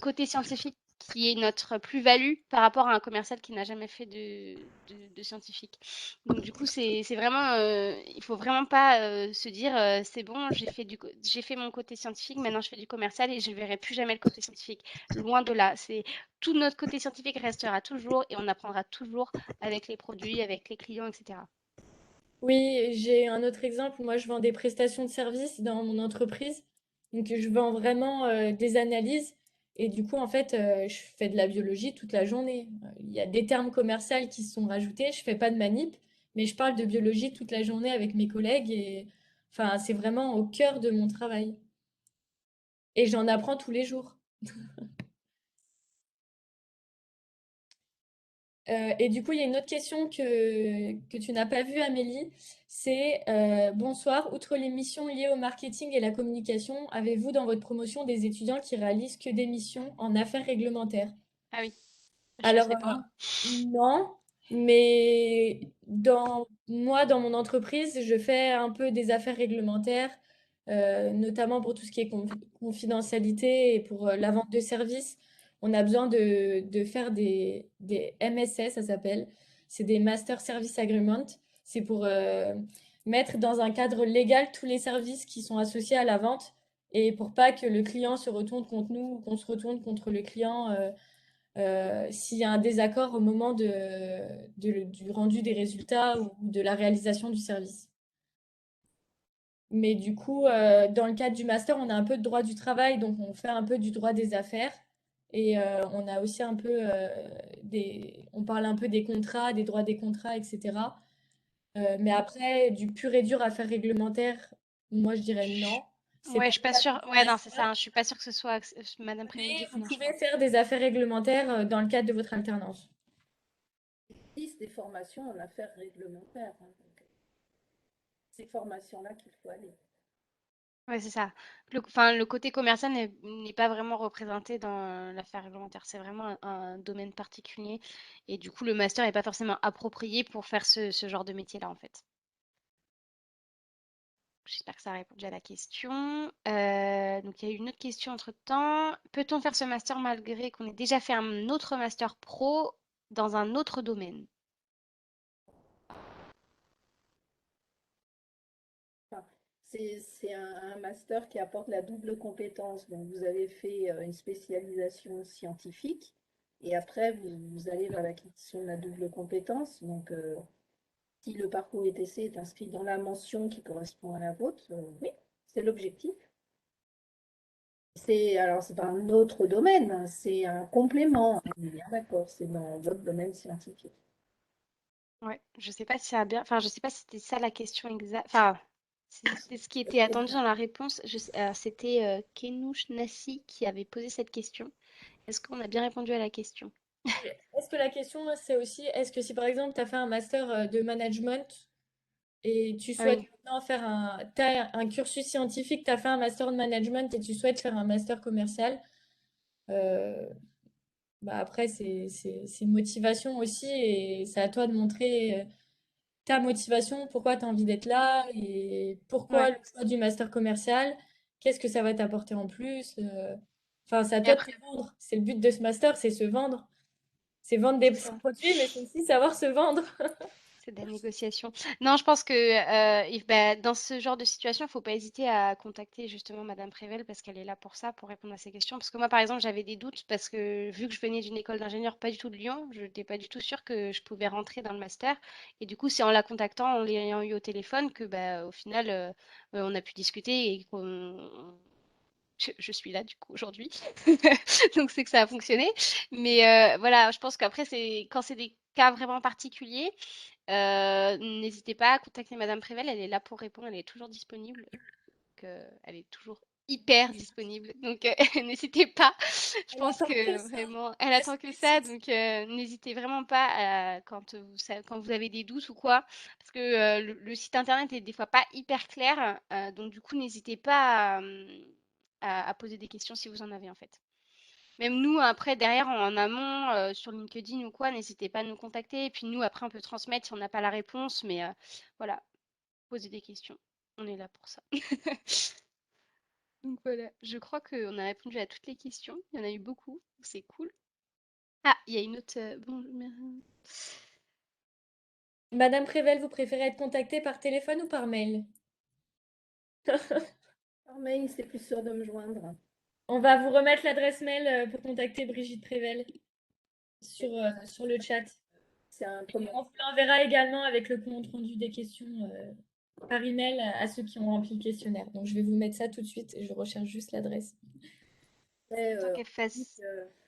S5: côté scientifique qui est notre plus-value par rapport à un commercial qui n'a jamais fait de scientifique. Donc du coup, c'est vraiment, il faut vraiment pas se dire c'est bon, j'ai fait mon côté scientifique, maintenant je fais du commercial et je verrai plus jamais le côté scientifique. Loin de là, c'est tout notre côté scientifique restera toujours et on apprendra toujours avec les produits, avec les clients, etc.
S3: Oui, j'ai un autre exemple. Moi, je vends des prestations de services dans mon entreprise. Donc, je vends vraiment des analyses. Et du coup, en fait, je fais de la biologie toute la journée. Il y a des termes commerciaux qui se sont rajoutés. Je fais pas de manip, mais je parle de biologie toute la journée avec mes collègues. Et enfin, c'est vraiment au cœur de mon travail. Et j'en apprends tous les jours. Et du coup, il y a une autre question que tu n'as pas vue, Amélie. C'est bonsoir, outre les missions liées au marketing et la communication, avez-vous dans votre promotion des étudiants qui réalisent que des missions en affaires réglementaires?
S5: Ah oui, je
S3: Alors,
S5: sais pas.
S3: non, mais dans mon entreprise, je fais un peu des affaires réglementaires, notamment pour tout ce qui est confidentialité et pour la vente de services. On a besoin de faire des MSA, ça s'appelle. C'est des Master Service Agreement. C'est pour mettre dans un cadre légal tous les services qui sont associés à la vente et pour pas que le client se retourne contre nous ou qu'on se retourne contre le client. S'il y a un désaccord au moment du rendu des résultats ou de la réalisation du service. Mais du coup, dans le cadre du master, on a un peu de droit du travail, donc on fait un peu du droit des affaires. Et on a aussi un peu on parle un peu des contrats, des droits des contrats, etc. Mais après, du pur et dur affaires réglementaires, moi je dirais non. C'est
S5: Ouais,
S3: pas
S5: je suis
S3: le
S5: pas
S3: cadre
S5: sûre.
S3: du
S5: Ouais, non, c'est
S3: master,
S5: ça, hein. Je suis pas sûre que ce soit Madame Préville
S3: mais
S5: dit que
S3: vous
S5: non, je
S3: pouvez
S5: crois.
S3: faire des affaires réglementaires dans le cadre de votre alternance.
S7: Il existe des formations en affaires réglementaires, hein, donc ces formations-là qu'il faut aller.
S5: Ouais, c'est ça. Enfin, le côté commercial n'est pas vraiment représenté dans l'affaire réglementaire. C'est vraiment un domaine particulier. Et du coup, le master n'est pas forcément approprié pour faire ce genre de métier-là, en fait. J'espère que ça a répondu à la question. Donc, il y a eu une autre question entre-temps. Peut-on faire ce master malgré qu'on ait déjà fait un autre master pro dans un autre domaine?
S7: Enfin, c'est un master qui apporte la double compétence. Donc, vous avez fait une spécialisation scientifique et après, vous allez vers l'acquisition de la double compétence. Donc, si le parcours ETC est inscrit dans la mention qui correspond à la vôtre, oui, c'est l'objectif. Alors, c'est pas un autre domaine, hein, c'est un complément. On est bien d'accord, c'est dans votre domaine scientifique.
S5: Ouais, je sais pas si ça a bien. Enfin, je sais pas si c'était ça la question exacte. Enfin, si c'était ce qui était attendu dans la réponse. C'était Kenouch Nassi qui avait posé cette question. Est-ce qu'on a bien répondu à la question?
S3: Est-ce que la question, c'est aussi, est-ce que si par exemple tu as fait un master de management et tu
S5: Ah
S3: souhaites
S5: oui.
S3: maintenant faire t'as un cursus scientifique, tu as fait un master de management et tu souhaites faire un master commercial, euh, bah après c'est une motivation aussi et c'est à toi de montrer ta motivation, pourquoi tu as envie d'être là et pourquoi
S5: Ouais.
S3: le choix du master commercial, qu'est-ce que ça va t'apporter en plus. Enfin, c'est à
S5: Et
S3: toi de
S5: après,
S3: te vendre. C'est le but de ce master, c'est se vendre. C'est vendre des
S5: c'est ça.
S3: produits, mais c'est aussi savoir se vendre.
S5: C'est de la négociation. Non, je pense que bah, dans ce genre de situation, il ne faut pas hésiter à contacter justement Madame Prével parce qu'elle est là pour ça, pour répondre à ces questions. Parce que moi, par exemple, j'avais des doutes parce que vu que je venais d'une école d'ingénieur pas du tout de Lyon, je n'étais pas du tout sûre que je pouvais rentrer dans le master. Et du coup, c'est en la contactant, en l'ayant eu au téléphone, que bah, au final, on a pu discuter et je suis là du coup aujourd'hui. Donc c'est que ça a fonctionné. Mais voilà, je pense qu'après, quand c'est des cas vraiment particuliers. N'hésitez pas à contacter Madame Prével, elle est là pour répondre, elle est toujours disponible. Donc, elle est toujours hyper disponible. Donc, n'hésitez pas. Je
S3: Elle
S5: pense
S3: attend que
S5: que
S3: ça.
S5: vraiment, elle attend que ça. Donc, n'hésitez vraiment pas quand vous avez des doutes ou quoi. Parce que le site internet est des fois pas hyper clair. Donc, du coup, n'hésitez pas à poser des questions si vous en avez en fait. Même nous, après, derrière, en amont, sur LinkedIn ou quoi, n'hésitez pas à nous contacter. Et puis nous, après, on peut transmettre si on n'a pas la réponse. Mais voilà, poser des questions. On est là pour ça. Donc voilà, je crois qu'on a répondu à toutes les questions. Il y en a eu beaucoup, c'est cool. Ah, il y a une autre.
S3: Madame Prével, vous préférez être contactée par téléphone ou par mail?
S7: Par mail, c'est plus sûr de me joindre.
S3: On va vous remettre l'adresse mail pour contacter Brigitte Prével sur le chat.
S7: C'est un
S3: On vous l'enverra également avec le compte rendu des questions par email à ceux qui ont rempli le questionnaire. Donc je vais vous mettre ça tout de suite et je recherche juste l'adresse.
S5: Tant qu'elle fasse.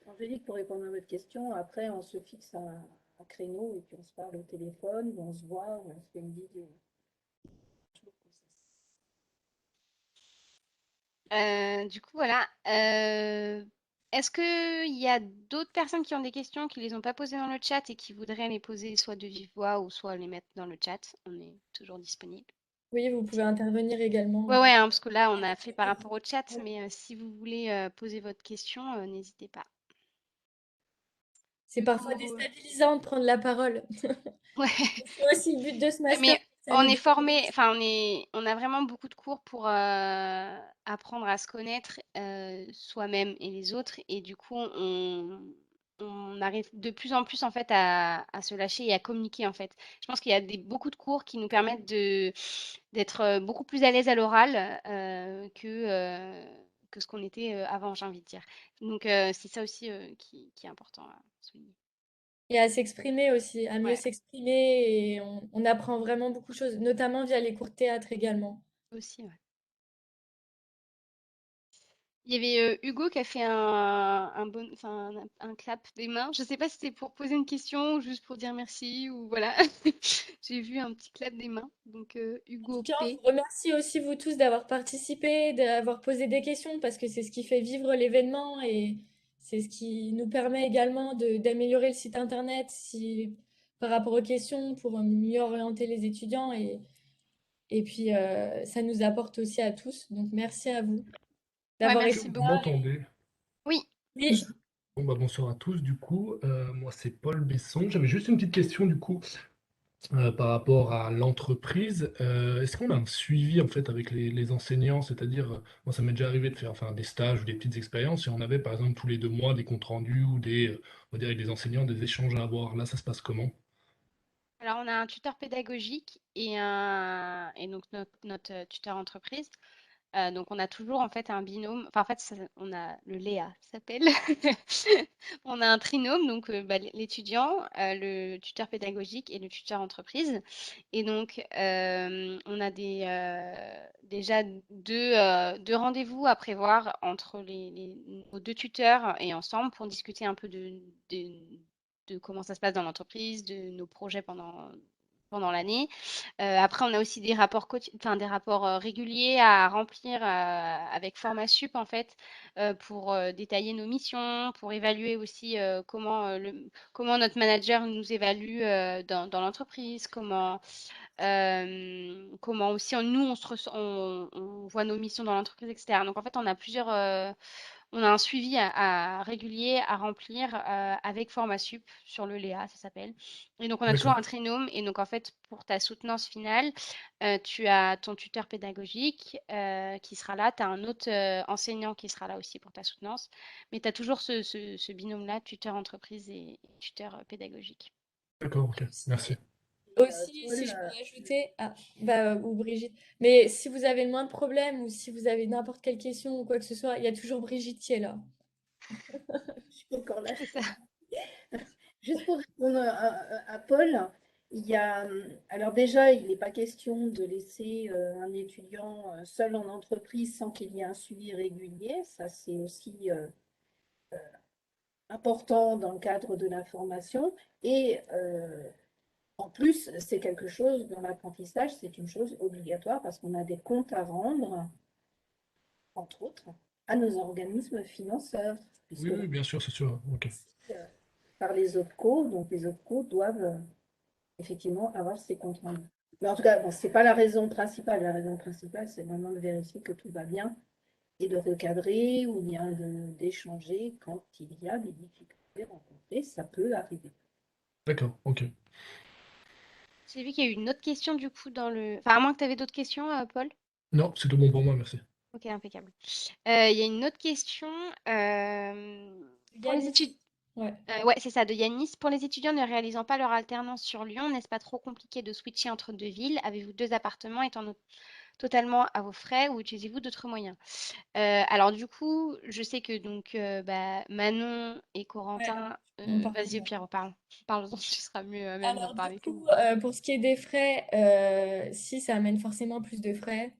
S7: Angélique, pour répondre à votre question, après, on se fixe un créneau et puis on se parle au téléphone, ou on se voit, ou on se fait une vidéo.
S5: Du coup, voilà. Est-ce qu'il y a d'autres personnes qui ont des questions, qui les ont pas posées dans le chat et qui voudraient les poser soit de vive voix ou soit les mettre dans le chat? On est toujours disponible.
S3: Oui, vous pouvez intervenir également.
S5: Ouais, ouais, hein, parce que là, on a fait par rapport au chat, mais si vous voulez poser votre question, n'hésitez pas.
S3: C'est
S5: Du
S3: parfois
S5: coup,
S3: déstabilisant de prendre la parole.
S5: ouais.
S3: C'est aussi le but de ce master.
S5: Mais
S3: ça
S5: on
S3: nous
S5: est
S3: donne-
S5: formé, enfin on a vraiment beaucoup de cours pour apprendre à se connaître soi-même et les autres, et du coup on arrive de plus en plus en fait à se lâcher et à communiquer en fait. Je pense qu'il y a beaucoup de cours qui nous permettent d'être beaucoup plus à l'aise à l'oral que ce qu'on était avant, j'ai envie de dire. Donc c'est ça aussi qui est important à souligner.
S3: Et à s'exprimer aussi, à mieux
S5: Ouais,
S3: s'exprimer et on apprend vraiment beaucoup de choses, notamment via les cours de théâtre également.
S5: aussi, ouais. Il y avait Hugo qui a fait un clap des mains. Je ne sais pas si c'était pour poser une question ou juste pour dire merci ou voilà. J'ai vu un petit clap des mains. Donc
S3: En tout
S5: Hugo
S3: cas, on
S5: P.
S3: vous remercie aussi vous tous d'avoir participé, d'avoir posé des questions parce que c'est ce qui fait vivre l'événement et c'est ce qui nous permet également d'améliorer le site internet par rapport aux questions pour mieux orienter les étudiants et puis ça nous apporte aussi à tous. Donc merci à vous
S5: Ouais,
S3: d'avoir été
S5: merci
S9: Vous
S5: beaucoup.
S3: là.
S9: m'entendez?
S5: Oui.
S3: Oui,
S9: Bon, bah, bonsoir à tous, du coup. Moi, c'est Paul Besson. J'avais juste une petite question, du coup, par rapport à l'entreprise. Est-ce qu'on a un suivi, en fait, avec les enseignants? C'est-à-dire, moi, ça m'est déjà arrivé de faire enfin, des stages ou des petites expériences, et on avait, par exemple, tous les 2 mois, des comptes rendus ou on va dire, avec les enseignants, des échanges à avoir. Là, ça se passe comment?
S5: Alors on a un tuteur pédagogique et donc notre tuteur entreprise. Donc on a toujours en fait un binôme. Enfin en fait on a le Léa ça s'appelle. On a un trinôme donc l'étudiant, le tuteur pédagogique et le tuteur entreprise. Et donc on a déjà deux rendez-vous à prévoir entre nos deux tuteurs et ensemble pour discuter un peu de comment ça se passe dans l'entreprise, de nos projets pendant l'année. Après, on a aussi des rapports réguliers à remplir avec FormaSup, en fait, pour détailler nos missions, pour évaluer aussi comment notre manager nous évalue dans l'entreprise, comment aussi nous, on voit nos missions dans l'entreprise, etc. Donc, en fait, on a un suivi régulier à remplir avec FormaSup sur le Léa, ça s'appelle. Et donc, on a toujours
S9: D'accord.
S5: un trinôme. Et donc, en fait, pour ta soutenance finale, tu as ton tuteur pédagogique qui sera là. Tu as un autre enseignant qui sera là aussi pour ta soutenance. Mais tu as toujours ce binôme-là, tuteur entreprise et tuteur pédagogique.
S9: D'accord, ok. Merci.
S3: aussi,
S7: Paul,
S3: si je peux ajouter, ou Brigitte, mais si vous avez le moins de problèmes ou si vous avez n'importe quelle question ou quoi que ce soit, il y a toujours Brigitte qui est là.
S7: je suis encore là.
S5: C'est ça.
S7: Juste pour répondre à Paul, alors déjà, il n'est pas question de laisser un étudiant seul en entreprise sans qu'il y ait un suivi régulier. Ça, c'est aussi important dans le cadre de la formation. Et en plus, c'est quelque chose dans l'apprentissage, c'est une chose obligatoire parce qu'on a des comptes à rendre, entre autres, à nos organismes financeurs, puisque
S9: Oui, oui, bien sûr, c'est sûr. Ok.
S7: euh, par les OPCO, donc les OPCO doivent effectivement avoir ces comptes rendus. Mais en tout cas, bon, ce n'est pas la raison principale. La raison principale, c'est vraiment de vérifier que tout va bien et de recadrer ou bien d'échanger quand il y a des difficultés rencontrées. Ça peut arriver.
S9: D'accord, ok.
S5: J'ai vu qu'il y a eu une autre question du coup dans le. Enfin, à moins que tu avais d'autres questions, Paul.
S9: Non, c'est tout bon pour moi, merci.
S5: Ok, impeccable. Il y a une autre question. Pour les
S3: Yanis.
S5: études.
S3: Ouais.
S5: Ouais, c'est ça, de Yanis. Pour les étudiants ne réalisant pas leur alternance sur Lyon, n'est-ce pas trop compliqué de switcher entre deux villes? Avez-vous deux appartements étant totalement à vos frais ou utilisez-vous d'autres moyens? Alors du coup, je sais que donc Manon et
S3: Ouais,
S5: Corentin,
S3: on parle.
S5: vas-y au pire, parle-en, tu seras mieux à même d'en
S3: Alors, du
S5: parler que
S3: coup,
S5: nous.
S3: pour ce qui est des frais, si, ça amène forcément plus de frais.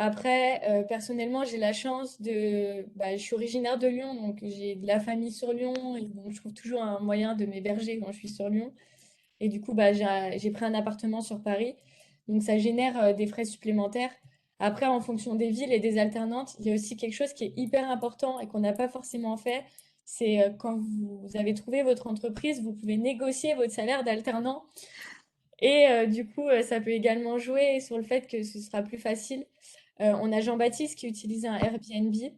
S3: Après, personnellement, j'ai la chance je suis originaire de Lyon, donc j'ai de la famille sur Lyon, et donc je trouve toujours un moyen de m'héberger quand je suis sur Lyon. Et du coup, j'ai pris un appartement sur Paris. Donc, ça génère des frais supplémentaires. Après, en fonction des villes et des alternantes, il y a aussi quelque chose qui est hyper important et qu'on n'a pas forcément fait. C'est quand vous avez trouvé votre entreprise, vous pouvez négocier votre salaire d'alternant. Et du coup, ça peut également jouer sur le fait que ce sera plus facile. On a Jean-Baptiste qui utilisait un Airbnb. Et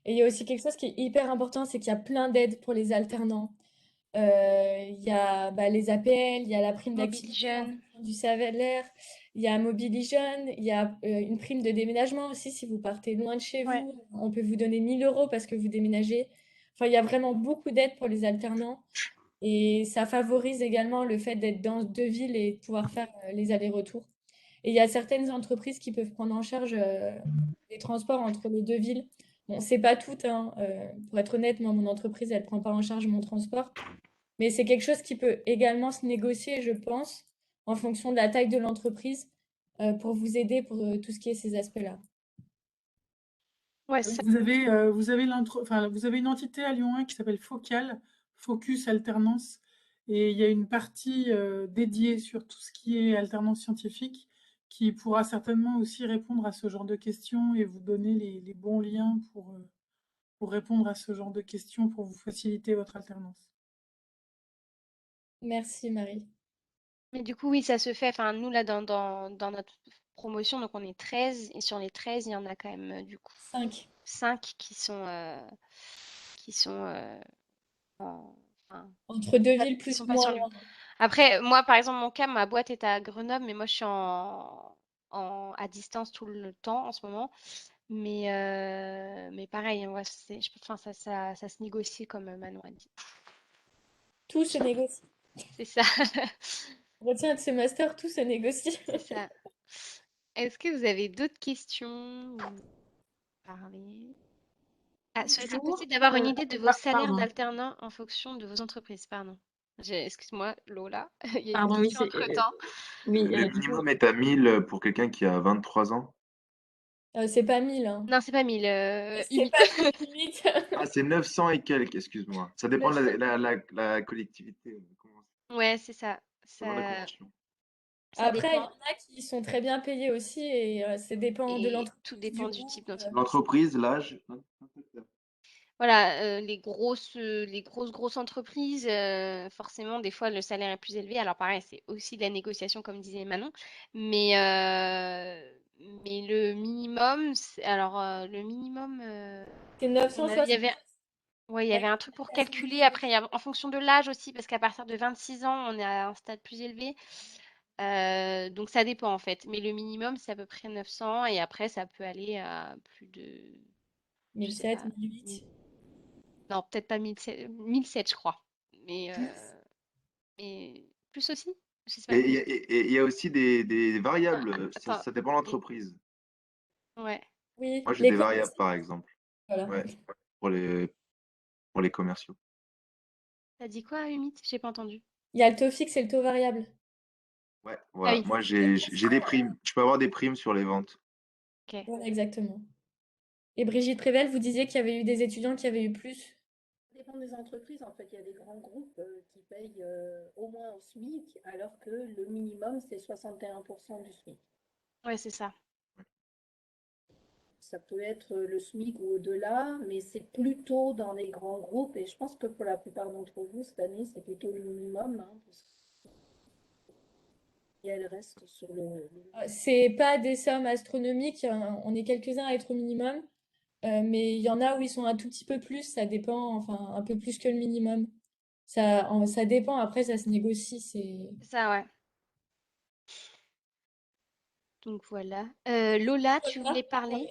S3: il y a aussi quelque chose qui est hyper important, c'est qu'il y a plein d'aides pour les alternants. Il y a les APL, il y a la prime
S5: Mobile
S3: d'activité en
S5: jeune.
S3: fonction du salaire, il y a Mobilijeune, il y a une prime de déménagement aussi si vous partez loin de chez
S5: Ouais.
S3: vous. On peut vous donner 1 000 € parce que vous déménagez. Enfin, il y a vraiment beaucoup d'aides pour les alternants et ça favorise également le fait d'être dans deux villes et de pouvoir faire les allers-retours. Et il y a certaines entreprises qui peuvent prendre en charge les transports entre les deux villes. Bon, c'est pas toutes, hein. Pour être honnête, moi, mon entreprise, elle prend pas en charge mon transport. Mais c'est quelque chose qui peut également se négocier, je pense, en fonction de la taille de l'entreprise, pour vous aider pour tout ce qui est ces aspects-là.
S5: Ouais, ça.
S1: Vous avez une entité à Lyon 1 qui s'appelle Focal, Focus Alternance, et il y a une partie dédiée sur tout ce qui est alternance scientifique qui pourra certainement aussi répondre à ce genre de questions et vous donner les bons liens pour répondre à ce genre de questions pour vous faciliter votre alternance.
S3: Merci, Marie.
S5: Mais du coup, oui, ça se fait. Enfin, nous, là, dans notre promotion, donc on est 13. Et sur les 13, il y en a quand même, du coup,
S3: 5.
S5: 5 qui sont enfin,
S3: Entre deux villes
S5: qui
S3: plus
S5: sont
S3: ou
S5: pas
S3: moins
S5: sur Lyon.
S3: loin.
S5: Après, moi, par exemple, mon cas, ma boîte est à Grenoble, mais moi, je suis à distance tout le temps en ce moment. Mais pareil, ouais, enfin, ça se négocie comme Manon a dit.
S3: Tout se négocie.
S5: C'est ça.
S3: Retiens de ce master, tout se négocie.
S5: C'est ça. Est-ce que vous avez d'autres questions ou parler? Ah, serait-il
S7: Bonjour.
S5: possible d'avoir une idée de vos salaires
S1: Pardon.
S5: d'alternants en fonction de vos entreprises? Pardon. Excuse-moi, Lola, il y a une
S6: Pardon, oui,
S5: question entre-temps.
S6: oui,
S4: Le
S6: du coup,
S4: minimum est à 1000 pour quelqu'un qui a 23 ans.
S3: C'est pas 1 000, hein.
S5: Non, c'est pas 1000,
S3: C'est
S5: humide.
S3: pas 1 000 limite.
S4: Ah, c'est 900 et quelques, excuse-moi. Ça dépend de
S3: 900.
S4: la collectivité,
S5: Ouais, c'est ça.
S4: selon la
S5: Ça,
S4: convention.
S5: ça
S3: Après, il y en
S5: dépend.
S3: a qui sont très bien payés aussi et ça dépend de
S5: Et tout
S3: l'entreprise, du
S5: dépend du
S3: groupe.
S5: type d'entreprise.
S4: L'entreprise, l'âge,
S5: Voilà, les grosses entreprises, forcément, des fois, le salaire est plus élevé. Alors, pareil, c'est aussi de la négociation, comme disait Manon. Mais, le minimum, le minimum,
S3: C'est
S5: il y
S3: 960.
S5: avait, ouais, il y
S3: Ouais,
S5: avait un truc pour
S3: ça se
S5: calculer.
S3: négocie
S5: Après,
S3: aussi.
S5: en fonction de l'âge aussi, parce qu'à partir de 26 ans, on est à un stade plus élevé. Donc, ça dépend, en fait. Mais le minimum, c'est à peu près 900. Et après, ça peut aller à plus de, je sais
S3: 1007,
S5: pas,
S3: 1008.
S5: non, peut-être pas 1007, je crois. Mais, plus aussi? Je sais pas.
S4: Et il y a aussi des
S5: Ah,
S4: variables, ça,
S5: attends.
S4: ça dépend de l'entreprise.
S5: Ouais.
S3: Oui,
S4: Moi, j'ai
S3: les
S4: des variables,
S3: commerciaux.
S4: par exemple.
S3: Voilà.
S4: Ouais, pour les commerciaux.
S5: T'as dit quoi, Humit? J'ai pas entendu.
S3: Il y a le taux fixe et le taux variable.
S4: Ouais,
S5: Ah
S4: voilà.
S5: oui,
S4: Moi,
S3: Les
S4: j'ai des primes. Je peux avoir des primes sur les ventes.
S5: ok.
S3: Voilà, exactement. Et Brigitte Prével, vous disiez qu'il y avait eu des étudiants qui avaient eu plus.
S7: Ça dépend des entreprises. En fait, il y a des grands groupes qui payent au moins au SMIC, alors que le minimum, c'est 61% du SMIC.
S5: Ouais, c'est ça.
S7: Ça peut être le SMIC ou au-delà, mais c'est plutôt dans les grands groupes. Et je pense que pour la plupart d'entre vous, cette année, c'est plutôt le minimum, hein, et elle reste sur le
S3: C'est pas des sommes astronomiques, hein, on est quelques-uns à être au minimum, mais il y en a où ils sont un tout petit peu plus, ça dépend, enfin un peu plus que le minimum. Ça dépend, après ça se négocie, c'est...
S5: C'est ça, ouais. Donc voilà. Lola, tu
S3: Lola?
S5: voulais parler?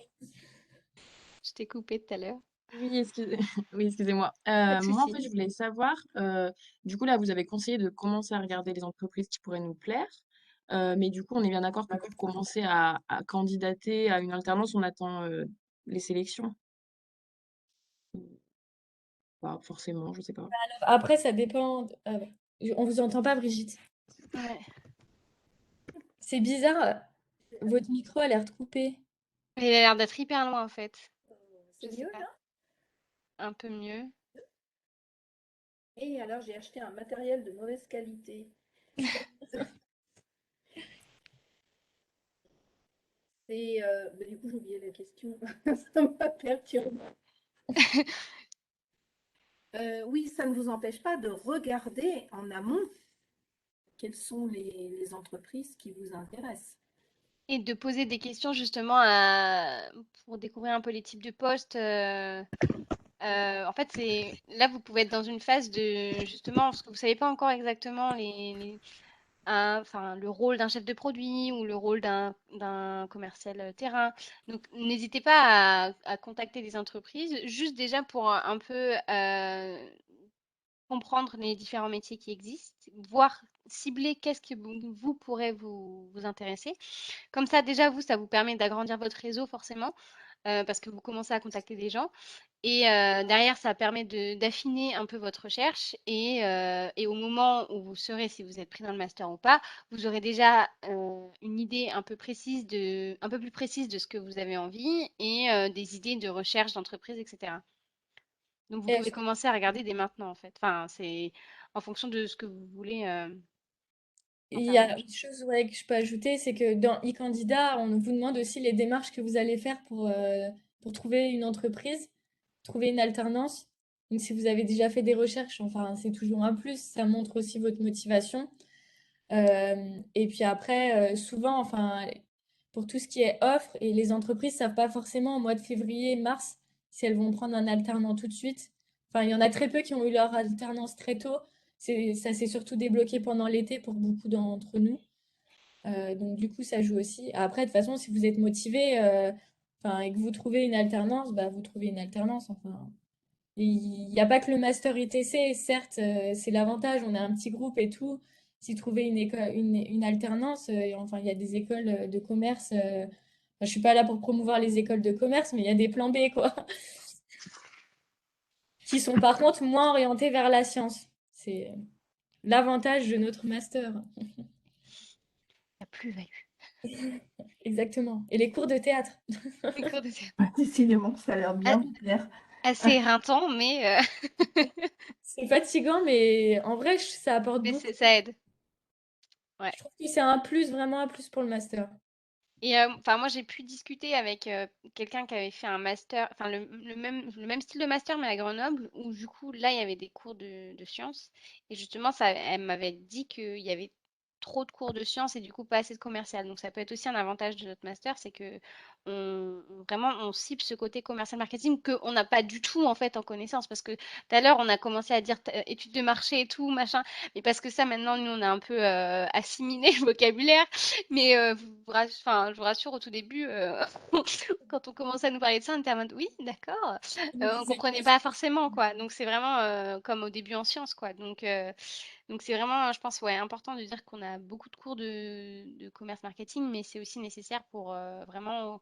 S5: Je t'ai coupé tout à l'heure.
S10: Oui, oui, excusez-moi.
S5: Pas de
S10: Moi, en
S5: souci.
S10: fait, je voulais savoir, du coup, là, vous avez conseillé de commencer à regarder les entreprises qui pourraient nous plaire. Mais du coup, on est bien d'accord que pour commencer à candidater à une alternance, on attend les sélections. Pas forcément, je sais pas.
S3: Après, ça dépend. On vous entend pas, Brigitte.
S5: Ouais.
S3: C'est bizarre. Votre micro a l'air de couper.
S5: Il a l'air d'être hyper loin en fait. Je
S7: C'est
S5: sais
S7: mieux
S5: pas.
S7: là?
S5: Un peu mieux.
S7: Et alors j'ai acheté un matériel de mauvaise qualité. Mais du coup j'ai oublié la question. Ça m'a perturbé. Oui, ça ne vous empêche pas de regarder en amont quelles sont les entreprises qui vous intéressent.
S5: Et de poser des questions justement pour découvrir un peu les types de postes. En fait, là, vous pouvez être dans une phase de justement, parce que vous savez pas encore exactement enfin, le rôle d'un chef de produit ou le rôle d'un commercial terrain. Donc, n'hésitez pas à contacter des entreprises, juste déjà pour un peu comprendre les différents métiers qui existent, voir cibler qu'est-ce qui vous pourrait vous intéresser. Comme ça, déjà, ça vous permet d'agrandir votre réseau forcément, parce que vous commencez à contacter des gens. Et derrière, ça permet d'affiner un peu votre recherche. Et au moment où vous saurez si vous êtes pris dans le master ou pas, vous aurez déjà une idée un peu plus précise de ce que vous avez envie et des idées de recherche d'entreprise, etc. Donc, vous
S3: Et
S5: pouvez commencer à regarder dès maintenant, en fait. Enfin, c'est en fonction de ce que vous voulez en
S3: il y
S5: termes de
S3: a
S5: recherche.
S3: une chose ouais, que je peux ajouter, c'est que dans e-candidat, on vous demande aussi les démarches que vous allez faire pour trouver une entreprise, trouver une alternance. Donc, si vous avez déjà fait des recherches, enfin, c'est toujours un plus. Ça montre aussi votre motivation. Et puis après, souvent, enfin, pour tout ce qui est offre, et les entreprises savent pas forcément au mois de février, mars, si elles vont prendre un alternant tout de suite. Enfin, il y en a très peu qui ont eu leur alternance très tôt. Ça s'est surtout débloqué pendant l'été pour beaucoup d'entre nous. Donc du coup, ça joue aussi. Après, de toute façon, si vous êtes motivé, enfin, et que vous trouvez une alternance, bah, vous trouvez une alternance. Enfin, il n'y a pas que le master ITC, certes, c'est l'avantage, on a un petit groupe et tout. Si trouver une école, une alternance, enfin, il y a des écoles de commerce. Enfin, je suis pas là pour promouvoir les écoles de commerce, mais il y a des plans B, quoi, qui sont par contre moins orientés vers la science. C'est l'avantage de notre master.
S5: La plus-value.
S3: Exactement. Et les cours de théâtre.
S5: Les cours de théâtre.
S7: Décidément, ça a l'air bien vous plaire.
S5: Assez éreintant, mais
S3: C'est fatigant, mais en vrai, ça apporte
S5: mais
S3: beaucoup.
S5: ça aide. Ouais.
S3: Je trouve que c'est un plus, vraiment un plus pour le master.
S5: Et enfin, moi, j'ai pu discuter avec quelqu'un qui avait fait un master, enfin le même style de master, mais à Grenoble, où du coup, là, il y avait des cours de sciences. Et justement, elle m'avait dit qu'il y avait trop de cours de sciences et du coup, pas assez de commercial. Donc, ça peut être aussi un avantage de notre master, c'est que vraiment, on cible ce côté commercial marketing qu'on n'a pas du tout, en fait, en connaissance. Parce que tout à l'heure, on a commencé à dire études de marché et tout, machin. Mais parce que ça, maintenant, nous, on a un peu assimilé le vocabulaire. Mais enfin, je vous rassure, au tout début, quand on commençait à nous parler de ça, on était en mode oui, d'accord. On comprenait pas forcément, quoi. Donc c'est vraiment comme au début en sciences, quoi. Donc c'est vraiment, je pense, ouais, important de dire qu'on a beaucoup de cours de commerce marketing, mais c'est aussi nécessaire pour vraiment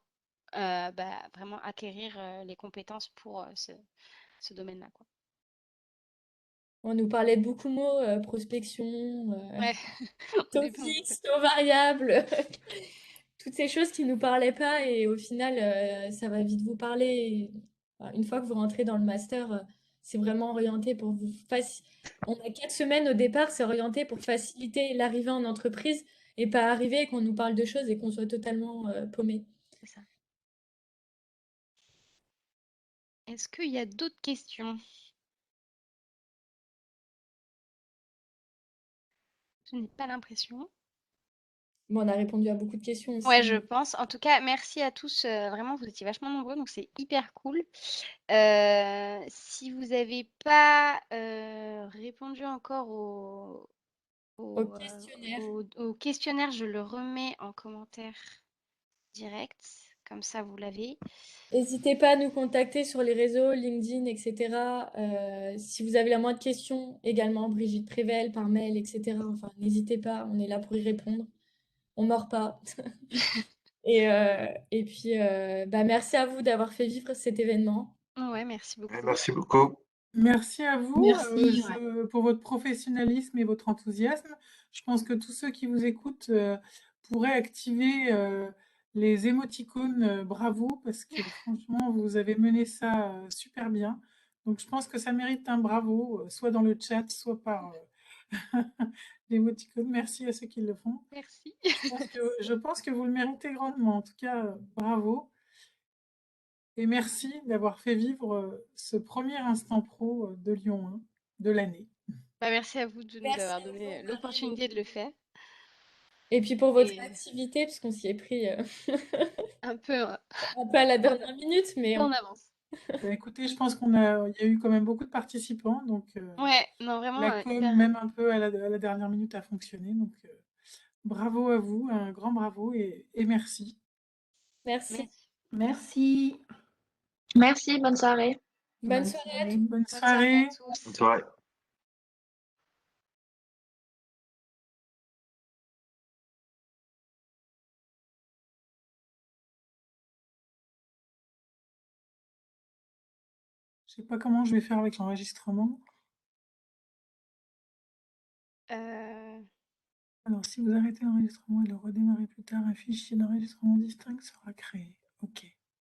S5: acquérir les compétences pour ce domaine-là, quoi.
S3: On nous parlait de beaucoup de mots, prospection,
S5: Ouais, au
S3: taux
S5: début,
S3: fixe, taux variable, toutes ces choses qui ne nous parlaient pas et au final, ça va vite vous parler. Enfin, une fois que vous rentrez dans le master, c'est vraiment orienté pour vous On a 4 semaines au départ, c'est orienté pour faciliter l'arrivée en entreprise et pas arriver et qu'on nous parle de choses et qu'on soit totalement paumé.
S5: c'est ça. Est-ce qu'il y a d'autres questions? Je n'ai pas l'impression.
S3: Bon, on a répondu à beaucoup de questions
S5: Ouais,
S3: aussi.
S5: je pense. En tout cas, merci à tous. Vraiment, vous étiez vachement nombreux, donc c'est hyper cool. Si vous n'avez pas répondu encore
S3: Au
S5: au,
S3: questionnaire.
S5: au questionnaire, je le remets en commentaire direct. Comme ça, vous l'avez.
S3: N'hésitez pas à nous contacter sur les réseaux, LinkedIn, etc. Si vous avez la moindre question, également Brigitte Prével par mail, etc. Enfin, n'hésitez pas, on est là pour y répondre. On mord pas. Et puis, bah, merci à vous d'avoir fait vivre cet événement.
S5: Ouais, merci
S4: Ouais,
S5: beaucoup.
S4: merci beaucoup.
S1: Merci à vous
S2: Merci, ouais.
S1: pour votre professionnalisme et votre enthousiasme. Je pense que tous ceux qui vous écoutent pourraient activer les émoticônes bravo parce que franchement, vous avez mené ça super bien. Donc, je pense que ça mérite un bravo, soit dans le chat, soit par l'émoticône. Merci à ceux qui le font.
S5: Merci.
S1: Je pense que vous le méritez grandement. En tout cas, bravo. Et merci d'avoir fait vivre ce premier instant pro de Lyon 1 de l'année.
S5: Bah, merci à vous de nous
S3: Merci
S5: avoir
S3: à
S5: donné
S3: vous, Marie.
S5: l'opportunité de le faire.
S3: Et puis pour votre
S5: Et
S3: activité, puisqu'on s'y est pris
S5: un peu
S3: un peu à la dernière minute, mais
S5: en avance.
S1: Bah, écoutez, je pense il y a eu quand même beaucoup de participants, donc
S5: Ouais, non, vraiment,
S1: la com,
S5: hyper.
S1: même un peu à la dernière minute, a fonctionné. Donc bravo à vous, un grand bravo et merci.
S3: merci.
S5: Merci.
S7: Merci.
S6: Merci, bonne soirée.
S3: Bonne soirée à tous.
S1: Bonne
S5: Bonne soirée
S1: soirée.
S5: à tous.
S4: Bonne soirée.
S1: Je sais pas comment je vais faire avec l'enregistrement. Alors, si vous arrêtez l'enregistrement et le redémarrez plus tard, un fichier d'enregistrement distinct sera créé.